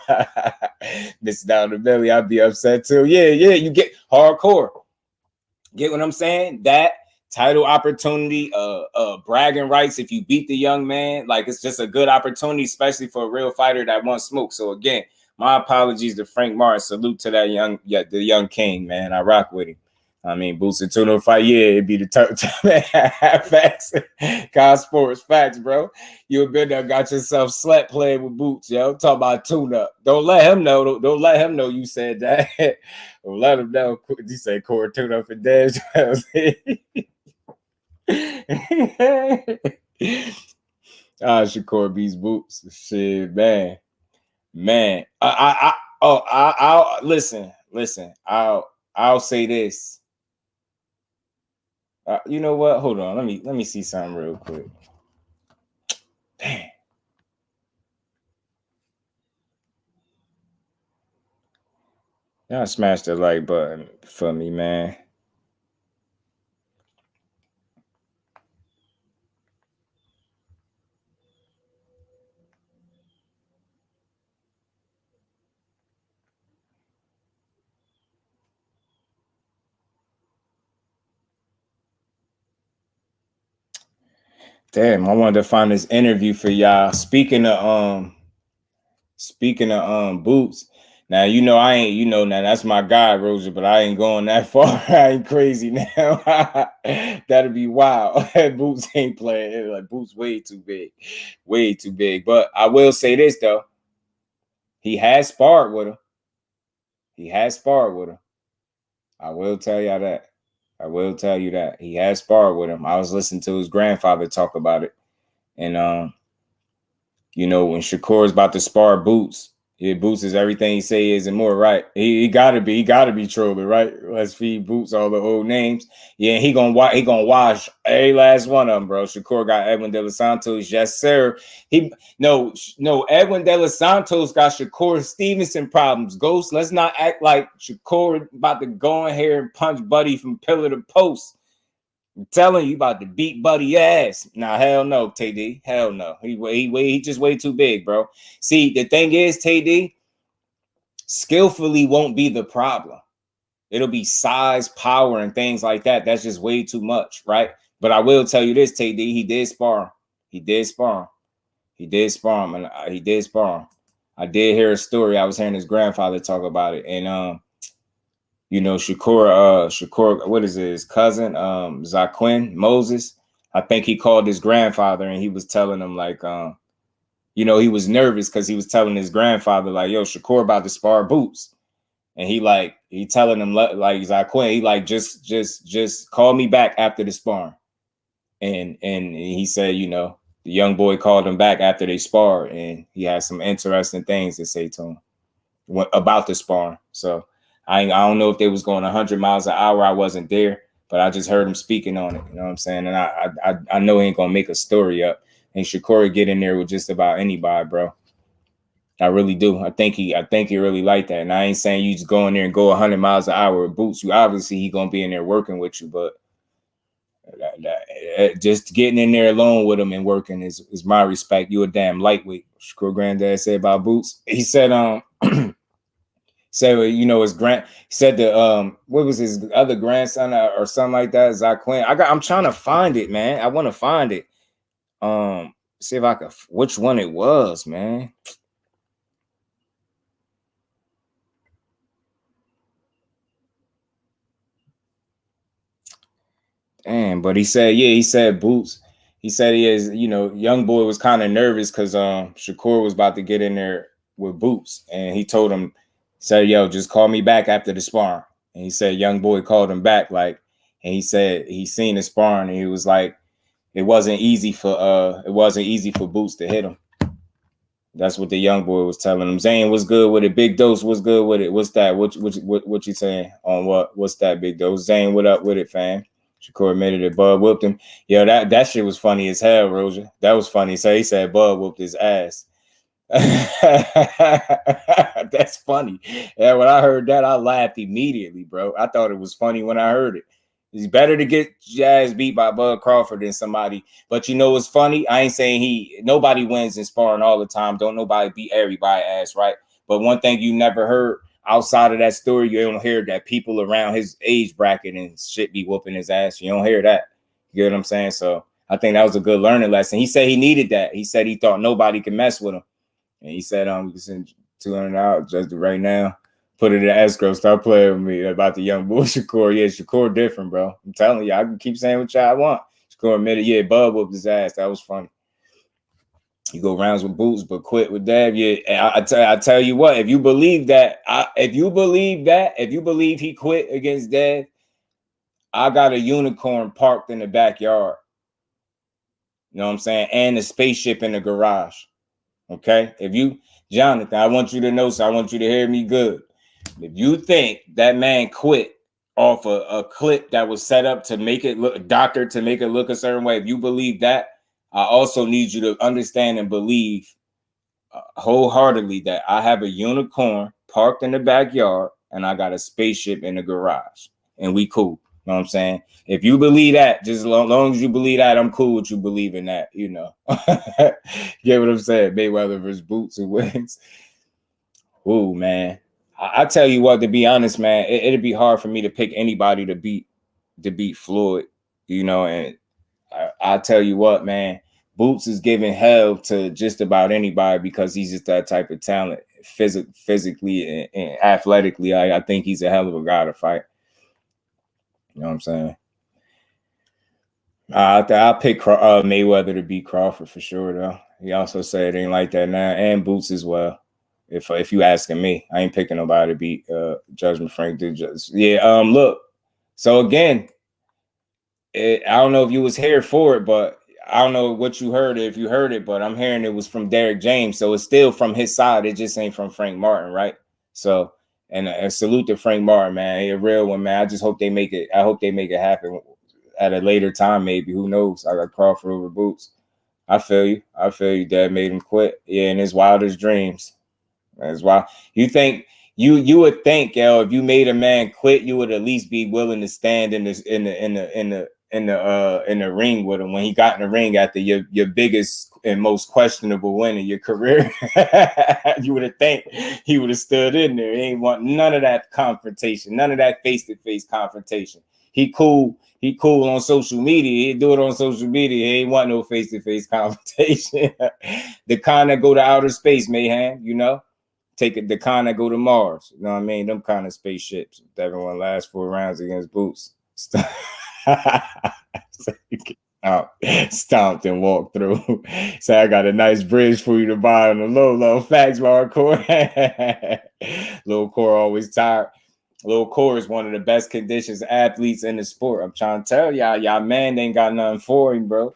Miss down the belly, I'd be upset too. Yeah, you get hardcore. Get what I'm saying? That title opportunity, bragging rights if you beat the young man. Like, it's just a good opportunity, especially for a real fighter that wants smoke. So again, my apologies to Frank Martin. Salute to that the young king, man. I rock with him. I mean, Boots and Tuna fight, yeah, it'd be the facts. God Sports, facts, bro. You have been there, got yourself slept playing with Boots, yo. Talk about tune-up. Don't let him know. Don't let him know you said that. Don't let him know. You say core tune-up for Dez. Shakur beats Boots. Shit, man. I'll listen. I'll say this. You know what? Hold on. Let me see something real quick. Damn. Y'all smash the like button for me, man. Damn, I wanted to find this interview for y'all. Speaking of Boots. Now I ain't now that's my guy, Roger, but I ain't going that far. I ain't crazy now. That'd be wild. Boots ain't playing. Like Boots way too big. Way too big. But I will say this though. He has sparred with him. I will tell y'all that. I will tell you that. He has sparred with him. I was listening to his grandfather talk about it. And when Shakur is about to spar Boots, Boots is everything he say is and more, right? He gotta be trolling, right? Let's feed Boots all the old names. Yeah, he gonna wash every last one of them, bro. Shakur got Edwin De Los Santos, yes, sir. No, Edwin De Los Santos got Shakur Stevenson problems. Ghost, let's not act like Shakur about to go in here and punch Buddy from pillar to post. I'm telling you, about to beat Buddy ass. Nah, hell no, TD. Hell no. He just way too big, bro. See, the thing is, TD, skillfully won't be the problem. It'll be size, power, and things like that. That's just way too much, right? But I will tell you this, TD, he did spar him. He did spar him. I did hear a story. I was hearing his grandfather talk about it. And Shakur, what is his cousin? Zaquin Moses. I think he called his grandfather and he was telling him like, he was nervous because he was telling his grandfather, like, yo, Shakur about to spar Boots. And he telling him like Zaquin, he like, just call me back after the sparring. And he said, the young boy called him back after they sparred and he had some interesting things to say to him about the sparring. So I don't know if they was going 100 miles an hour. I wasn't there, but I just heard him speaking on it. You know what I'm saying? And I know he ain't gonna make a story up. And Shakur get in there with just about anybody, bro. I really do. I think he really like that. And I ain't saying you just go in there and go 100 miles an hour with Boots. You obviously he gonna be in there working with you, but just getting in there alone with him and working is my respect. You a damn lightweight. Shakur granddad said about Boots. He said said, his he said what was his other grandson or something like that, Zaquin. I'm trying to find it, man. I want to find it. See if I could, which one it was, man. Damn, but he said Boots. He said he is, young boy was kind of nervous because Shakur was about to get in there with Boots. And he told him, said, yo, just call me back after the sparring. And he said, young boy called him back, and he said he seen the sparring and he was like, it wasn't easy for Boots to hit him. That's what the young boy was telling him. Zane, what's good with it? Big Dose, what's good with it? What's that? What you saying on what? What's that, Big Dose? Zane, what up with it, fam? Shakur admitted it. Bud whooped him. Yo, that shit was funny as hell, Roger. That was funny. So he said Bud whooped his ass. That's funny. Yeah, when I heard that, I laughed immediately, bro. I thought it was funny when I heard it. It's better to get your ass beat by Bud Crawford than somebody. But you know what's funny? I ain't saying nobody wins in sparring all the time. Don't nobody beat everybody ass, right? But one thing you never heard outside of that story, you don't hear that people around his age bracket and shit be whooping his ass. You don't hear that. You get what I'm saying? So I think that was a good learning lesson. He said he needed that. He said he thought nobody could mess with him. And he said, we can send 200 out just right now. Put it in escrow. Start playing with me about the young bull Shakur. Yeah, Shakur different, bro. I'm telling you, I can keep saying what y'all want. Shakur admitted, yeah, Bud whooped his ass. That was funny. You go rounds with Boots, but quit with Dab. Yeah, I tell you what, if you believe that, if you believe he quit against Dab, I got a unicorn parked in the backyard. You know what I'm saying? And a spaceship in the garage. Okay? Jonathan, I want you to know, so I want you to hear me good. If you think that man quit off a clip that was set up to make it look a certain way, if you believe that, I also need you to understand and believe wholeheartedly that I have a unicorn parked in the backyard and I got a spaceship in the garage and we cool. You know what I'm saying? If you believe that, just as long as you believe that, I'm cool with you believing that, you know. Get what I'm saying? Mayweather versus Boots, who wins? Ooh, man. I tell you what, to be honest, man, it'd be hard for me to pick anybody to beat Floyd, you know, and I tell you what, man, Boots is giving hell to just about anybody because he's just that type of talent, physically and athletically. I think he's a hell of a guy to fight. You know what I'm saying? I'll pick Mayweather to beat Crawford for sure, though. He also said it ain't like that now, and Boots as well. If you asking me, I ain't picking nobody to beat Judgment Frank. Look. So again, I don't know if you was here for it, but I don't know what you heard, if you heard it, but I'm hearing it was from Derek James. So it's still from his side. It just ain't from Frank Martin, right? So, and salute to Frank Martin, man. He a real one, man. I just hope they make it. I hope they make it happen at a later time, maybe. Who knows? I got Crawford over Boots. I feel you. Dad made him quit. Yeah, in his wildest dreams. That's why you think you would think, yo, if you made a man quit, you would at least be willing to stand in the ring with him when he got in the ring after your biggest and most questionable win in your career. You would have think he would have stood in there. He ain't want none of that confrontation, none of that face-to-face confrontation. He cool on social media. He do it on social media. He ain't want no face-to-face confrontation. The kind that go to outer space, Mayhem, you know. Take it, the kind that go to Mars. You know what I mean? Them kind of spaceships. Everyone lasts 4 rounds against Boots. Stomped and walked through. Say, I got a nice bridge for you to buy on the low. Facts, hardcore. Little Core always tired. Little Core is one of the best conditions athletes in the sport. I'm trying to tell y'all man ain't got nothing for him, bro.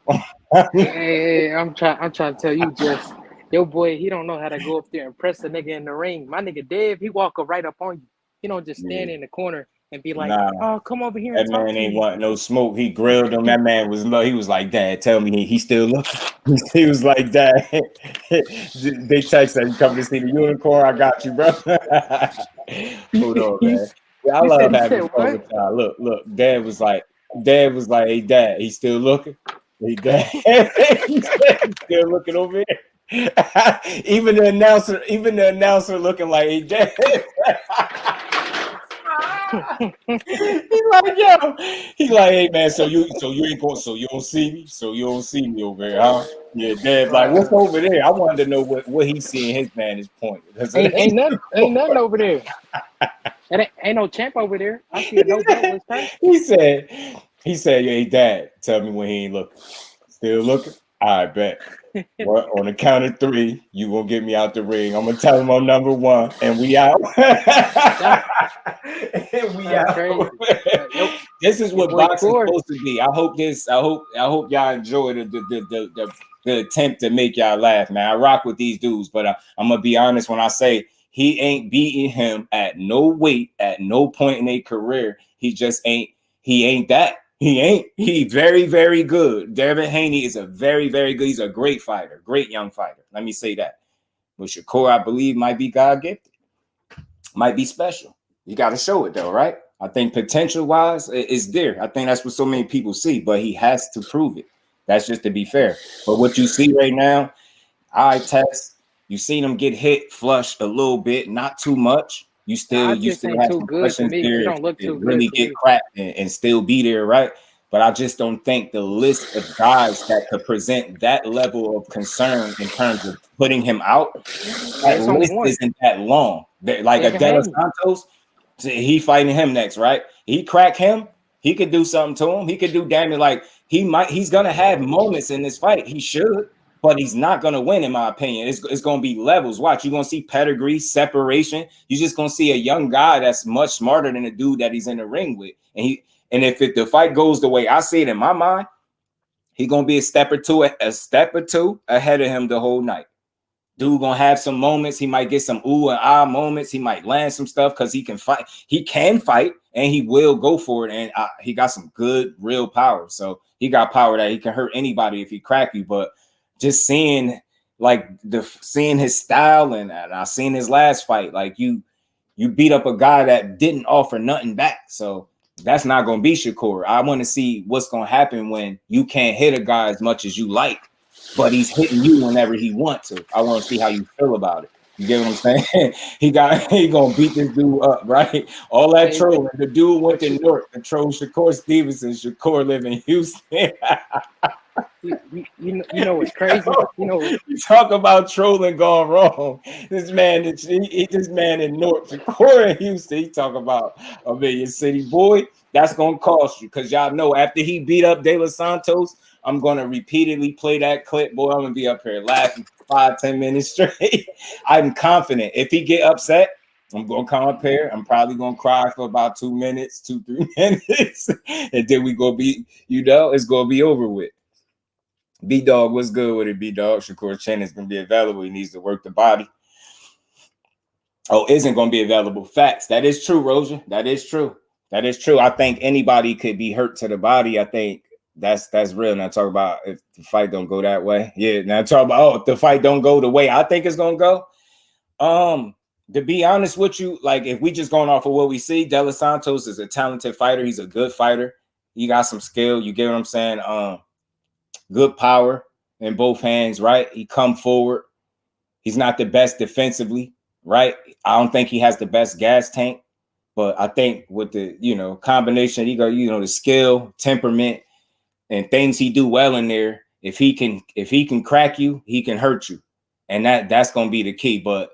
hey, I'm trying to tell you, just your boy, he don't know how to go up there and press a nigga in the ring. My nigga Dave, he walk up right up on you. He don't just stand in the corner and be like, oh, come over here and talk to me. That man ain't want no smoke. He grilled him. That man was low. He was like, Dad, tell me he still looking. He was like, Dad. They text that, you coming to see the unicorn? I got you, bro. Hold on, man. Yeah, I love having fun with y'all. Look. Dad was like, hey, Dad, he still looking? Hey, Dad. He's still looking over here. Even the announcer looking like, hey, Dad. He like, hey man, so you ain't going, so you don't see me over here, huh? Yeah, Dad, like, what's over there? I wanted to know what he's seeing his vantage point. Ain't nothing over there. Ain't no champ over there. I see a no belt. He said, hey Dad, tell me when he ain't looking. Still looking? I bet. Well, on the count of 3, you gonna get me out the ring. I'm gonna tell him I'm number 1, and we out. This is what boxing is supposed to be. I hope y'all enjoy the attempt to make y'all laugh, man. I rock with these dudes, but I'm gonna be honest when I say he ain't beating him at no weight at no point in their career. He just ain't. He ain't that. He ain't. He very, very good. Devin Haney is a very, very good. He's a great fighter, great young fighter. Let me say that. But Shakur, I believe, might be God gifted, might be special. You got to show it though, right? I think potential wise, it's there. I think that's what so many people see, but he has to prove it. That's just to be fair. But what you see right now, eye test, you seen him get hit flush a little bit, not too much. You still have some questions there. You don't look too really get cracked and still be there, right? But I just don't think the list of guys that could present that level of concern in terms of putting him out, that list isn't that long. Like a De Los Santos, he fighting him next, right? He crack him, he could do something to him. He could do damage. Like he's gonna have moments in this fight. He should. But he's not going to win, in my opinion. It's going to be levels. Watch, you're going to see pedigree, separation. You're just going to see a young guy that's much smarter than the dude that he's in the ring with. And if the fight goes the way I see it in my mind, he's going to be a step or two ahead of him the whole night. Dude going to have some moments. He might get some ooh and ah moments. He might land some stuff because he can fight. He can fight, and he will go for it. And he got some good, real power. So he got power that he can hurt anybody if he crack you. But just seeing his style and I seen his last fight, like you beat up a guy that didn't offer nothing back. So that's not going to be Shakur. I want to see what's going to happen when you can't hit a guy as much as you like, but he's hitting you whenever he wants to. I want to see how you feel about it. You get what I'm saying? he going to beat this dude up, right? All that trolling. The dude went to North to troll Shakur Stevenson. Shakur live in Houston. you know what's crazy? You know, you talk about trolling gone wrong. This man in North Shakur in Houston, he talk about a Million City boy. That's gonna cost you, because y'all know after he beat up De Los Santos, I'm gonna repeatedly play that clip. Boy, I'm gonna be up here laughing 5-10 minutes straight. I'm confident if he get upset, I'm gonna come up here. I'm probably gonna cry for about 2 minutes, 2-3 minutes, and then we gonna be, it's gonna be over with. B-Dog, what's good with it, B-Dog? Shakur Chen is going to be available. He needs to work the body. Oh, isn't going to be available. Facts. That is true, Rosia. That is true. That is true. I think anybody could be hurt to the body. I think that's real. Now talk about if the fight don't go that way. Yeah, now talk about, if the fight don't go the way I think it's going to go. To be honest with you, like if we just going off of what we see, De Los Santos is a talented fighter. He's a good fighter. He got some skill. You get what I'm saying? Good power in both hands, right? He come forward. He's not the best defensively, right? I don't think he has the best gas tank, but I think with the, combination, the skill, temperament, and things he do well in there, if he can crack you, he can hurt you. And that's going to be the key. But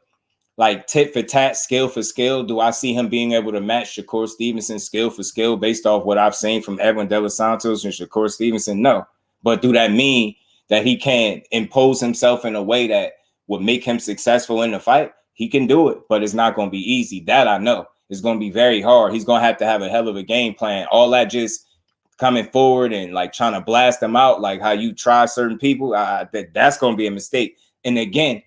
like tit for tat, skill for skill, do I see him being able to match Shakur Stevenson skill for skill based off what I've seen from Edwin De Los Santos and Shakur Stevenson? No. But do that mean that he can impose himself in a way that would make him successful in the fight? He can do it, but it's not going to be easy. That I know. It's going to be very hard. He's going to have a hell of a game plan. All that just coming forward and like trying to blast them out, like how you try certain people, that's going to be a mistake. And again,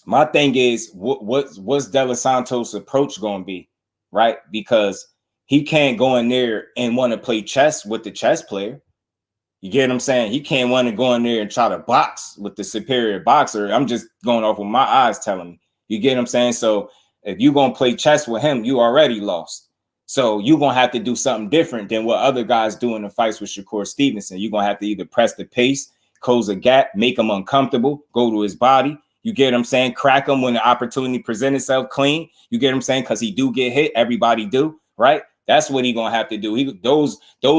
my thing is, what's De Los Santos' approach going to be, right? Because he can't go in there and want to play chess with the chess player. You get what I'm saying? He can't want to go in there and try to box with the superior boxer. I'm just going off what my eyes telling me. You get what I'm saying? So if you're going to play chess with him, you already lost. So you're going to have to do something different than what other guys do in the fights with Shakur Stevenson. You're going to have to either press the pace, close a gap, make him uncomfortable, go to his body. You get what I'm saying? Crack him when the opportunity presents itself clean. You get what I'm saying? Because he do get hit. Everybody do, right? That's what he's going to have to do. Those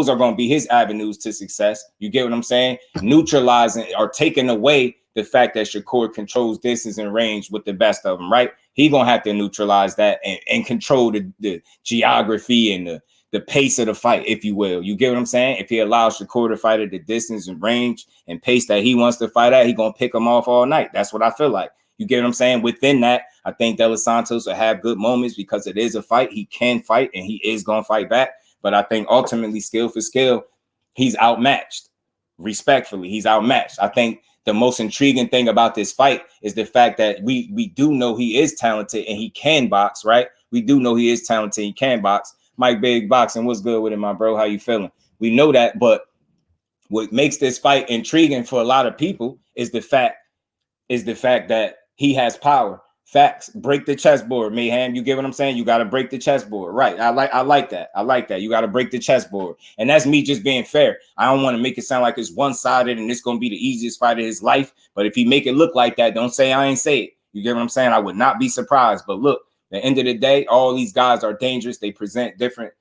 are going to be his avenues to success. You get what I'm saying? Neutralizing or taking away the fact that Shakur controls distance and range with the best of them, right? He's going to have to neutralize that and control the geography and the pace of the fight, if you will. You get what I'm saying? If he allows Shakur to fight at the distance and range and pace that he wants to fight at, he's going to pick him off all night. That's what I feel like. You get what I'm saying? Within that, I think De Los Santos will have good moments because it is a fight. He can fight and he is going to fight back. But I think ultimately, skill for skill, he's outmatched. Respectfully, he's outmatched. I think the most intriguing thing about this fight is the fact that we do know he is talented and he can box, right? We do know he is talented. He can box. Mike Big Boxing, what's good with it, my bro? How you feeling? We know that, but what makes this fight intriguing for a lot of people is the fact that he has power. Facts. Break the chessboard, Mayhem. You get what I'm saying? You got to break the chessboard. Right. I like that. I like that. You got to break the chessboard. And that's me just being fair. I don't want to make it sound like it's one-sided and it's going to be the easiest fight of his life. But if he make it look like that, don't say I ain't say it. You get what I'm saying? I would not be surprised. But look, at the end of the day, all these guys are dangerous. They present different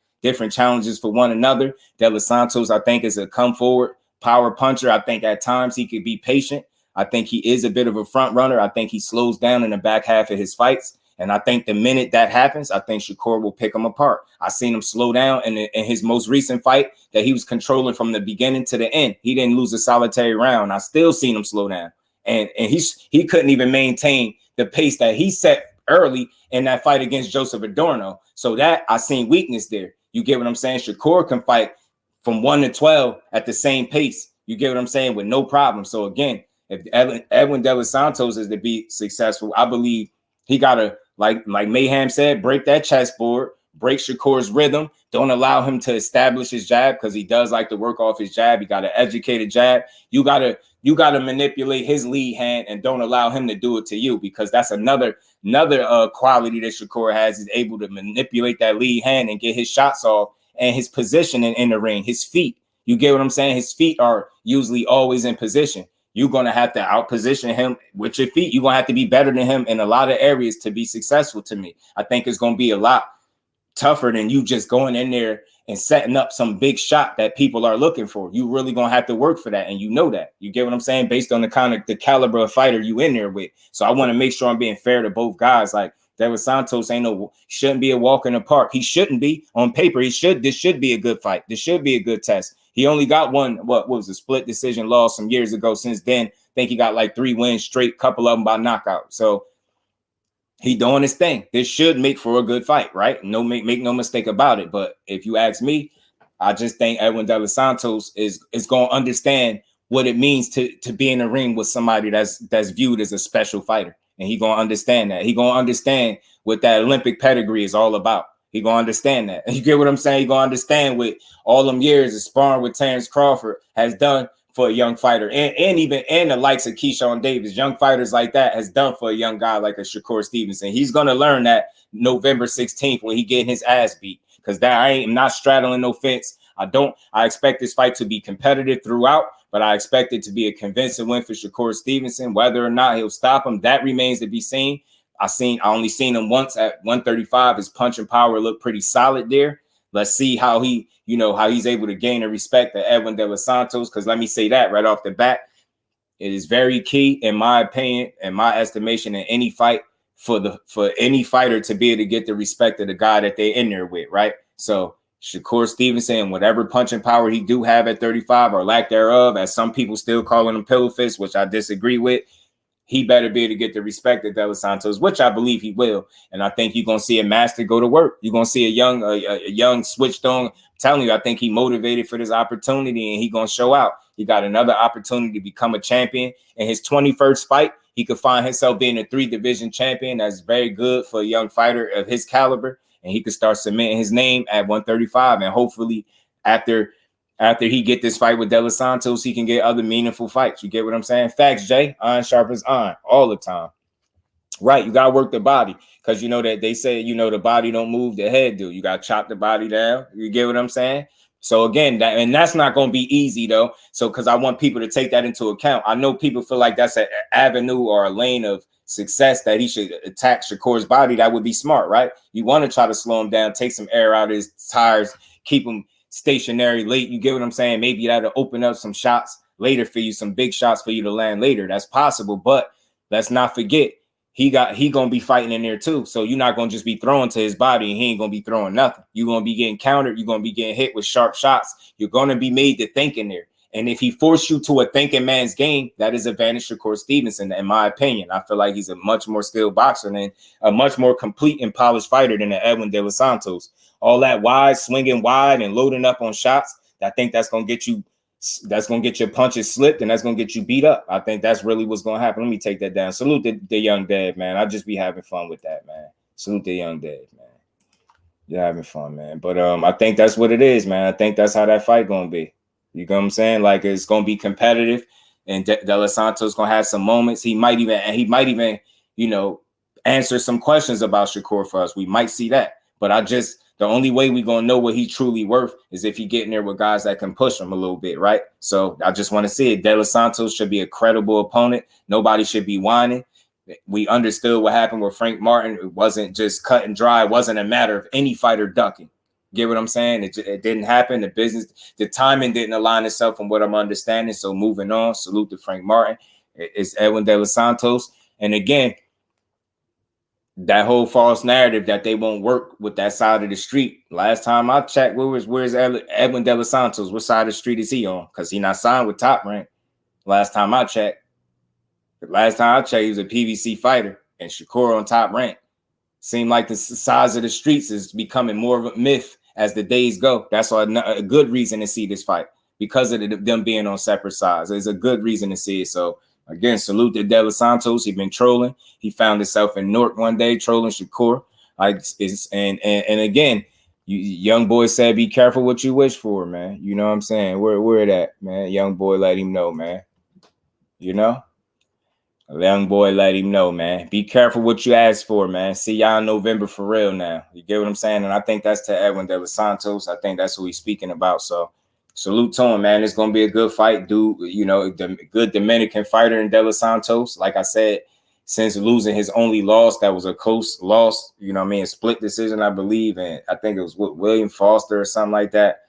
challenges for one another. De Los Santos, I think, is a come forward power puncher. I think at times he could be patient. I think he is a bit of a front runner. I think he slows down in the back half of his fights. And I think the minute that happens, I think Shakur will pick him apart. I seen him slow down in his most recent fight that he was controlling from the beginning to the end. He didn't lose a solitary round. I still seen him slow down. And he couldn't even maintain the pace that he set early in that fight against Joseph Adorno. So that I seen weakness there. You get what I'm saying? Shakur can fight from 1 to 12 at the same pace. You get what I'm saying? With no problem. So again, if Edwin De Los Santos is to be successful, I believe he got to, like Mayhem said, break that chessboard, break Shakur's rhythm. Don't allow him to establish his jab because he does like to work off his jab. He got an educated jab. You gotta manipulate his lead hand and don't allow him to do it to you, because that's another quality that Shakur has, is able to manipulate that lead hand and get his shots off, and his position in the ring, his feet. You get what I'm saying? His feet are usually always in position. You're going to have to outposition him with your feet. You're going to have to be better than him in a lot of areas to be successful to me. I think it's going to be a lot tougher than you just going in there and setting up some big shot that people are looking for. You really gonna have to work for that, and you know that. You get what I'm saying? Based on the caliber of fighter you in there with. So I want to make sure I'm being fair to both guys. Like Davis Santos shouldn't be a walk in the park. He shouldn't be on paper. This should be a good fight. This should be a good test. He only got one. What was a split decision loss some years ago? Since then, I think he got like 3 wins straight, couple of them by knockout. So he doing his thing. This should make for a good fight, right? Make no mistake about it. But if you ask me, I just think Edwin De Los Santos is going to understand what it means to be in the ring with somebody that's viewed as a special fighter. And he going to understand that. He going to understand what that Olympic pedigree is all about. He going to understand that. You get what I'm saying? He going to understand what all them years of sparring with Terence Crawford has done for a young fighter, and the likes of Keyshawn Davis, young fighters like that has done for a young guy like a Shakur Stevenson. He's going to learn that November 16th when he getting his ass beat, because I am not straddling no fence. I expect this fight to be competitive throughout, but I expect it to be a convincing win for Shakur Stevenson. Whether or not he'll stop him, that remains to be seen. I only seen him once at 135. His punching power looked pretty solid there. Let's see how he's able to gain the respect of Edwin De Los Santos. Because let me say that right off the bat, it is very key, in my opinion, and my estimation, in any fight for any fighter to be able to get the respect of the guy that they're in there with, right? So Shakur Stevenson, whatever punching power he do have at 35 or lack thereof, as some people still calling him pillow fist, which I disagree with, he better be able to get the respect of De Los Santos, which I believe he will. And I think you're going to see a master go to work. You're going to see a young switched on. I'm telling you, I think he motivated for this opportunity, and he going to show out. He got another opportunity to become a champion. In his 21st fight, he could find himself being a 3-division champion. That's very good for a young fighter of his caliber. And he could start cementing his name at 135. And hopefully after he get this fight with De Los Santos, he can get other meaningful fights. You get what I'm saying? Facts, Jay. Iron sharpens iron all the time. Right. You got to work the body, because you know that they say, the body don't move, the head do. You got to chop the body down. You get what I'm saying? So again, that's not going to be easy though. So, because I want people to take that into account. I know people feel like that's an avenue or a lane of success that he should attack Shakur's body. That would be smart, right? You want to try to slow him down, take some air out of his tires, keep him stationary late. You get what I'm saying? Maybe that'll open up some shots later for you, some big shots for you to land later. That's possible, but let's not forget he gonna be fighting in there too. So you're not gonna just be throwing to his body and he ain't gonna be throwing nothing. You're gonna be getting countered. You're gonna be getting hit with sharp shots. You're gonna be made to think in there. And if he forced you to a thinking man's game, that is advantage Shakur Stevenson, in my opinion. I feel like he's a much more skilled boxer and a much more complete and polished fighter than the Edwin De Los Santos. All that wide, swinging wide and loading up on shots, I think that's going to get your punches slipped, and that's going to get you beat up. I think that's really what's going to happen. Let me take that down. Salute the young dad, man. I just be having fun with that, man. Salute the young dad, man. You're having fun, man. But I think that's what it is, man. I think that's how that fight going to be. You know what I'm saying? Like, it's going to be competitive, and De Los Santos going to have some moments. He might even, answer some questions about Shakur for us. We might see that. But the only way we're going to know what he's truly worth is if you get in there with guys that can push him a little bit, right? So I just want to see it. De Los Santos should be a credible opponent. Nobody should be whining. We understood what happened with Frank Martin. It wasn't just cut and dry. It wasn't a matter of any fighter ducking. Get what I'm saying? It didn't happen. The timing didn't align itself from what I'm understanding. So moving on, salute to Frank Martin. It's Edwin De Los Santos. And again, that whole false narrative that they won't work with that side of the street. Last time I checked, where's Edwin De Los Santos? What side of the street is he on? Because he not signed with Top Rank. Last time I checked, he was a PBC fighter, and Shakur on Top Rank. Seemed like the size of the streets is becoming more of a myth as the days go. That's a good reason to see this fight, because of them being on separate sides. There's a good reason to see it. So again, salute to De Los Santos. He's been trolling. He found himself in Newark one day trolling Shakur. And again, young boy said, be careful what you wish for, man. You know what I'm saying? Where it at, man? Young boy let him know, man. A young boy let him know, man. Be careful what you ask for, man. See y'all in November for real now. You get what I'm saying? And I think that's to Edwin De Los Santos. I think that's who he's speaking about. So salute to him, man. It's going to be a good fight, dude. The good Dominican fighter in De Los Santos. Like I said, since losing his only loss, that was a close loss, you know what I mean, a split decision, I believe, and I think it was with William Foster or something like that.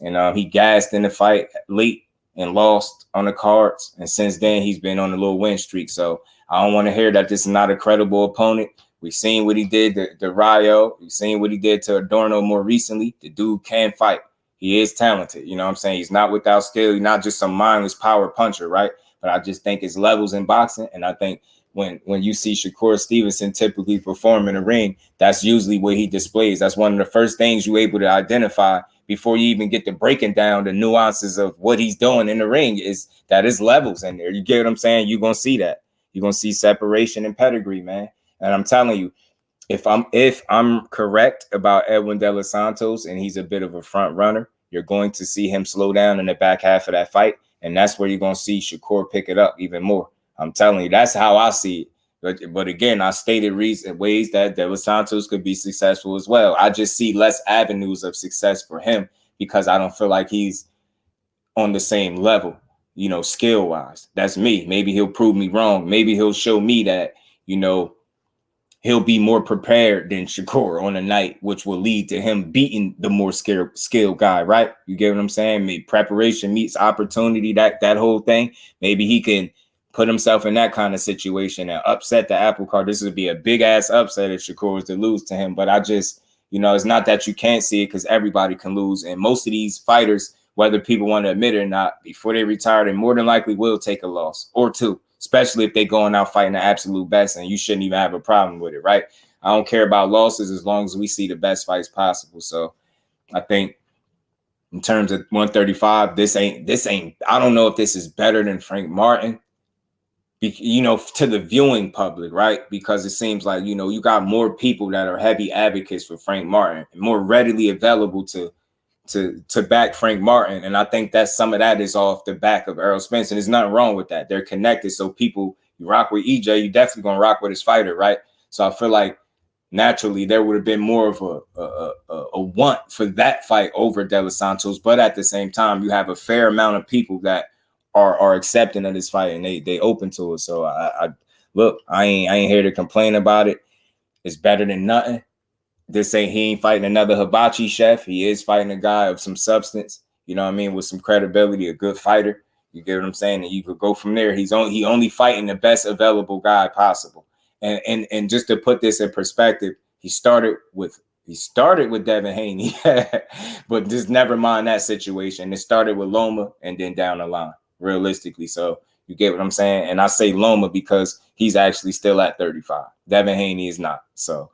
And he gassed in the fight late and lost on the cards. And since then, he's been on a little win streak. So I don't want to hear that this is not a credible opponent. We've seen what he did to Rayo. We've seen what he did to Adorno more recently. The dude can fight. He is talented. You know what I'm saying? He's not without skill. He's not just some mindless power puncher, right? But I just think it's levels in boxing. And I think when you see Shakur Stevenson typically perform in the ring, that's usually what he displays. That's one of the first things you're able to identify before you even get to breaking down the nuances of what he's doing in the ring, is that is levels in there. You get what I'm saying? You're going to see that. You're going to see separation and pedigree, man. And I'm telling you, if I'm correct about Edwin De Los Santos and he's a bit of a front runner, you're going to see him slow down in the back half of that fight. And that's where you're going to see Shakur pick it up even more. I'm telling you, that's how I see it. But again, I stated ways that De Los Santos could be successful as well. I just see less avenues of success for him because I don't feel like he's on the same level, you know, skill wise. That's me. Maybe he'll prove me wrong. Maybe he'll show me that, you know, he'll be more prepared than Shakur on a night, which will lead to him beating the more skilled guy, right? You get what I'm saying? Maybe preparation meets opportunity, that whole thing. Maybe he can put himself in that kind of situation and upset the apple cart. This would be a big ass upset if Shakur was to lose to him. But I just, you know, it's not that you can't see it because everybody can lose. And most of these fighters, whether people want to admit it or not, before they retire, they more than likely will take a loss or two, especially if they're going out fighting the absolute best, and you shouldn't even have a problem with it, right? I don't care about losses as long as we see the best fights possible. So I think in terms of 135, this ain't, I don't know if this is better than Frank Martin, you know, to the viewing public, right? Because it seems like, you know, you got more people that are heavy advocates for Frank Martin, more readily available to back Frank Martin. And I think that some of that is off the back of Errol Spence. And there's nothing wrong with that. They're connected. So people, you rock with EJ, you definitely gonna rock with his fighter, right? So I feel like naturally there would have been more of a want for that fight over De Los Santos. But at the same time, you have a fair amount of people that are accepting of this fight and they open to it. So I look, I ain't here to complain about it. It's better than nothing. He ain't fighting another hibachi chef. He is fighting a guy of some substance, you know what I mean, with some credibility, a good fighter. You get what I'm saying? And you could go from there. He only fighting the best available guy possible. And just to put this in perspective, he started with Devin Haney, but just never mind that situation. It started with Loma and then down the line, realistically. So you get what I'm saying? And I say Loma because he's actually still at 35. Devin Haney is not. So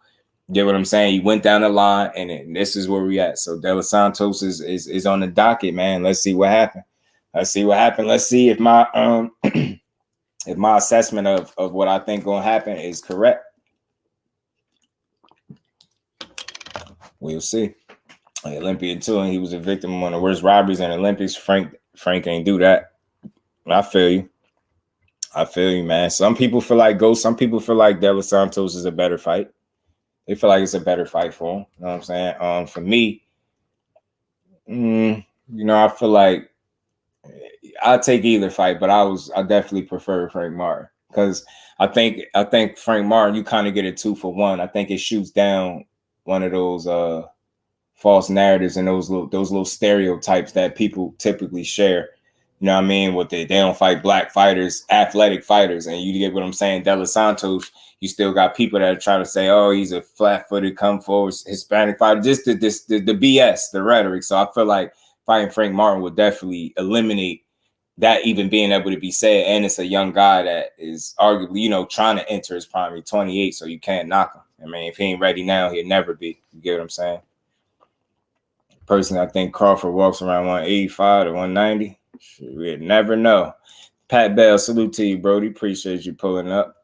you get what I'm saying? He went down the line, and this is where we at. So De Los Santos is on the docket, man. Let's see what happened. Let's see if my if my assessment of what I think gonna happen is correct. We'll see. Olympian too, and he was a victim of one of the worst robberies in the Olympics. Frank ain't do that. I feel you, man. Some people feel like Ghost. Some people feel like De Los Santos is a better fight. They feel like it's a better fight for him. You know what I'm saying? For me, you know, I feel like I'll take either fight, but I definitely prefer Frank Martin because I think Frank Martin, you kind of get a 2-for-1. I think it shoots down one of those false narratives and those little stereotypes that people typically share. You know what I mean? They don't fight black fighters, athletic fighters, and you get what I'm saying. De Los Santos, you still got people that are trying to say, "Oh, he's a flat-footed, come forward Hispanic fighter." Just the BS, the rhetoric. So I feel like fighting Frank Martin would definitely eliminate that even being able to be said. And it's a young guy that is arguably, you know, trying to enter his prime. He's 28, so you can't knock him. I mean, if he ain't ready now, he'll never be. You get what I'm saying? Personally, I think Crawford walks around 185 to 190. We'd never know. Pat Bell, salute to you, Brody. Appreciate you pulling up.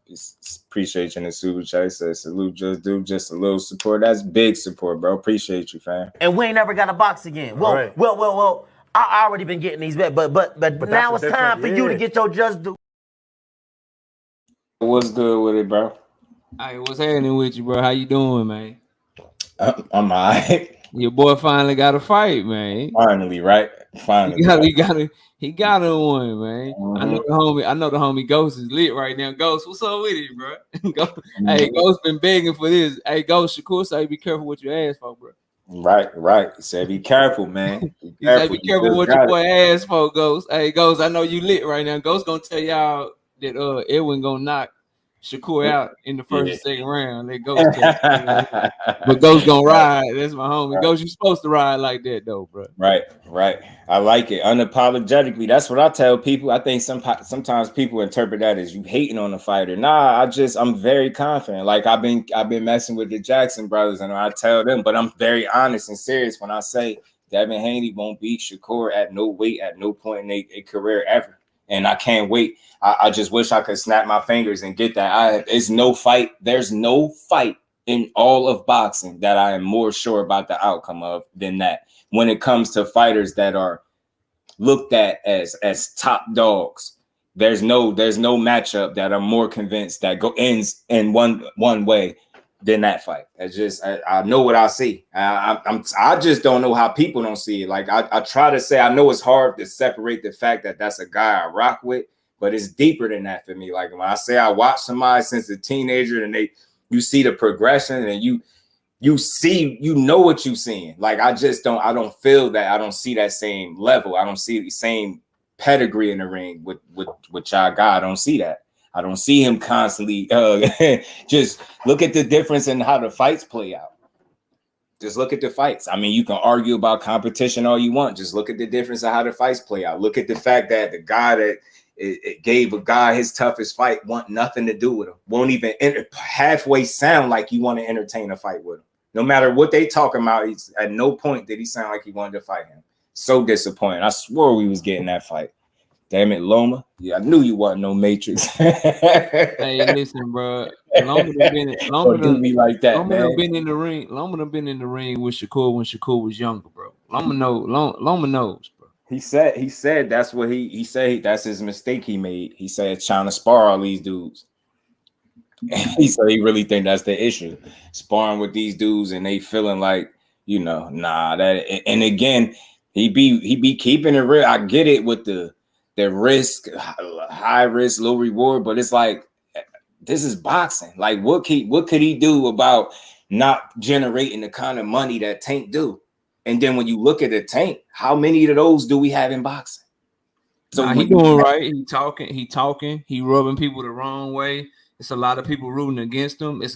Appreciate you in the super chat. Says salute, just a little support. That's big support, bro. Appreciate you, fam. And we ain't never got a box again. Well, right. well. I already been getting these bets, but now it's time for you to get your just do. What's good with it, bro? Hey, what's happening with you, bro? How you doing, man? I'm all right. Your boy finally got a fight, man. Finally, right? Finally, he got a one, man. I know the homie Ghost is lit right now. Ghost, what's up with it, bro? Hey, Ghost been begging for this. Hey, Ghost, Shakur say be careful what you ask for, bro. Right. He said, "Be careful, man. Be careful. Be careful what your boy asked for, Ghost. Hey, Ghost, I know you lit right now. Ghost gonna tell y'all that Edwin gonna knock Shakur out in the first and second round. Let Ghost tell but Ghost gonna ride. That's my homie. Right. Ghost, you supposed to ride like that though, bro. Right. I like it unapologetically. That's what I tell people. I think sometimes people interpret that as you hating on the fighter. Nah, I'm very confident. Like I've been messing with the Jackson brothers, and I tell them, but I'm very honest and serious when I say Devin Haney won't beat Shakur at no weight at no point in a career ever. And I can't wait. I just wish I could snap my fingers and get that. There's no fight in all of boxing that I am more sure about the outcome of than that. When it comes to fighters that are looked at as top dogs, there's no matchup that I'm more convinced that ends in one way than that fight. It's just I know what I see. I just don't know how people don't see it. Like I try to say, I know it's hard to separate the fact that that's a guy I rock with, but it's deeper than that for me. Like when I say I watch somebody since a teenager, and you see the progression, and you see, you know what you're seeing. Like I don't feel that. I don't see that same level. I don't see the same pedigree in the ring with y'all guy. I don't see that. I don't see him constantly. Just look at the difference in how the fights play out. Just look at the fights. I mean, you can argue about competition all you want. Just look at the difference of how the fights play out. Look at the fact that the guy that it gave a guy his toughest fight want nothing to do with him. Won't even halfway sound like you want to entertain a fight with him. No matter what they talking about, at no point did he sound like he wanted to fight him. So disappointed. I swore we was getting that fight. Damn it, Loma. Yeah, I knew you wasn't no Matrix. Hey, listen, bro. Loma been in the ring. Loma been in the ring with Shakur when Shakur was younger, bro. Loma knows, bro. He said that's what he said. That's his mistake he made. He said trying to spar all these dudes. He said he really think that's the issue, sparring with these dudes, and they feeling like, nah. That, and again, he be keeping it real. I get it with the risk, high risk, low reward, but it's like, this is boxing. Like, what could he do about not generating the kind of money that Tank do? And then when you look at the Tank, how many of those do we have in boxing? So he doing right. He talking. He rubbing people the wrong way. It's a lot of people rooting against him. The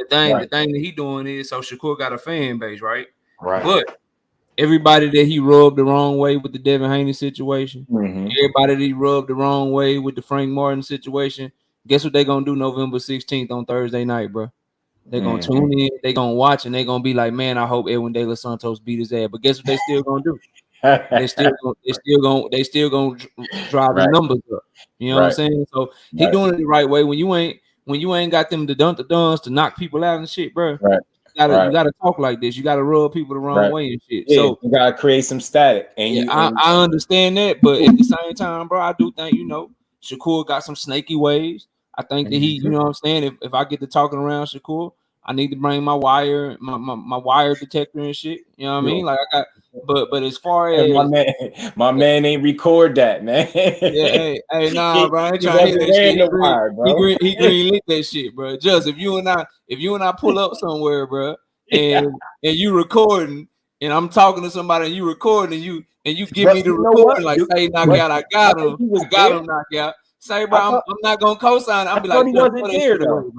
thing that he doing is, so Shakur got a fan base, right? Right. But everybody that he rubbed the wrong way with the Devin Haney situation, everybody that he rubbed the wrong way with the Frank Martin situation, guess what they gonna do November 16th on Thursday night, bro? They're gonna tune in, they gonna watch, and they gonna be like, man, I hope Edwin De Los Santos beat his ass. But guess what they still gonna do? They still gonna drive the numbers up. You know what I'm saying? So he doing it the right way. When you ain't got them to dunk the duns to knock people out and shit, bro. Right. You gotta talk like this. You gotta rub people the wrong way and shit. Yeah, so you gotta create some static. And I understand that, but at the same time, bro, I do think Shakur got some snaky ways. I think that he, you know what I'm saying. If I get to talking around Shakur, I need to bring my wire, my wire detector and shit. You know what I mean? Like I got, but as far as my man ain't record that, man. Yeah, hey, nah, bro. I ain't trying to hit that shit. He greenlit that shit, bro. Just if you and I pull up somewhere, bro, and you recording, and I'm talking to somebody, and you recording, and you give me the recording, like, say, knock out, I got him, knock out. Say, bro, I'm not gonna co-sign. I'll be like, he wasn't there, though.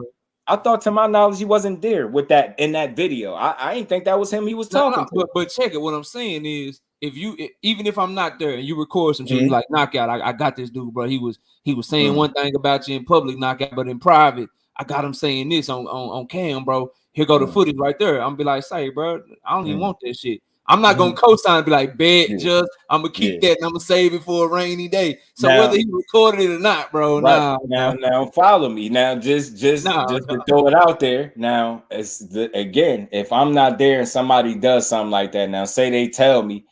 I thought, to my knowledge, he wasn't there with that in that video. I didn't think that was him he was talking to. But check it. What I'm saying is, even if I'm not there and you record some shit, you like, knockout, I got this dude, bro. He was saying one thing about you in public, knockout, but in private, I got him saying this on cam, bro. Here go the footage right there. I'm be like, say, bro, I don't even want that shit. I'm not gonna co-sign and be like, bet, just I'm gonna keep that and I'm gonna save it for a rainy day. So now, whether he recorded it or not, bro, now follow me. Now just to throw it out there. Now, again, if I'm not there and somebody does something like that, now say they tell me,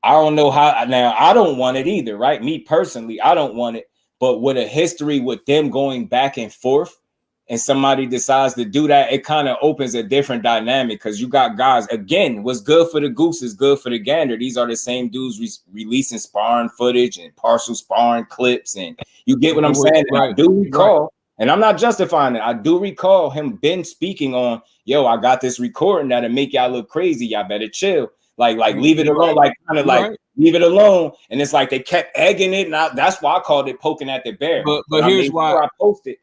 I don't know how. Now I don't want it either, right? Me personally, I don't want it. But with a history with them going back and forth, and somebody decides to do that, it kind of opens a different dynamic because you got guys, again, what's good for the goose is good for the gander. These are the same dudes releasing sparring footage and partial sparring clips, and you get what I'm saying? Right. I do recall, and I'm not justifying it, I do recall him been speaking on, yo, I got this recording that'll make y'all look crazy, y'all better chill. Like leave it alone, like kind of like leave it alone. And it's like they kept egging it, and that's why I called it poking at the bear. But here's why I posted.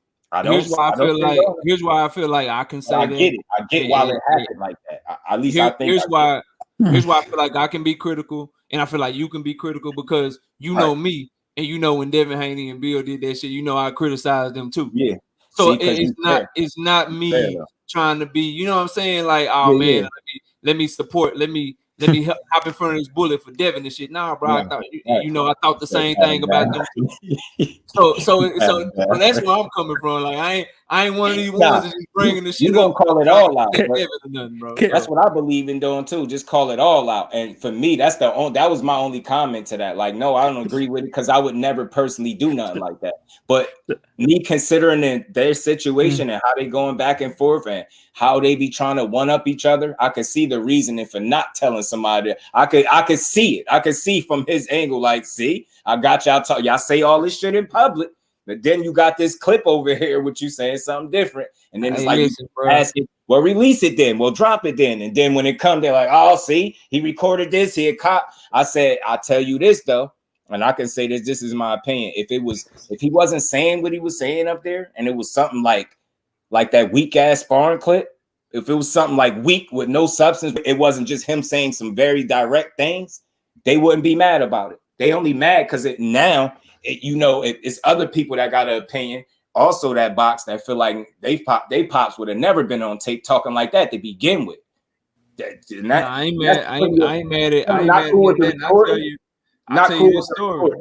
Here's why I feel like I can say I get it. I get why it happened like that. At least I think. Here's why I feel like I can be critical, and I feel like you can be critical because you know me, and you know when Devin Haney and Bill did that shit, you know I criticized them too. Yeah. So it's not me trying to be, you know what I'm saying? Like, oh man, let me support, let me hop in front of this bullet for Devin and shit. Nah, bro, I thought I thought the same thing about them too. So that's where I'm coming from. Like I ain't one of these ones that just bringing the shit. You gonna call it all out? Nothing, bro. That's what I believe in doing too. Just call it all out. And for me, that was my only comment to that. Like, no, I don't agree with it because I would never personally do nothing like that. But me considering their situation and how they going back and forth and how they be trying to one up each other, I could see the reasoning for not telling somebody. I could see it. I could see from his angle, like, see, I got y'all say all this shit in public, but then you got this clip over here with you saying something different. And then it's like, asking, well, release it then. Well, drop it then. And then when it comes, they're like, oh, see, he recorded this. He a cop. I said, I'll tell you this, though. And I can say this is my opinion. If he wasn't saying what he was saying up there, and it was something like that weak ass sparring clip, if it was something like weak with no substance, it wasn't just him saying some very direct things, they wouldn't be mad about it. They only mad because it's other people that got an opinion also that box that feel like they pops would have never been on tape talking like that to begin with. I ain't mad at that. I'll tell you this story.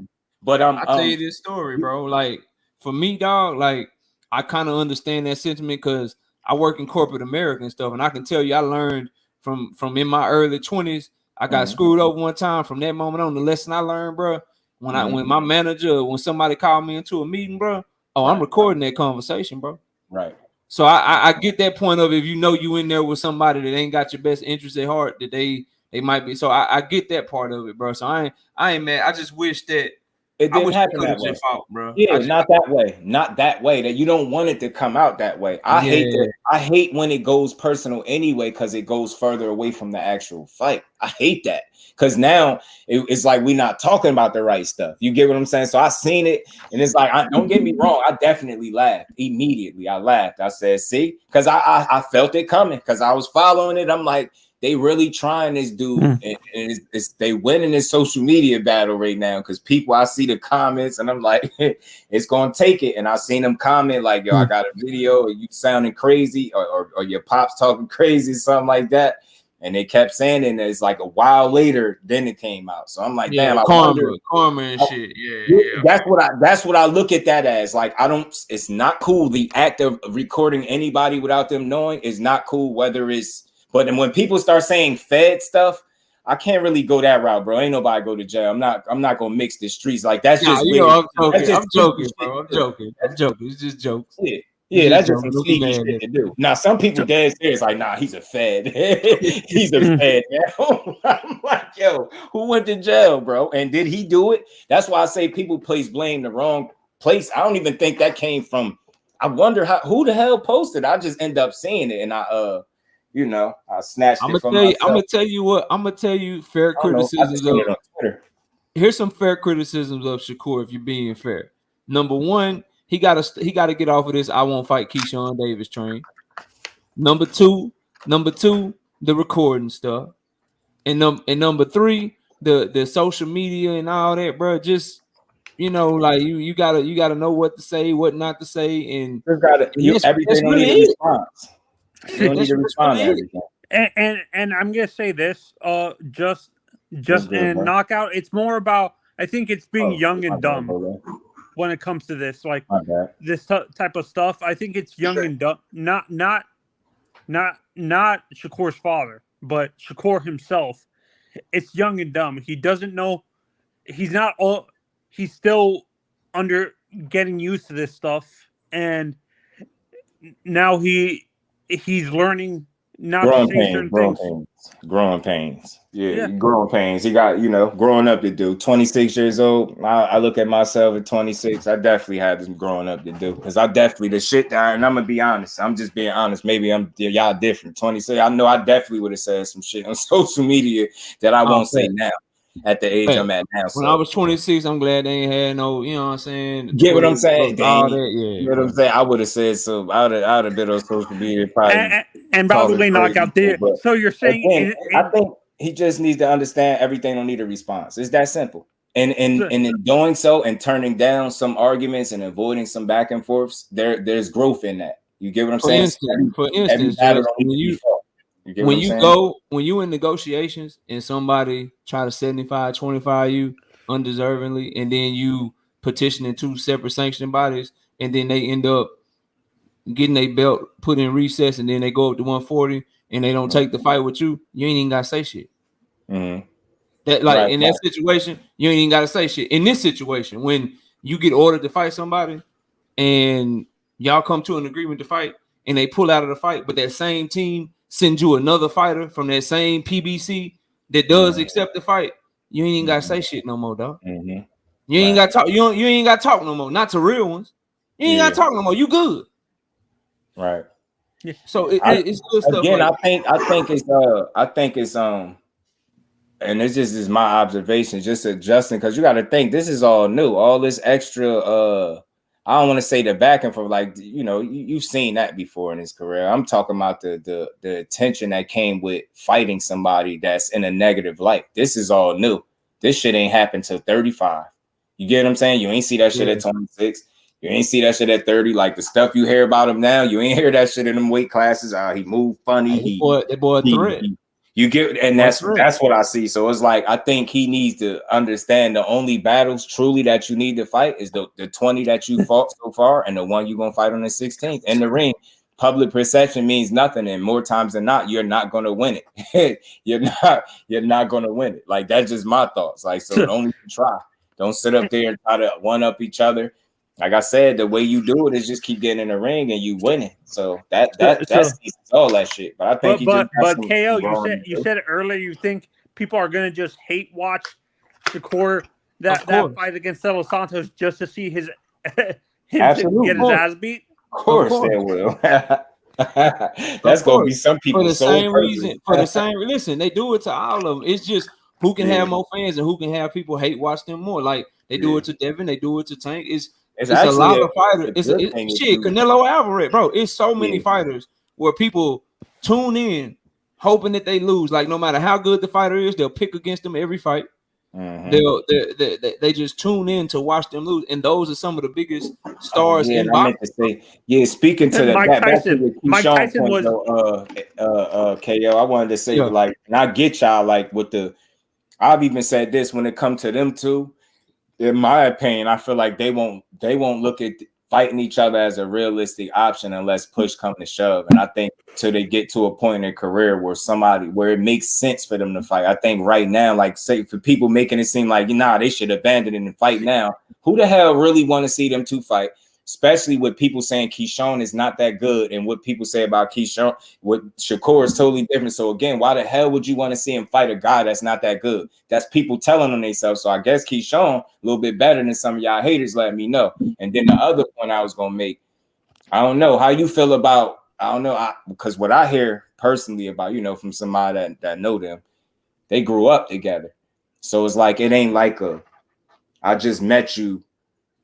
But I'll tell you this story, bro. Like for me, dog, like I kind of understand that sentiment because I work in corporate America and stuff, and I can tell you I learned from in my early 20s. I got screwed over one time. From that moment on, the lesson I learned, bro, when my manager, when somebody called me into a meeting, bro, I'm recording that conversation, bro. Right. So I get that point of if you know you in there with somebody that ain't got your best interest at heart, that they might be. So I get that part of it, bro. So I ain't mad. I just wish that it didn't happen that way, bro. Yeah, not that way. That you don't want it to come out that way. I hate when it goes personal anyway, because it goes further away from the actual fight. I hate that because now it's like we're not talking about the right stuff. You get what I'm saying? So I seen it, and it's like, don't get me wrong, I definitely laughed immediately. I laughed. I said, see, because I felt it coming because I was following it. I'm like, they really trying this dude, and they winning this social media battle right now because people, I see the comments and I'm like, it's gonna take it. And I seen them comment like, yo, I got a video, or you sounding crazy, or your pops talking crazy, something like that. And they kept saying it, and it's like a while later, then it came out. So I'm like, damn, karma and shit. Yeah. That's what I look at that as. Like, it's not cool. The act of recording anybody without them knowing is not cool, whether it's. But then when people start saying Fed stuff, I can't really go that route, bro. Ain't nobody go to jail. I'm not gonna mix the streets. Like, that's just weird. I'm joking, bro. I'm joking. It's just jokes. Yeah, that's just some sneaky shit to do. Now, some people dead serious, like, nah, he's a Fed. He's a Fed. I'm like, yo, who went to jail, bro? And did he do it? That's why I say people place blame the wrong place. I don't even think that came from. I wonder who the hell posted. I just end up seeing it, and I snatched it from myself. I'm gonna tell you fair criticisms of Twitter. Here's some fair criticisms of Shakur if you're being fair. Number one, he gotta get off of this I won't fight Keyshawn Davis train. Number two, the recording stuff. And number three, the social media and all that, bro. Just like you gotta know what to say, what not to say, and everything don't need a response. You don't need to respond to everything. And I'm gonna say this, just in knockout, it's more about, I think it's being young and dumb when it comes to this, like this type of stuff. I think it's young and dumb, not Shakur's father, but Shakur himself. It's young and dumb. He doesn't know. He's still getting used to this stuff, and now he's learning not to say certain things. Growing pains. Yeah, growing pains. He got, growing up to do. 26 years old. I look at myself at 26. I definitely had some growing up to do because I definitely the shit that, and I'm gonna be honest. I'm just being honest. Maybe y'all different. 26. I know I definitely would have said some shit on social media that I won't say now. At the age I'm at now. When I was 26, I'm glad they ain't had no, you know what I'm saying? Get what I'm saying? All that, you know what I'm saying? I would have said so. I would have been on social media probably. And by the way, knockout there. So you're saying again, I think he just needs to understand everything don't need a response. It's that simple. And in doing so and turning down some arguments and avoiding some back and forths, there's growth in that. You get what I'm saying? For instance, when you in negotiations and somebody try to 75-25 you undeservingly, and then you petitioning 2 separate sanctioning bodies, and then they end up getting a belt put in recess, and then they go up to 140 and they don't take the fight with you, you ain't even gotta say shit. That in that situation, you ain't even gotta say shit. In this situation, when you get ordered to fight somebody and y'all come to an agreement to fight and they pull out of the fight, but that same team send you another fighter from that same PBC that does accept the fight, you ain't even gotta say shit no more, dog. You ain't gotta talk. You ain't gotta talk no more. Not to real ones. You ain't gotta talk no more. You good, right? So it's good stuff. Again, I think it's and this just is my observation, just adjusting, because you got to think this is all new, all this extra. I don't want to say the back and forth, like, you've seen that before in his career. I'm talking about the attention that came with fighting somebody that's in a negative light. This is all new. This shit ain't happened till 35. You get what I'm saying? You ain't see that shit at 26. You ain't see that shit at 30. Like the stuff you hear about him now, you ain't hear that shit in them weight classes. He moved funny. That boy threat. You get, and that's what I see. So it's like, I think he needs to understand the only battles truly that you need to fight is the 20 that you fought so far and the one you're gonna fight on the 16th in the ring. Public perception means nothing, and more times than not, you're not gonna win it. you're not gonna win it. Like, that's just my thoughts. Like, so only try. Don't sit up there and try to one up each other. Like I said, the way you do it is just keep getting in the ring and you winning. So that's all that shit. But I think but KO, you said it earlier. You think people are gonna just hate watch Shakur that fight against SANTOS just to see him get his ass beat? Of course they will. That's gonna be some people for the same reason. For the same listen, they do it to all of them. It's just who can have more fans and who can have people hate watch them more. Like they do it to Devin, they do it to Tank. It's a lot of fighters. Shit, Canelo Alvarez, bro. It's so many fighters where people tune in hoping that they lose. Like no matter how good the fighter is, they'll pick against them every fight. They just tune in to watch them lose, and those are some of the biggest stars in boxing. Speaking to Mike Tyson was KO. I wanted to say like, and I get y'all like with the. I've even said this when it comes to them two. In my opinion, I feel like they won't look at fighting each other as a realistic option unless push comes to shove. And I think till they get to a point in their career where it makes sense for them to fight. I think right now, like say for people making it seem like they should abandon it and fight now. Who the hell really want to see them two fight? Especially with people saying Keyshawn is not that good, and what people say about Keyshawn, what Shakur is totally different. So again, why the hell would you want to see him fight a guy that's not that good? That's people telling on themselves. So I guess Keyshawn a little bit better than some of y'all haters. Let me know. And then the other point I was gonna make, I don't know how you feel about. I don't know because what I hear personally about from somebody that know them, they grew up together. So it's like it ain't like I just met you.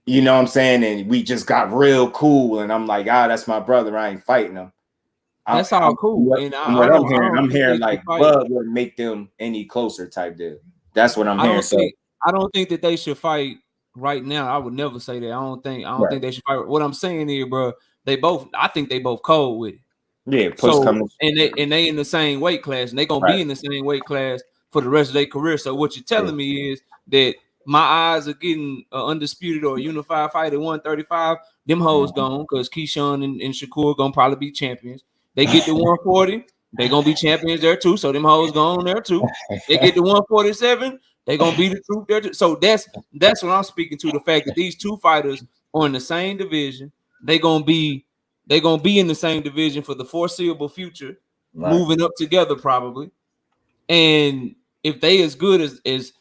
You know what I'm saying? And we just got real cool. And I'm like, that's my brother. I ain't fighting him. That's all cool. I'm hearing like Bud would make them any closer type deal. That's what I'm hearing. I don't think that they should fight right now. I would never say that. I don't think they should fight. What I'm saying here, bro, I think they both cold with it. Yeah, and they in the same weight class, and they gonna be in the same weight class for the rest of their career. So what you're telling me is that my eyes are getting undisputed or a unified fight at 135. Them hoes gone because Keyshawn and Shakur gonna probably be champions. They get to 140, they gonna be champions there too. So them hoes gone there too. They get to 147, they gonna be the truth there too. So that's what I'm speaking to. The fact that these two fighters are in the same division, they gonna they're gonna be in the same division for the foreseeable future, moving up together probably. And if they as good as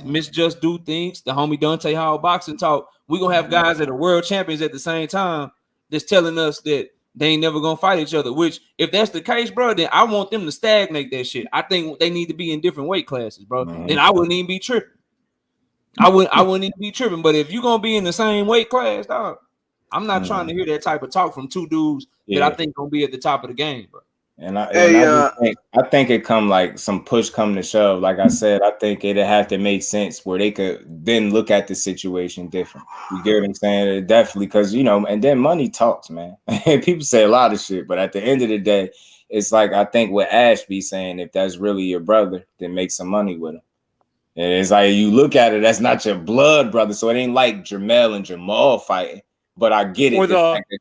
Miss Just Do thinks, the homie Dante Hall Boxing Talk, we're gonna have guys that are world champions at the same time that's telling us that they ain't never gonna fight each other. Which, if that's the case, bro, then I want them to stagnate that shit. I think they need to be in different weight classes, bro. Then I wouldn't even be tripping. I wouldn't even be tripping. But if you're gonna be in the same weight class, dog, I'm not trying to hear that type of talk from two dudes that I think gonna be at the top of the game, bro. And I think it come like some push come to shove. Like I said, I think it'd have to make sense where they could then look at the situation different. You get what I'm saying? It definitely, because and then money talks, man. People say a lot of shit, but at the end of the day, it's like I think what Ash be saying, if that's really your brother, then make some money with him. And it's like you look at it, that's not your blood brother, so it ain't like Jermell and Jamal fighting. But I get it.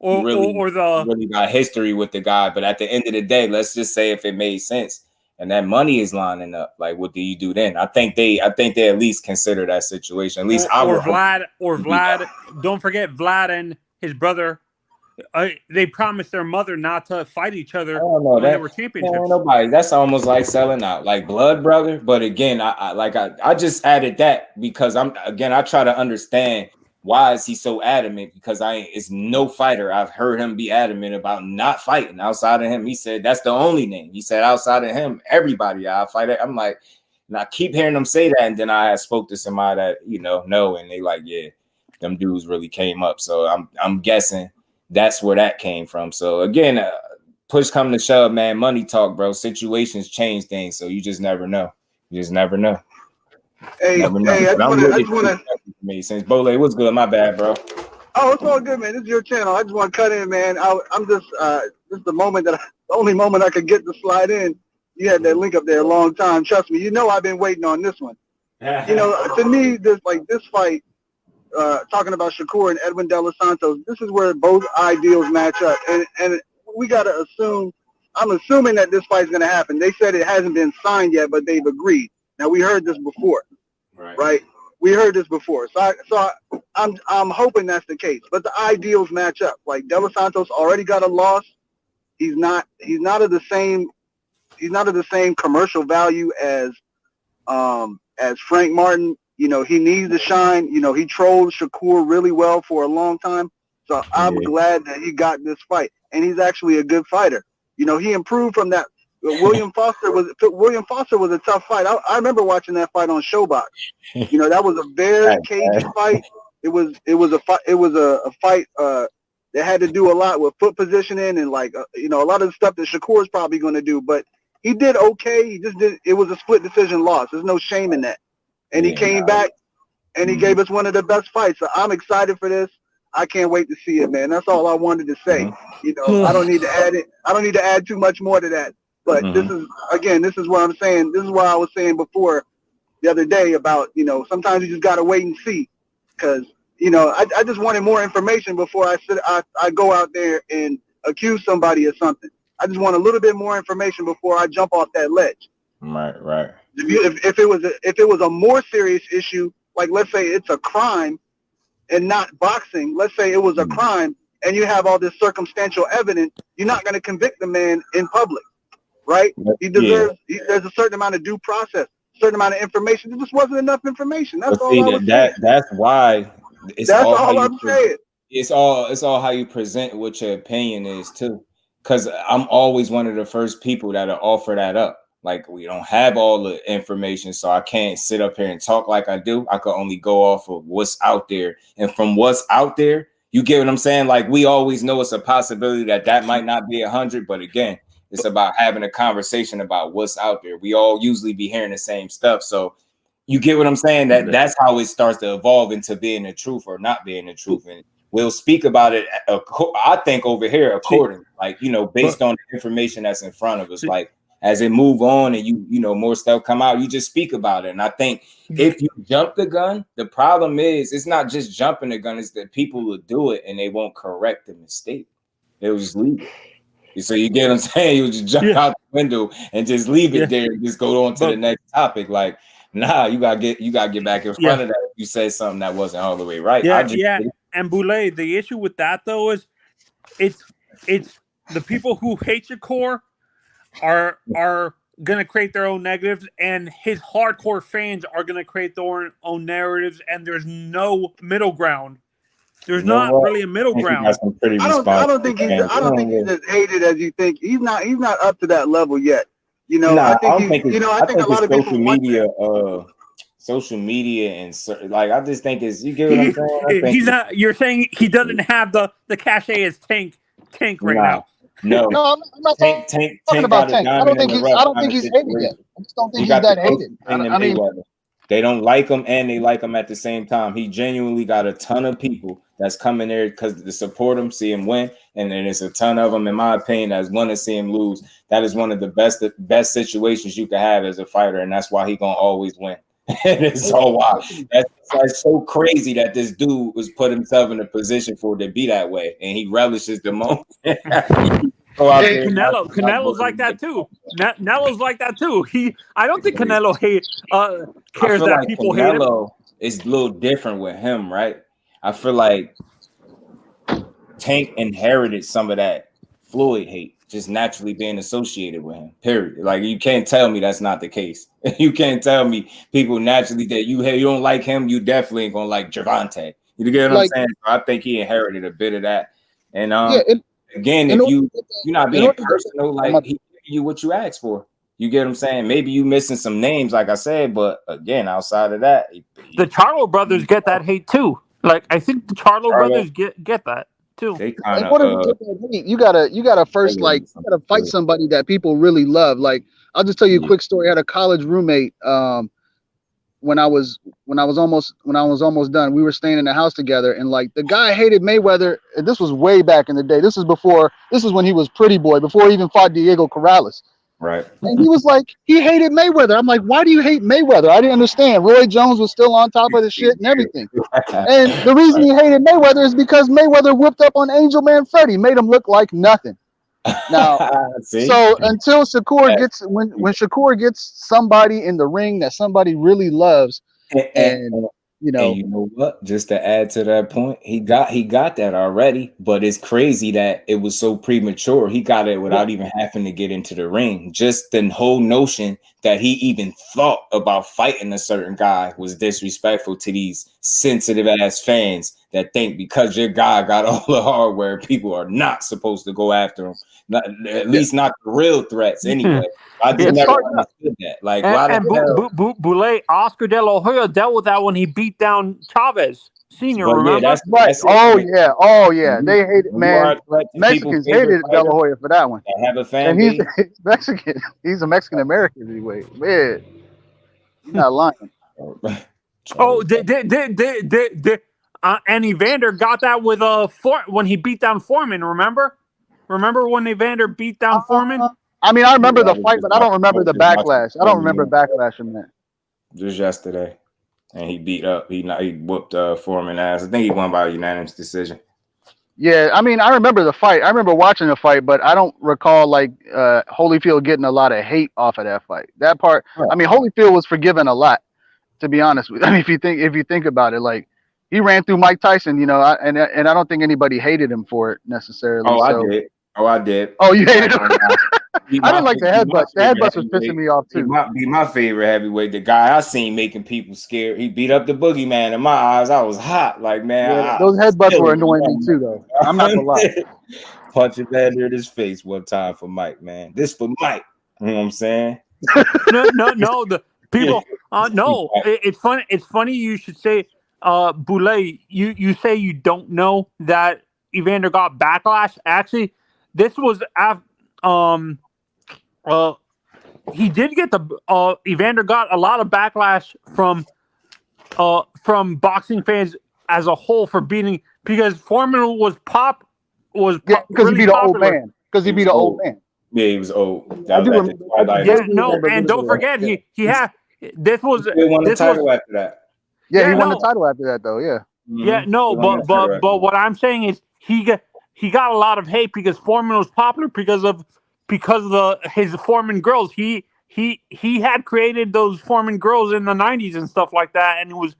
Or really got history with the guy. But at the end of the day, let's just say if it made sense and that money is lining up, like what do you do then? I think they at least consider that situation. At least Vlad. Don't forget Vlad and his brother. They promised their mother not to fight each other when they were championships. Nobody. That's almost like selling out, like blood brother. But again, I just added that because I try to understand. Why is he so adamant? Because it's no fighter I've heard him be adamant about not fighting outside of him. He said that's the only name. He said outside of him, everybody I'll fight it. I'm like, and I keep hearing them say that, and then I spoke to somebody that know, and they like, yeah, them dudes really came up. So I'm guessing that's where that came from. So again, push come to shove, man. Money talk, bro. Situations change things, so you just never know. You just never know. Hey, I just want to. Since Bole, what's good? My bad, bro. Oh, it's all good, man. This is your channel. I just want to cut in, man. I'm just this is the only moment I could get to slide in. You had that link up there a long time. Trust me, I've been waiting on this one. To me, this fight, talking about Shakur and Edwin De Los Santos, this is where both ideals match up, and we gotta assume. I'm assuming that this fight's gonna happen. They said it hasn't been signed yet, but they've agreed. Now we heard this before, right? We heard this before, so I'm hoping that's the case. But the ideals match up. Like De Los Santos already got a loss. He's not of the same commercial value as Frank Martin. He needs to shine. He trolled Shakur really well for a long time. So I'm glad that he got this fight, and he's actually a good fighter. He improved from that. William Foster was a tough fight. I remember watching that fight on Showbox. That was a very cagey fight. It was a fight that had to do a lot with foot positioning and a lot of the stuff that Shakur is probably going to do. But he did okay. He just did. It was a split decision loss. There's no shame in that. And he came back and he gave us one of the best fights. So I'm excited for this. I can't wait to see it, man. That's all I wanted to say. I don't need to add it. I don't need to add too much more to that. But this is what I'm saying. This is what I was saying before the other day about, sometimes you just got to wait and see. Because, I just wanted more information before I go out there and accuse somebody of something. I just want a little bit more information before I jump off that ledge. Right. If it was a more serious issue, like let's say it's a crime and not boxing, let's say it was a crime and you have all this circumstantial evidence, you're not going to convict the man in public. Right? He deserves. There's a certain amount of due process, certain amount of information. There just wasn't enough information. That's all I was saying. That's why. That's all I'm saying. It's all how you present what your opinion is too. Because I'm always one of the first people that'll offer that up. Like we don't have all the information, so I can't sit up here and talk like I do. I could only go off of what's out there, and from what's out there, you get what I'm saying. Like we always know it's a possibility that might not be 100, but again. It's about having a conversation about what's out there. We all usually be hearing the same stuff. So you get what I'm saying? That's how it starts to evolve into being the truth or not being the truth. And we'll speak about it, I think, over here accordingly, based on the information that's in front of us. Like as it move on and more stuff come out, you just speak about it. And I think if you jump the gun, the problem is it's not just jumping the gun, it's that people will do it and they won't correct the mistake. They'll just leave it. So you get what I'm saying? You just jump out the window and just leave it there and just go on to the next topic. Like, nah, you gotta get back in front of that if you say something that wasn't all the way right. And Boulay, the issue with that though is it's the people who hate Shakur are gonna create their own negatives, and his hardcore fans are gonna create their own narratives, and there's no middle ground. There's not really a middle ground. I don't think he's as hated as you think. He's not up to that level yet. You know, I think I think a lot of people social media and like I just think it's you get what I'm saying. He's not. You're saying he doesn't have the cachet as Tank right now. No, I'm not talking about Tank. I don't think he's hated yet. I just don't think he's that hated. I mean, they don't like him and they like him at the same time. He genuinely got a ton of people that's coming there because to support him, see him win, and then there's a ton of them, in my opinion, that want to see him lose. That is one of the best situations you can have as a fighter, and that's why he gonna always win. And it's so wild. That's so crazy that this dude was put himself in a position for it to be that way, and he relishes the moment. Canelo's like that too. Canelo's like that too. I don't think Canelo cares that like people Canelo hate him. It's a little different with him, right? I feel like Tank inherited some of that Floyd hate, just naturally being associated with him. Period. Like you can't tell me that's not the case. You can't tell me people naturally that you don't like him, you definitely ain't gonna like Gervonta. You get what I'm saying? So I think he inherited a bit of that. And again, if you're not being personal, like he giving you what you asked for. You get what I'm saying? Maybe you missing some names, like I said, but again, outside of that, the Charlo brothers get that hate too. Like I think the Charlo brothers get that too. They kind of you gotta first like you gotta fight somebody that people really love. Like I'll just tell you a quick story. I had a college roommate when I was almost done. We were staying in the house together, and like the guy hated Mayweather. And this was way back in the day. This is when he was Pretty Boy, before he even fought Diego Corrales. Right. And he was like, he hated Mayweather. I'm like, why do you hate Mayweather? I didn't understand. Roy Jones was still on top of the shit and everything. And the reason he hated Mayweather is because Mayweather whipped up on Angel Man Freddy, made him look like nothing. Now, so until Shakur gets, when Shakur gets somebody in the ring that somebody really loves, and you know what? Just to add to that point, he got that already, but it's crazy that it was so premature. He got it without even having to get into the ring. Just the whole notion that he even thought about fighting a certain guy was disrespectful to these sensitive ass fans that think because your guy got all the hardware, people are not supposed to go after him. At least not the real threats anyway. I just never understood that. Like, Boulay, Oscar De La Hoya dealt with that when he beat down Chavez Sr. Remember? Yeah, that's right. Oh yeah. They hated, man. Mexicans hated De La Hoya for that one. Have a fan and he's Mexican. He's a Mexican American anyway. Man, he's not lying. And Evander got that with when he beat down Foreman. Remember when Evander beat down Foreman? I mean, I remember the fight, but I don't remember the backlash. I don't remember backlash from that. Just yesterday, and he beat up. He whooped Foreman ass. I think he won by a unanimous decision. Yeah, I mean, I remember the fight. I remember watching the fight, but I don't recall like Holyfield getting a lot of hate off of that fight. That part, I mean, Holyfield was forgiven a lot, to be honest with you. I mean, if you think about it, like he ran through Mike Tyson, you know, and I don't think anybody hated him for it necessarily. I did. Oh, you hated him. I didn't like the headbutts. The headbutts was pissing me off too. Be my favorite heavyweight. The guy I seen making people scared. He beat up the boogeyman. In my eyes, I was hot. Like, man, those headbutts were annoying me too, though. I'm not gonna lie. Punch a man in his face one time for Mike, man. This for Mike. You know what I'm saying? No. The people. No. It's funny. It's funny. You should say, Boulay. You say you don't know that Evander got backlash. Actually, this was after. He did get Evander got a lot of backlash from boxing fans as a whole for beating, because Foreman was because he beat an old man. Because he beat an old man. Yeah, he was old. And don't forget he had this was he won the title after that. Yeah, he won the title after that though. Yeah. Yeah, no, but what I'm saying is he got a lot of hate because Foreman was popular because of his Foreman girls. He had created those Foreman girls in the 90s and stuff like that, and it was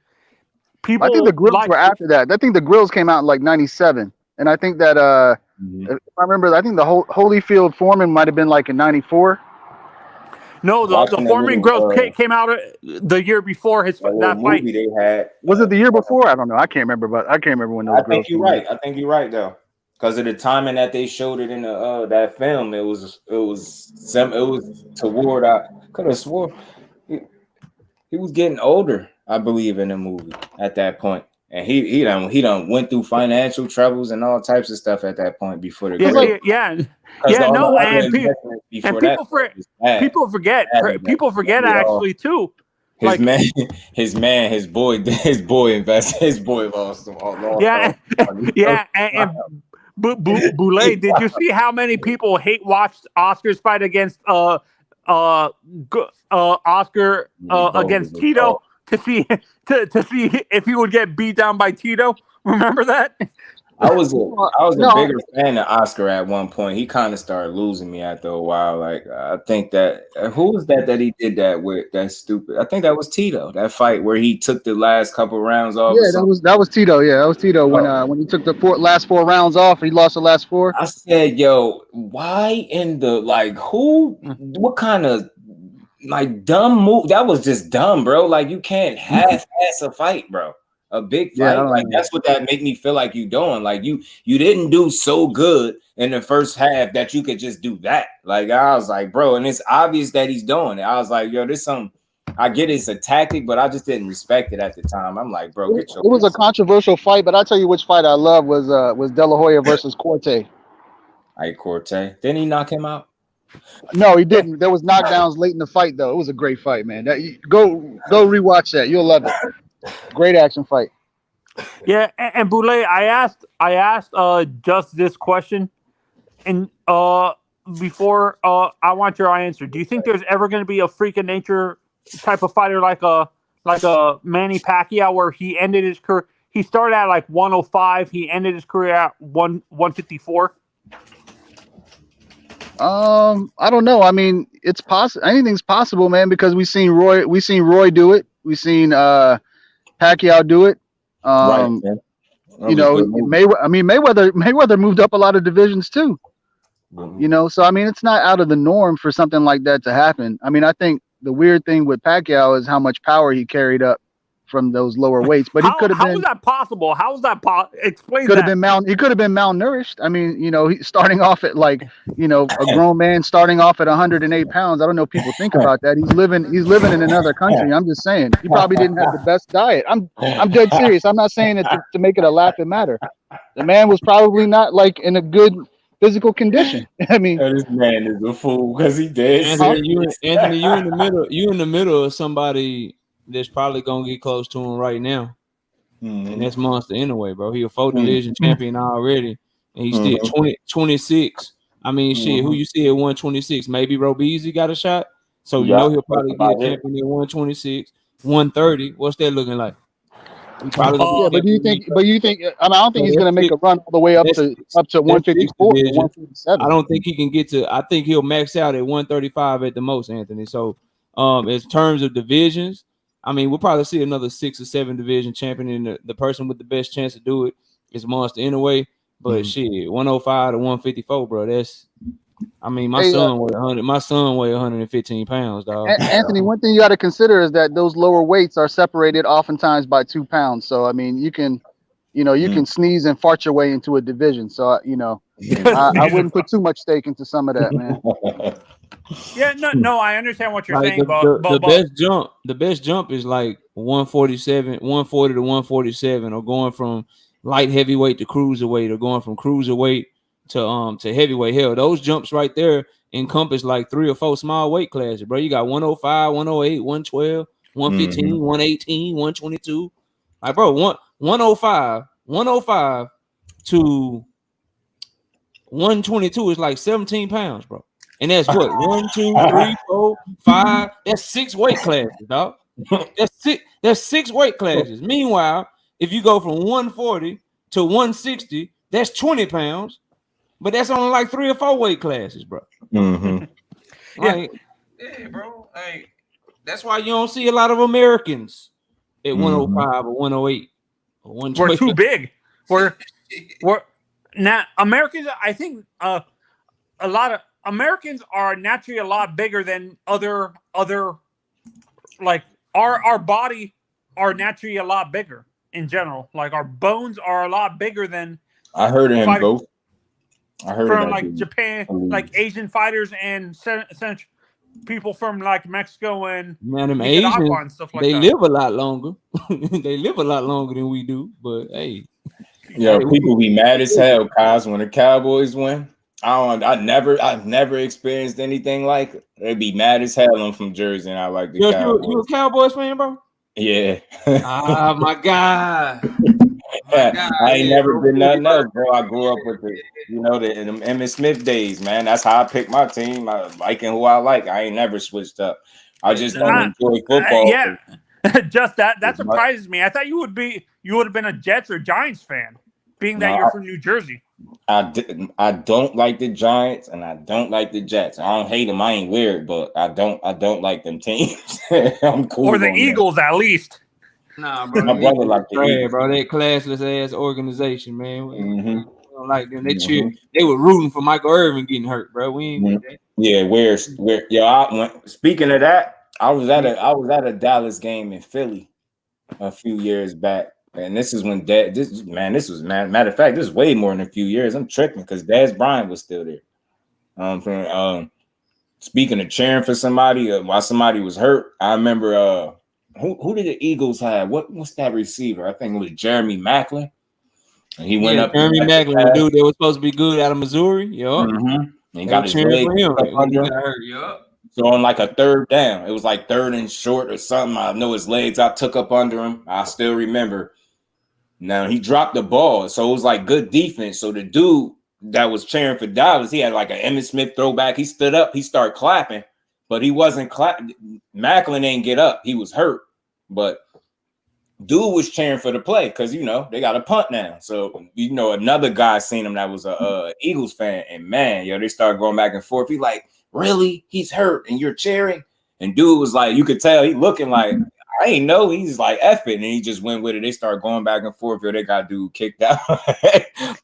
people. I think the grills were after that. I think the grills came out in like 97, and I think that If I remember, I think the Holyfield Foreman might have been like in '94. No, the Foreman Grills came out the year before that fight. They had. Was it the year before? I don't know. I can't remember, but I can't remember when those. I think you're right. I think you're right though, because of the timing that they showed it in the that film. It was toward. I could have swore he was getting older. I believe in the movie at that point. And he done went through financial troubles and all types of stuff at that point before the people forget actually too. His boy lost all. And Boulay, did you see how many people watched Oscar's fight against Oscar against Tito to see if he would get beat down by Tito? Remember that? I was a bigger fan of Oscar at one point. He kind of started losing me after a while. Like I think that who was that he did that with? That's stupid. I think that was Tito. That fight where he took the last couple rounds off. Yeah, that was Tito. Yeah, that was Tito when he took the last 4 rounds off. He lost the last 4. I said, "Yo, why in the what kind of like dumb move? That was just dumb, bro. Like you can't half-ass a fight, bro." A big fight, like that's what that make me feel like you doing. Like you didn't do so good in the first half that you could just do that. Like I was like, bro, and it's obvious that he's doing it. I was like, yo, this some. I get it's a tactic, but I just didn't respect it at the time. I'm like, bro, it was a controversial fight, but I tell you which fight I love was De La Hoya versus Corte. Corte. Didn't he knock him out? No, he didn't. There was knockdowns late in the fight, though. It was a great fight, man. Go rewatch that. You'll love it. Great action fight. Yeah, and Boulay, I asked just this question, and before I want your answer. Do you think there's ever going to be a freak of nature type of fighter like a Manny Pacquiao where he ended his career? He started at like 105. He ended his career at 154. I don't know. I mean, it's possible. Anything's possible, man. Because we've seen Roy do it. We've seen Pacquiao do it. You know, Mayweather moved up a lot of divisions too. You know, so I mean, it's not out of the norm for something like that to happen. I mean, I think the weird thing with Pacquiao is how much power he carried up from those lower weights. But he could have been. How was that possible? How was that explain could that? He could have been malnourished. I mean, you know, starting off at like, you know, a grown man starting off at 108 pounds. I don't know if people think about that. He's living in another country. I'm just saying he probably didn't have the best diet. I'm dead serious. I'm not saying it to make it a laughing matter. The man was probably not like in a good physical condition. I mean, this man is a fool because he did. Anthony, you in the middle of somebody that's probably gonna get close to him right now, and that's Monster anyway, bro. He a 4 division champion already, and he's still 26. I mean, shit, who you see at 126? Maybe Robeezy got a shot, so you know he'll probably be a champion at 126, 130. What's that looking like? But do you think? I mean, I don't think he's gonna make a run all the way up to 154, 157. I don't think he can get to. I think he'll max out at 135 at the most, Anthony. So, in terms of divisions, I mean, we'll probably see another 6 or 7 division champion, and the person with the best chance to do it is Monster anyway. But shit, 105 to 154, bro. That's. I mean, my son weighed 100. My son weighed 115 pounds, dog. Anthony, one thing you got to consider is that those lower weights are separated oftentimes by 2 pounds. So I mean, you can sneeze and fart your way into a division. So you know, I wouldn't put too much stake into some of that, man. Yeah, no, I understand what you're saying. The best jump is like 147, 140 to 147, or going from light heavyweight to cruiserweight, or going from cruiserweight to heavyweight. Hell, those jumps right there encompass like 3 or 4 small weight classes, bro. You got 105, 108, 112, 115, 118, 122. Like, bro, 105 to 122 is like 17 pounds, bro. And that's what 1, 2, 3, 4, 5. That's 6 weight classes, dog. That's 6 weight classes. Meanwhile, if you go from 140 to 160, that's 20 pounds. But that's only like 3 or 4 weight classes, bro. Like, yeah, bro. Like, that's why you don't see a lot of Americans at 105 or 108 or 120. We're too big. Now, Americans, I think a lot of Americans are naturally a lot bigger than other like our body are naturally a lot bigger in general. Like our bones are a lot bigger than I heard it in both. I heard from it like Japan, like Asian fighters and people from like Mexico and them Asians, and stuff like they that. live a lot longer. They live a lot longer than we do. But hey, people be mad as hell, guys, when the Cowboys win. I've never experienced anything like it. They'd be mad as hell. I'm from Jersey, and I like the Cowboys. You a Cowboys fan, bro? Yeah. Oh my God. I ain't never been nothing else, bro. I grew up with the Emmitt Smith days, man. That's how I pick my team. I liking who I like. I ain't never switched up. I just don't enjoy football. Yeah, just that surprises me. I thought you would have been a Jets or Giants fan, being that you're from New Jersey. I don't like the Giants and I don't like the Jets. I don't hate them. I ain't weird, but I don't like them teams. I'm cool. Or the Eagles, at least. Nah, bro. My brother like the Eagles. Bro, they classless ass organization, man. We don't like them. They Mm-hmm. They were rooting for Michael Irvin getting hurt, bro. We ain't with that. Yeah, where speaking of that, I was at a Dallas game in Philly a few years back. And this is when matter of fact, this is way more than a few years. I'm tripping because Dez Bryant was still there. Speaking of cheering for somebody while somebody was hurt, I remember who did the Eagles have? What's that receiver? I think it was Jeremy Maclin. And he went up. Jeremy Maclin, the dude that was supposed to be good out of Missouri. Yup. Mm-hmm. He got his leg up under him. Yup. So on like a third down, it was like third and short or something. I know his legs I took up under him. I still remember. Now he dropped the ball, so it was like good defense. So the dude that was cheering for Dallas, he had like an Emmitt Smith throwback. He stood up, he started clapping, but he wasn't clapping. Maclin ain't get up. He was hurt, but dude was cheering for the play because they got a punt now. So another guy seen him that was a Eagles fan, and man, they started going back and forth. He like, really? He's hurt, and you're cheering? And dude was like, you could tell he looking like, I ain't know. He's like F it, and he just went with it. They started going back and forth. They got dude kicked out.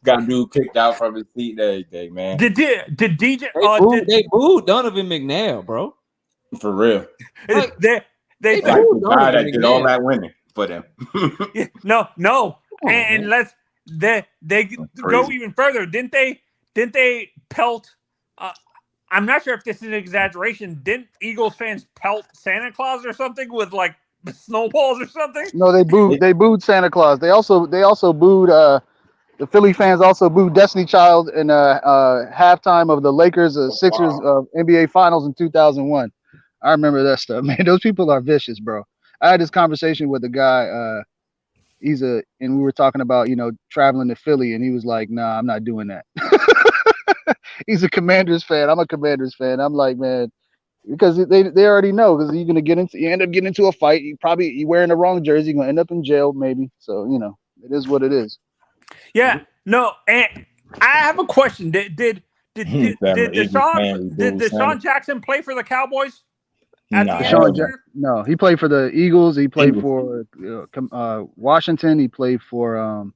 Got dude kicked out from his seat and everything, man. Did DJ? They booed Donovan McNabb, bro. For real. Like, they like the guy that did all that winning for them. No. And they go even further. Didn't they pelt? I'm not sure if this is an exaggeration. Didn't Eagles fans pelt Santa Claus or something with like snowballs or something? No, they booed Santa Claus. They also booed the Philly fans also booed Destiny Child in halftime of the Lakers Sixers NBA Finals in 2001. I remember that stuff, man. Those people are vicious, bro. I had this conversation with a guy. And we were talking about traveling to Philly, and he was like, "Nah, I'm not doing that." He's a Commanders fan. I'm a Commanders fan. I'm like, man, because they already know because you end up getting into a fight. You wearing the wrong jersey. You're gonna end up in jail, maybe. So it is what it is. Yeah. No. And I have a question. Did Deshaun Jackson play for the Cowboys? No, he played for the Eagles. He played for Washington. He played for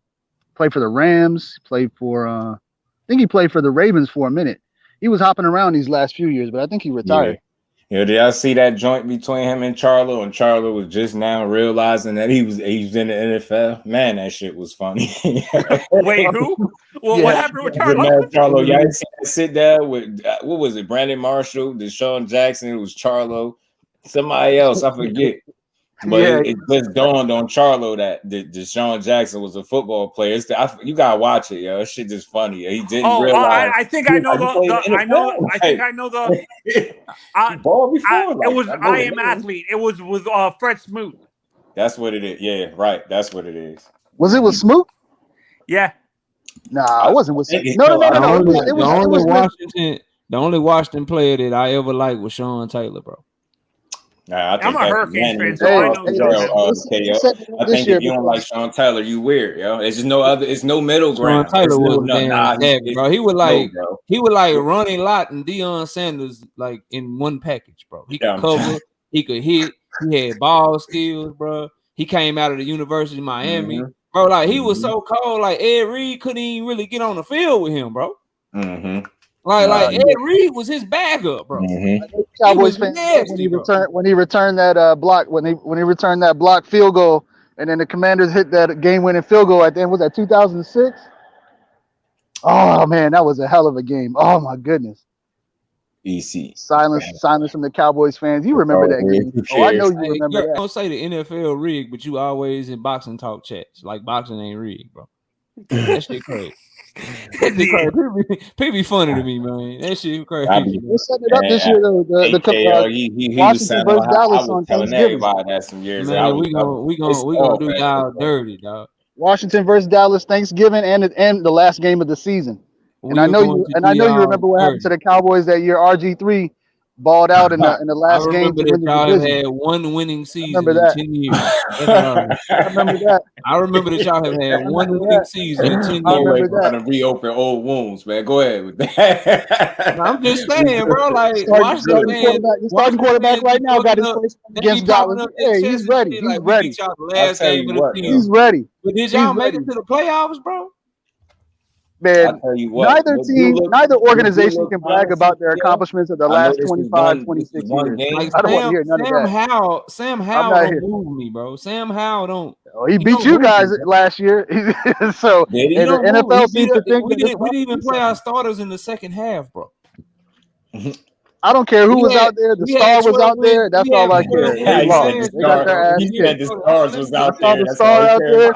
the Rams. Played for I think he played for the Ravens for a minute. He was hopping around these last few years, but I think he retired. Yeah, did y'all see that joint between him and Charlo? And Charlo was just now realizing that he was in the NFL. Man, that shit was funny. Wait, who? Well, what happened with Charlo? Charlo, y'all see that sit there with what was it? Brandon Marshall, Deshaun Jackson. It was Charlo. Somebody else, I forget. But it just dawned on Charlo that Deshaun Jackson was a football player. You gotta watch it, yo. That shit just funny. He didn't realize. I think I know it was I Am Athlete. It was with Fred Smoot. That's what it is. Yeah, right. That's what it is. Was it with Smoot? Yeah. Nah, it wasn't with Smoot. No. The only Washington player that I ever liked was Sean Taylor, bro. Nah, I'm a Hurricanes fan, so I know. I think if you don't like Sean Taylor, you weird, yo. It's just no other. It's no middle ground. Sean Taylor was bro. He was like Ronnie Lott and Deion Sanders, like in one package, bro. He could cover, he could hit, he had ball skills, bro. He came out of the University of Miami. bro. Like he was so cold. Like Ed Reed couldn't even really get on the field with him, bro. Like Ed Reed was his backup, bro. Cowboys fans when he returned that block when he returned that block field goal, and then the Commanders hit that game-winning field goal at the end. Was that 2006? Oh man, that was a hell of a game. Oh my goodness. EC. Silence from the Cowboys fans. You remember that game? Oh, I know you remember that. Don't say the NFL rigged, but you always in boxing talk chats like boxing ain't rigged, bro. That shit crazy. People be funny to me, man. That shit crazy. We're setting it up this year, though. He Washington versus Dallas on Thanksgiving. That some years man, we gonna do y'all dirty, dog. Washington versus Dallas Thanksgiving and the last game of the season. And I know you remember what happened to the Cowboys that year. RG3 balled out in the last game to win the division. Had one winning season in 10 years. I remember that. I remember that y'all have had one winning season in 10 years. I remember that. Trying to reopen old wounds, man. Go ahead with that. I'm just saying, bro. Like, starting quarterback right now got his first against Dallas. Hey, he's ready. He's ready. He's ready. But did y'all make it to the playoffs, bro? Man, neither organization can brag about their accomplishments of the last 25, 26 years. I don't want to hear none of that. Sam Howell don't move me, bro. Sam Howell don't. Oh, he beat you guys last year. So the NFL seems to think we didn't even play our starters in the second half, bro. I don't care who was out there. The star was out there. That's all I care. They got their ass kicked. The stars was out there. The star out there.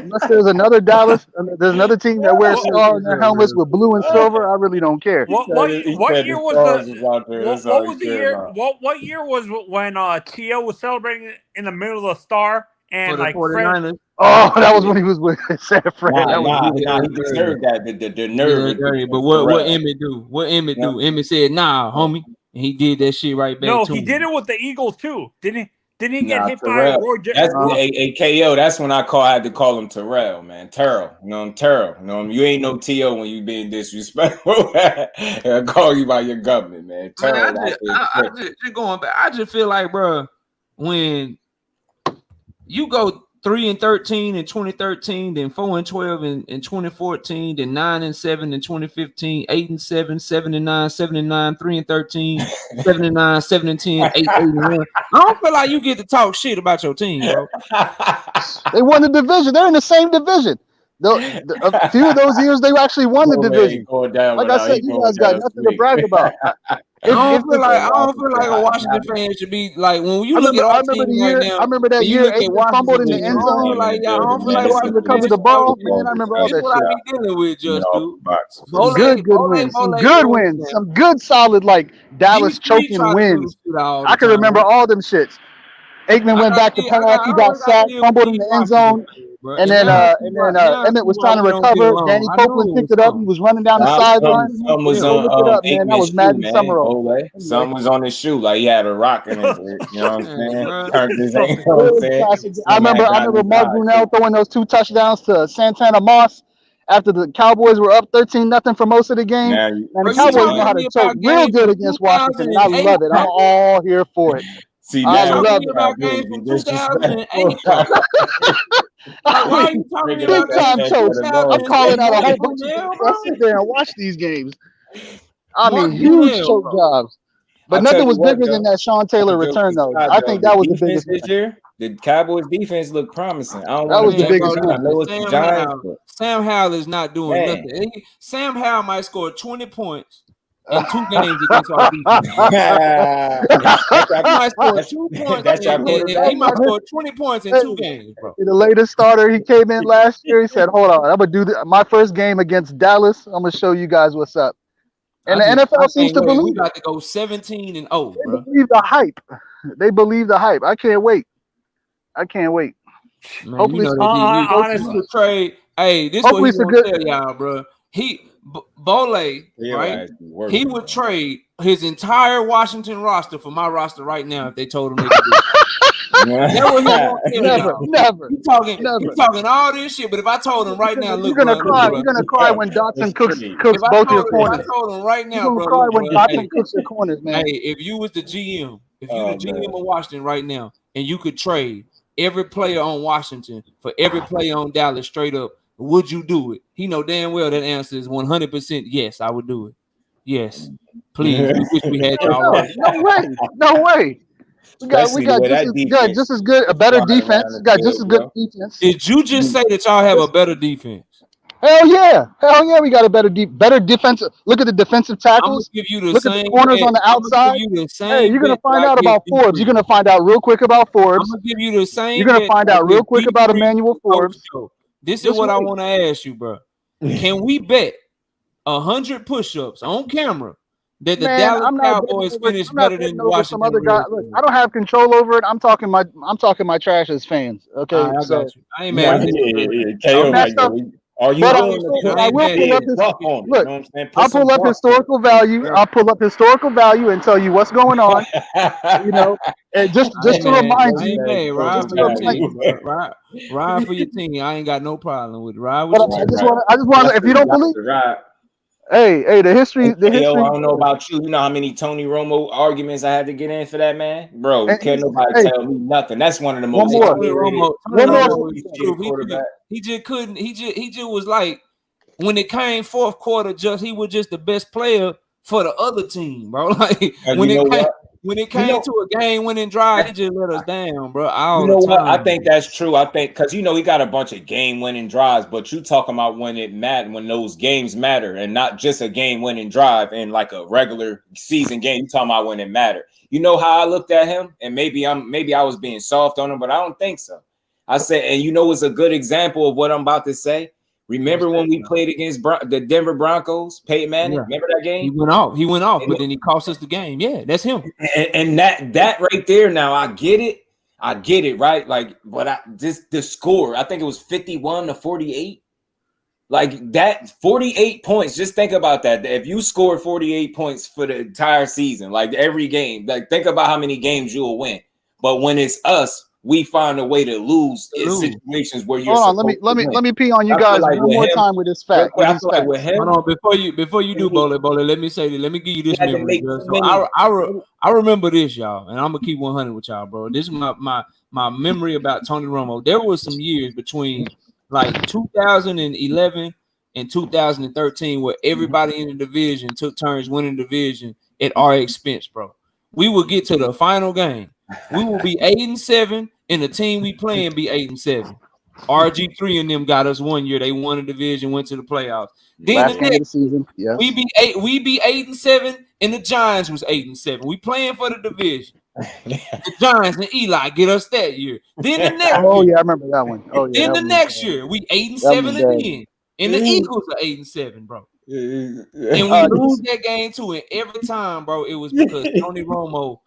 Unless there's another Dallas, there's another team that wears star in their helmets with blue and silver. I really don't care. What year was the year? What year was when Tio was celebrating in the middle of the star and like Fred? Oh, that was when he was with San Fran. He deserved that. The nerve. But what Emmett do? What Emmett do? Emmett said, "Nah, homie," and he did that shit right back. No, to he him. did it with the Eagles too, didn't he? Didn't he get hit by a That's KO. That's when I had to call him Terrell, man. Terrell. You know, I'm Terrell. You know, you ain't no T.O. when you being disrespectful. I call you by your government, man. Terrell. Just going back, I just feel like, bro, when you go 3-13 in 2013, then 4-12 in 2014, then 9-7 in 2015, 8-7, 7-9, 7-9, 3-13, 7-9, 7-10, 8-1. I don't feel like you get to talk shit about your team, bro. They won the division. They're in the same division. A few of those years, they actually won the division. Like I said, you guys got nothing to brag about. I don't feel like a Washington fan should be like when you look at our team right now. I remember that year Aikman fumbled in the end zone. I don't feel like Washington recovered the ball. Man, I remember all that shit. What I be dealing with, just good wins, some good solid like Dallas choking wins. I can remember all them shits. Aikman went back to pass. He got sacked, fumbled in the end zone. And then Emmett was trying to recover. Danny Copeland picked it up. He was running down the sideline. Something was on that was Madden Summerall. Something was on his shoe, like he had a rock in it. You know what I'm saying? I remember Mark Brunell throwing those 2 touchdowns to Santana Moss after the Cowboys were up 13-0 for most of the game. And the Cowboys know how to choke real good against Washington. And I love it. I'm all here for it. See, I love it. Big time choke. I'm calling out a whole bunch of people. I sit there and watch these games. I mean, huge choke jobs. But nothing was bigger than that Sean Taylor return, though. I think that was the biggest this year. The Cowboys defense looked promising. That was the biggest one. Sam Howell is not doing nothing. Sam Howell might score 20 points in 2 games against our defense. He might score 2 points. He might score 20 points in 2 games, bro. The latest starter, he came in last year. He said, "Hold on, I'm gonna do my first game against Dallas. I'm gonna show you guys what's up." And the NFL seems to believe. We got to go 17-0, bro. They believe the hype. They believe the hype. I can't wait. Man, hopefully, honestly, trade. Hey, this is what he's gonna tell y'all, bro. Bole, right? He would trade his entire Washington roster for my roster right now if they told him they could do it. Never. You talking all this shit, but if I told him right now, look, you're gonna cry when Dotson cooks both your corners. If I told him right now, bro, cry when Dotson cooks your corners, man. Hey, if you was the GM, of Washington right now, and you could trade every player on Washington, for every player on Dallas, straight up, would you do it? He know damn well that answer is 100% yes, I would do it. Yes. Please. We wish we had y'all right. No way. No way. We got just as good, a better defense. We got just as good defense. Did you just say that y'all have a better defense? Hell yeah, we got a better defensive. Look at the defensive tackles. Give you the look at the corners on the outside. Hey, you're gonna find out about Forbes. You're gonna find out real quick about Forbes. I'm gonna give you the same. You're gonna find out real quick about Emmanuel Forbes. This is what I want to ask you, bro. Can we bet 100 push-ups on camera that the Dallas Cowboys finish better than the Washington? Some other guy. Look, I don't have control over it. I'm talking my trash as fans. Okay, I got you. I ain't mad at you. Are you I will pull up this. Look, I'll pull up historical value. I'll pull up historical value and tell you what's going on. You know, and just to remind you. Ride for your team. I ain't got no problem with it. Ride with I just want. If you don't believe. Hey, the history. I don't know about you. You know how many Tony Romo arguments I had to get in for that, man? Bro, can't nobody tell me nothing. That's one of the most. He just couldn't. He just was like, when it came fourth quarter, he was just the best player for the other team, bro. Like when it came to a game-winning drive, he just let us down, bro. You know what? I think that's true. I think because he got a bunch of game-winning drives, but you talking about when it mattered, when those games matter, and not just a game-winning drive in like a regular season game. You talking about when it mattered. You know how I looked at him, and maybe I was being soft on him, but I don't think so. I said, and it's a good example of what I'm about to say. Remember when we played against the Denver Broncos, Peyton Manning? Yeah. Remember that game? He went off, but then he cost us the game. Yeah, that's him. And that right there, now I get it, right? Like, but the score, I think it was 51-48. Like that, 48 points. Just think about that. If you scored 48 points for the entire season, like every game, like think about how many games you'll win. But when it's us, we find a way to lose in situations where you're. Hold on, let me pee on you guys one more time with this fact. Hold on, before you do, Bole, let me say this. Let me give you this memory. So I remember this, y'all, and I'm gonna keep 100 with y'all, bro. This is my memory about Tony Romo. There was some years between like 2011 and 2013 where everybody in the division took turns winning the division at our expense, bro. We would get to the final game. We will be 8-7, and the team we playing be 8-7. RG3 and them got us one year. They won the division, went to the playoffs. Then the next season, yes. we be 8-7, and the Giants was 8-7. We playing for the division. The Giants and Eli get us that year. Then the next year, I remember that one. Then the next year, we 8-7 again. And the Eagles are 8-7, bro. And we lose that game too. And every time, bro, it was because Tony Romo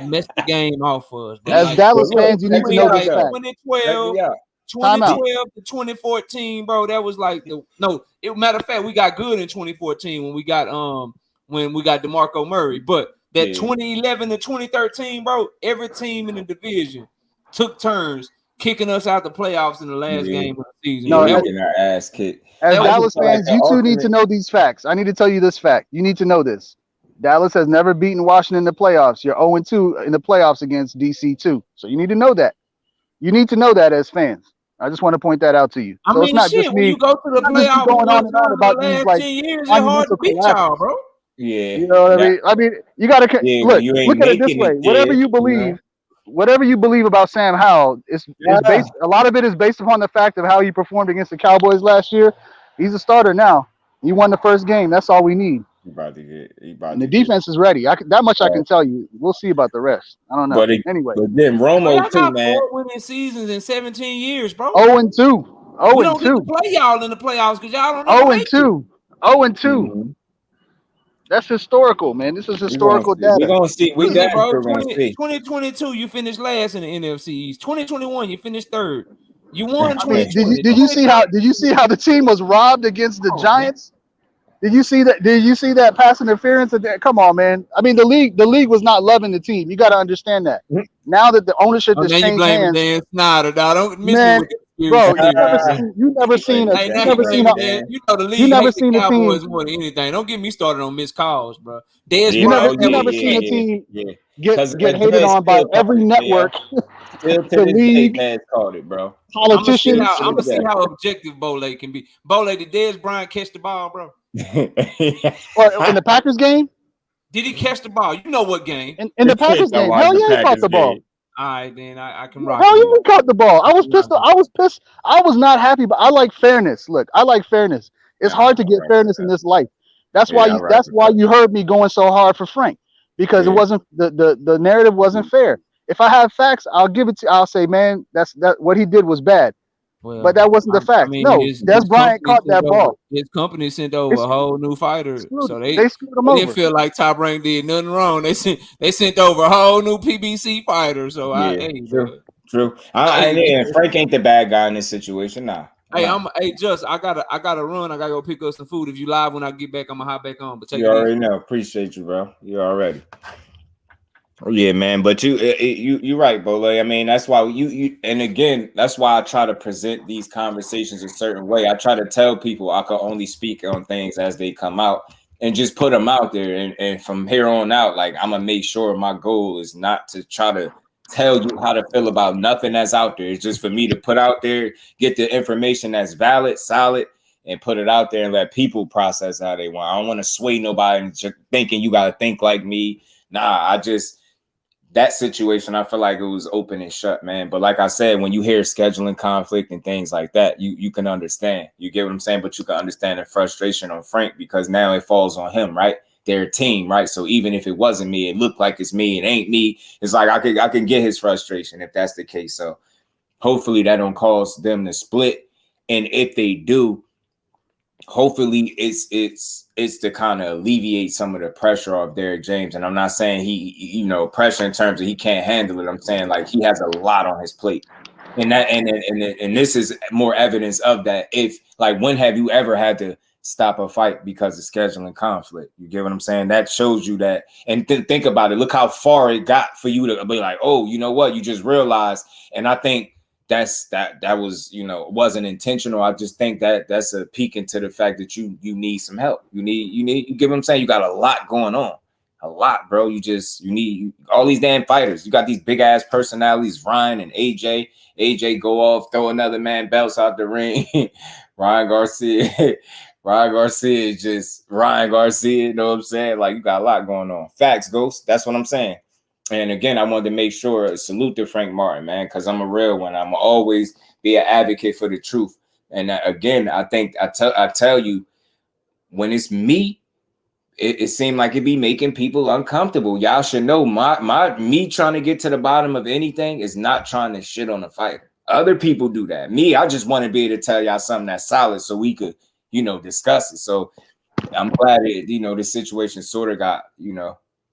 messed the game off for us. As Dallas fans, you need to know this fact. 2012 to 2014, bro. That was like matter of fact, we got good in 2014 when we got DeMarco Murray. But that 2011 to 2013, bro, every team in the division took turns kicking us out the playoffs in the last game of the season. No, getting our ass kicked. As Dallas fans, you two need to know these facts. I need to tell you this fact. You need to know this. Dallas has never beaten Washington in the playoffs. You're 0-2 in the playoffs against DC2. So you need to know that. You need to know that as fans. I just want to point that out to you. I mean, it's not just me. When you go to the playoffs, going on and on about these like 10 years, it's hard to beat y'all, bro. Yeah, you know what I mean. I mean, you got to look at it this way. Whatever you believe. Whatever you believe about Sam Howell is based. A lot of it is based upon the fact of how he performed against the Cowboys last year. He's a starter now. He won the first game. That's all we need. And the defense is ready. That much I can tell you. We'll see about the rest. I don't know. Anyway, but then Romo too, man. 4 winning seasons in 17 years, bro. 0-2. 0-2. We don't get to play y'all in the playoffs because y'all don't. 0-2. 0-2. That's historical, man. This is historical data. We're gonna see. We got 2022. You finished last in the NFC East. 2021, you finished third. You won. Did you see how the team was robbed against the Giants? Man. Did you see that? Did you see that pass interference? Come on, man. I mean, the league was not loving the team. You got to understand that. Now that the ownership has changed hands, Dan Snyder. Now don't miss man. Bro, you never seen a Hey, now you blaming Dez. You know the league hates the Cowboys more than anything. Don't get me started on missed calls, bro. Dez you never seen a team get hated on by every network, Still to the this league, day, Dez called it, bro. politicians. I'm gonna see how objective Bole can be. Bole, did Dez Bryant catch the ball, bro? What, in the Packers game? Did he catch the ball? You know what game? In the Packers game. Hell yeah, he caught the ball. All right, then I can rock. Hell yeah, he caught the ball. I was pissed. I was pissed. I was not happy, but I like fairness. Look, I like fairness. It's hard to get fairness in this life. That's why you heard me going so hard for Frank, because it wasn't the narrative wasn't fair. If I have facts, I'll give it to. I'll say, man, that what he did was bad. Well, but that wasn't the fact. No, Des Bryant caught that ball. His company sent over a whole new fighter, so they screwed him over. Didn't feel like Top Rank did nothing wrong. They sent over a whole new PBC fighter. So true. Frank ain't the bad guy in this situation now. Hey, I gotta run. I gotta go pick up some food. If you live when I get back, I'm gonna hop back on. But you already know. Appreciate you, bro. You already. Oh yeah, man. But you're right, Bole. I mean, that's why and again, that's why I try to present these conversations a certain way. I try to tell people I can only speak on things as they come out and just put them out there. And from here on out, like, I'm gonna make sure my goal is not to try to tell you how to feel about nothing that's out there. It's just for me to put out there, get the information that's valid, solid, and put it out there and let people process how they want. I don't want to sway nobody into thinking you got to think like me. Nah, that situation, I feel like it was open and shut, man. But like I said, when you hear scheduling conflict and things like that, you can understand. You get what I'm saying? But you can understand the frustration on Frank, because now it falls on him, right? They're a team, right? So even if it wasn't me, it looked like it's me, it ain't me. It's like I can get his frustration if that's the case. So hopefully that don't cause them to split. And if they do, hopefully it's to kind of alleviate some of the pressure off Derrick James. And I'm not saying he, pressure in terms of he can't handle it. I'm saying like he has a lot on his plate. And this is more evidence of that. If like, when have you ever had to stop a fight because of scheduling conflict? You get what I'm saying? That shows you that. And think about it. Look how far it got for you to be like, oh, you know what? You just realized. And I think that was, wasn't intentional. I just think that's a peek into the fact that you need some help. You get what I'm saying? You got a lot going on. A lot, bro. You need all these damn fighters. You got these big ass personalities, Ryan and AJ. AJ go off, throw another man belts out the ring. Ryan Garcia is just Ryan Garcia. You know what I'm saying? Like, you got a lot going on. Facts, Ghost. That's what I'm saying. And again, I wanted to make sure, salute to Frank Martin, man, because I'm a real one. I'm always be an advocate for the truth. And again, I think I tell you, when it's me, it seemed like it be making people uncomfortable. Y'all should know me trying to get to the bottom of anything is not trying to shit on a fighter. Other people do that. Me, I just want to be able to tell y'all something that's solid so we could, discuss it. So I'm glad this situation sort of got,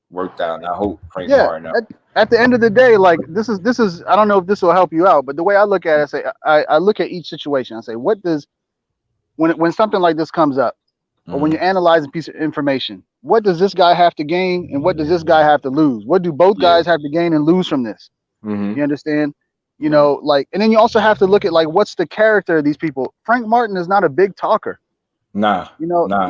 worked out. And I hope Frank Martin. At the end of the day, like this is I don't know if this will help you out, but the way I look at it, I look at each situation. I say, what does when something like this comes up, or when you're analyzing a piece of information, what does this guy have to gain and what does this guy have to lose? What do both guys have to gain and lose from this? You understand? Like, and then you also have to look at like, what's the character of these people? Frank Martin is not a big talker. Nah.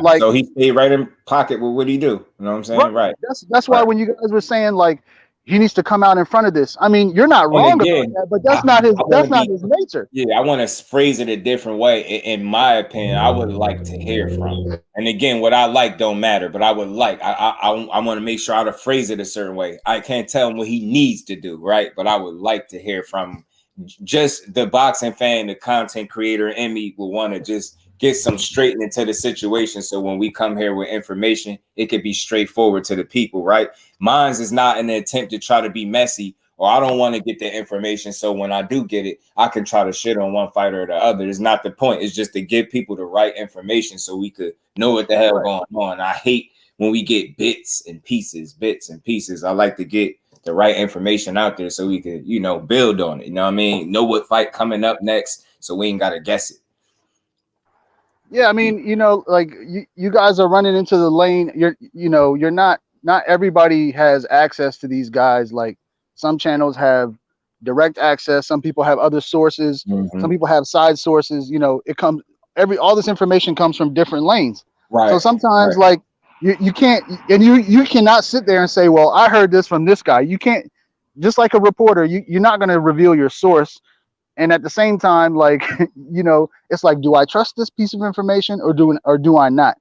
Like, so he stayed right in pocket with what he do. You know what I'm saying? Right. That's why when you guys were saying like he needs to come out in front of this, I mean, you're not wrong about that, but that's not his nature. Yeah, I want to phrase it a different way. In my opinion, I would like to hear from him. And again, what I like don't matter, but I would like I want to make sure I to phrase it a certain way. I can't tell him what he needs to do, right? But I would like to hear from him. Just the boxing fan, the content creator in me will want to just get some straight into the situation. So when we come here with information, it could be straightforward to the people, right? Mine's is not an attempt to try to be messy, or I don't want to get the information. So when I do get it, I can try to shit on one fighter or the other. It's not the point. It's just to give people the right information so we could know what the hell going on. I hate when we get bits and pieces. I like to get the right information out there so we could, build on it. You know what I mean? Know what fight coming up next so we ain't got to guess it. Yeah, I mean, like you guys are running into the lane. You're not everybody has access to these guys. Like some channels have direct access. Some people have other sources. Mm-hmm. Some people have side sources. You know, it comes all this information comes from different lanes. Right. So sometimes like you can't, and you cannot sit there and say, well, I heard this from this guy. You can't, just like a reporter, you're not going to reveal your source. And at the same time, like, you know, it's like, do I trust this piece of information or do I not?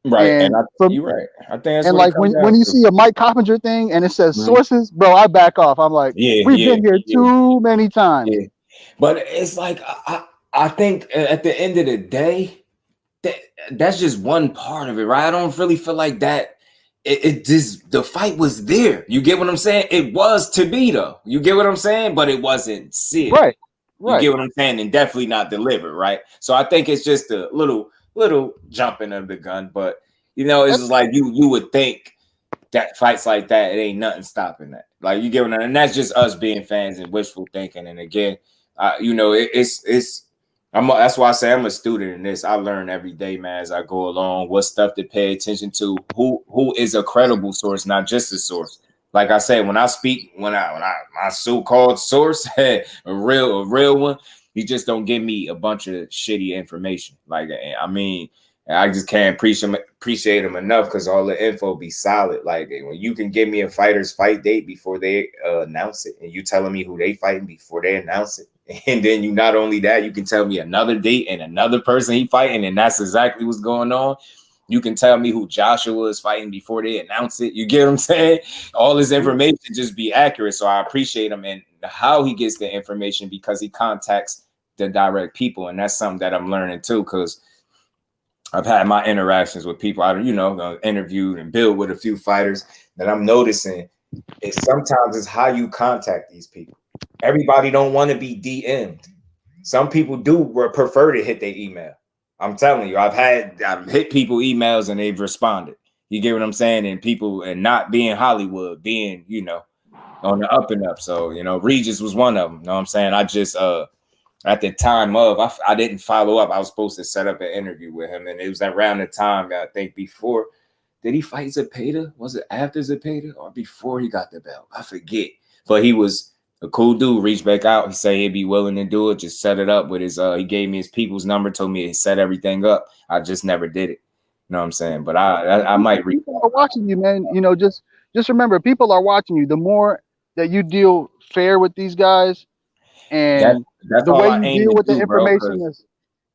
Right. And you're right. I think that's and what like when you see a Mike Coppinger thing and it says sources, bro, I back off. I'm like, we've been here too many times. Yeah. But it's like I think at the end of the day, that's just one part of it, right? I don't really feel like that. It just, the fight was there. You get what I'm saying? It was to be though. You get what I'm saying? But it wasn't sealed. Right. You get what I'm saying? And definitely not delivered, right? So I think it's just a little jumping of the gun. But you know, it's just like you would think that fights like that, it ain't nothing stopping that. Like, you get what I mean? And that's just us being fans and wishful thinking. And again, you know, that's why I say I'm a student in this. I learn every day, man, as I go along, what stuff to pay attention to, who is a credible source, not just a source. Like I said, when I speak, when I my so-called source, a real one, you just don't give me a bunch of shitty information. Like, I mean, I just can't appreciate them enough because all the info be solid. Like, when you can give me a fighter's fight date before they announce it, and you telling me who they fighting before they announce it, and then you not only that, you can tell me another date and another person he fighting, and that's exactly what's going on. You can tell me who Joshua is fighting before they announce it. You get what I'm saying? All this information just be accurate. So I appreciate him and how he gets the information because he contacts the direct people, and that's something that I'm learning too. Because I've had my interactions with people, interviewed and build with a few fighters that I'm noticing is sometimes it's how you contact these people. Everybody don't want to be DM'd. Some people do prefer to hit their email. I'm telling you, I've hit people emails and they've responded. You get what I'm saying? And people, and not being Hollywood, being, on the up and up. So, Regis was one of them. You know what I'm saying? I just, at the time of, I didn't follow up. I was supposed to set up an interview with him. And it was around the time, I think before, did he fight Zepeda? Was it after Zepeda or before he got the belt? I forget. But he was a cool dude. Reached back out. He said he'd be willing to do it. Just set it up with his, he gave me his people's number, told me to set everything up. I just never did it. You know what I'm saying? But I might read. People are watching you, man. Just remember, people are watching you. The more that you deal fair with these guys, and that's the all way I you aim deal to with do, the information bro, is,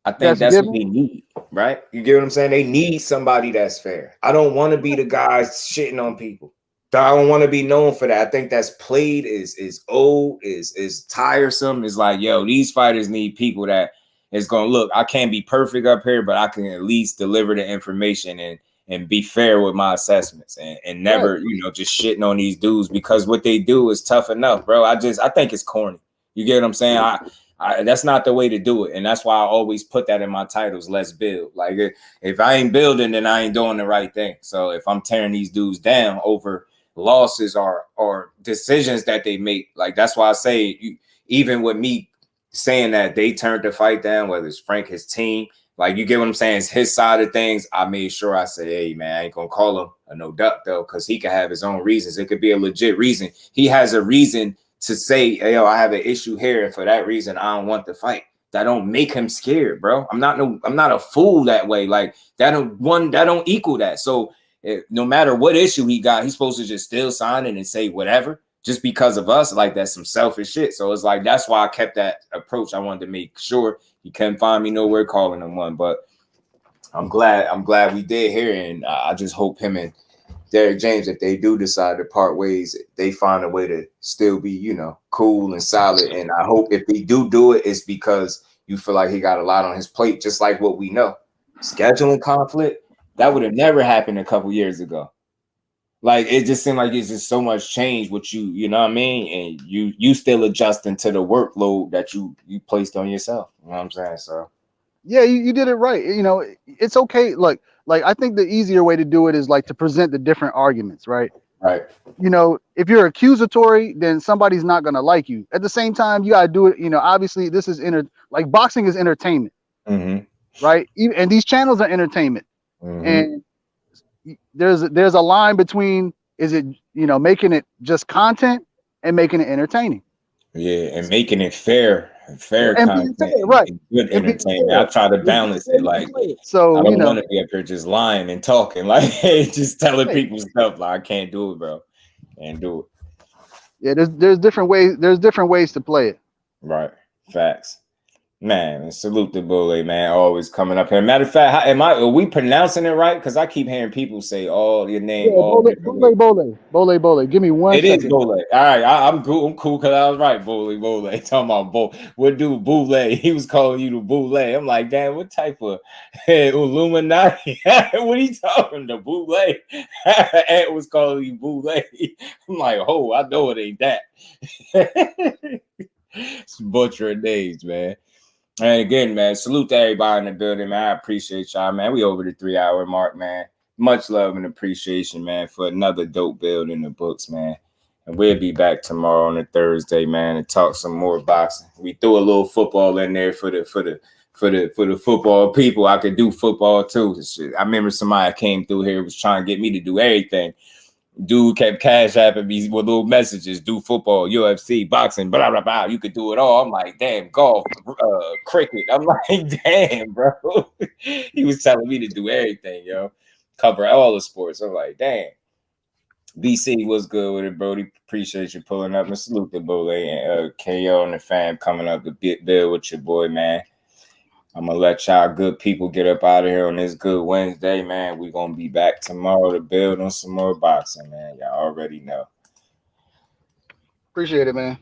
I think that's what they need, right? You get what I'm saying? They need somebody that's fair. I don't want to be the guy shitting on people. I don't want to be known for that. I think that's played, is old, is tiresome. It's like, yo, these fighters need people that is going to look, I can't be perfect up here, but I can at least deliver the information and be fair with my assessments and never, just shitting on these dudes because what they do is tough enough, bro. I think it's corny. You get what I'm saying? That's not the way to do it. And that's why I always put that in my titles. Let's build. Like, if I ain't building, then I ain't doing the right thing. So if I'm tearing these dudes down over losses or decisions that they make, like, that's why I say, even with me saying that they turned the fight down, whether it's Frank, his team, like, you get what I'm saying? It's his side of things. I made sure I say, hey, man, I ain't going to call him a no duck, though, because he can have his own reasons. It could be a legit reason. He has a reason to say, hey, yo, I have an issue here, and for that reason, I don't want the fight. That don't make him scared, bro. I'm not a fool that way. Like, that don't equal that. So no matter what issue he got, he's supposed to just still sign it and say whatever just because of us. Like, that's some selfish shit. So it's like, that's why I kept that approach. I wanted to make sure he couldn't find me nowhere calling him one. But I'm glad we did here, and I just hope him and Derrick James, if they do decide to part ways, they find a way to still be, cool and solid. And I hope if they do it, it's because you feel like he got a lot on his plate, just like what we know. Scheduling conflict, that would have never happened a couple years ago. Like, it just seemed like it's just so much change with you know what I mean? And you still adjusting to the workload that you placed on yourself. You know what I'm saying? So yeah, you did it right. It's okay. Like I think the easier way to do it is like to present the different arguments, right? Right. If you're accusatory, then somebody's not gonna like you. At the same time, you gotta do it. Obviously, this is like boxing is entertainment, right? And these channels are entertainment, and there's a line between is it making it just content and making it entertaining. Yeah, and making it fair and content, fair, right? and good And entertainment. I try to balance it. Like, so I don't want to be up here just lying and talking, like just telling people stuff. Like, I can't do it, bro. Can't do it. Yeah, there's different ways. There's different ways to play it. Right. Facts. Man, and salute the bully, man. Always coming up here. Matter of fact, are we pronouncing it right? Because I keep hearing people say all your name. Yeah, Bole. Give me 1 second. It is Bole. All right, I'm cool because I was right. Bole. Talking about Bole. What dude, Bule? He was calling you the Bule. I'm like, damn, what type of Illuminati? What are you talking to, Bule? Ant was calling you Bule. I'm like, oh, I know it ain't that. It's butchering names, man. And again, man, salute to everybody in the building, man. I appreciate y'all, man. We over the 3-hour mark, man. Much love and appreciation, man, for another dope build in the books, man. And we'll be back tomorrow on a Thursday, man, and talk some more boxing. We threw a little football in there for the football people. I could do football too. I remember somebody came through here was trying to get me to do everything. Dude kept cash apping me with little messages, do football, UFC, boxing, blah, blah, blah. You could do it all. I'm like, damn, golf, cricket. I'm like, damn, bro. He was telling me to do everything, yo. Cover all the sports. I'm like, damn. BC, what's good with it, Brody? Appreciate you pulling up. And salute the Bole and KO and the fam coming up to build with your boy, man. I'm going to let y'all good people get up out of here on this good Wednesday, man. We're going to be back tomorrow to build on some more boxing, man. Y'all already know. Appreciate it, man.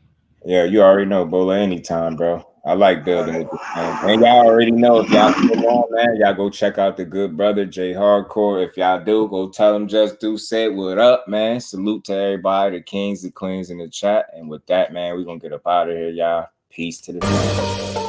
Yeah, you already know, Bole, anytime, bro. I like building with the fam. And y'all already know, if y'all still on, man, y'all go check out the good brother, J Hardcore. If y'all do, go tell him Just Do said what up, man. Salute to everybody, the kings, the queens in the chat. And with that, man, we're going to get up out of here, y'all. Peace to the family.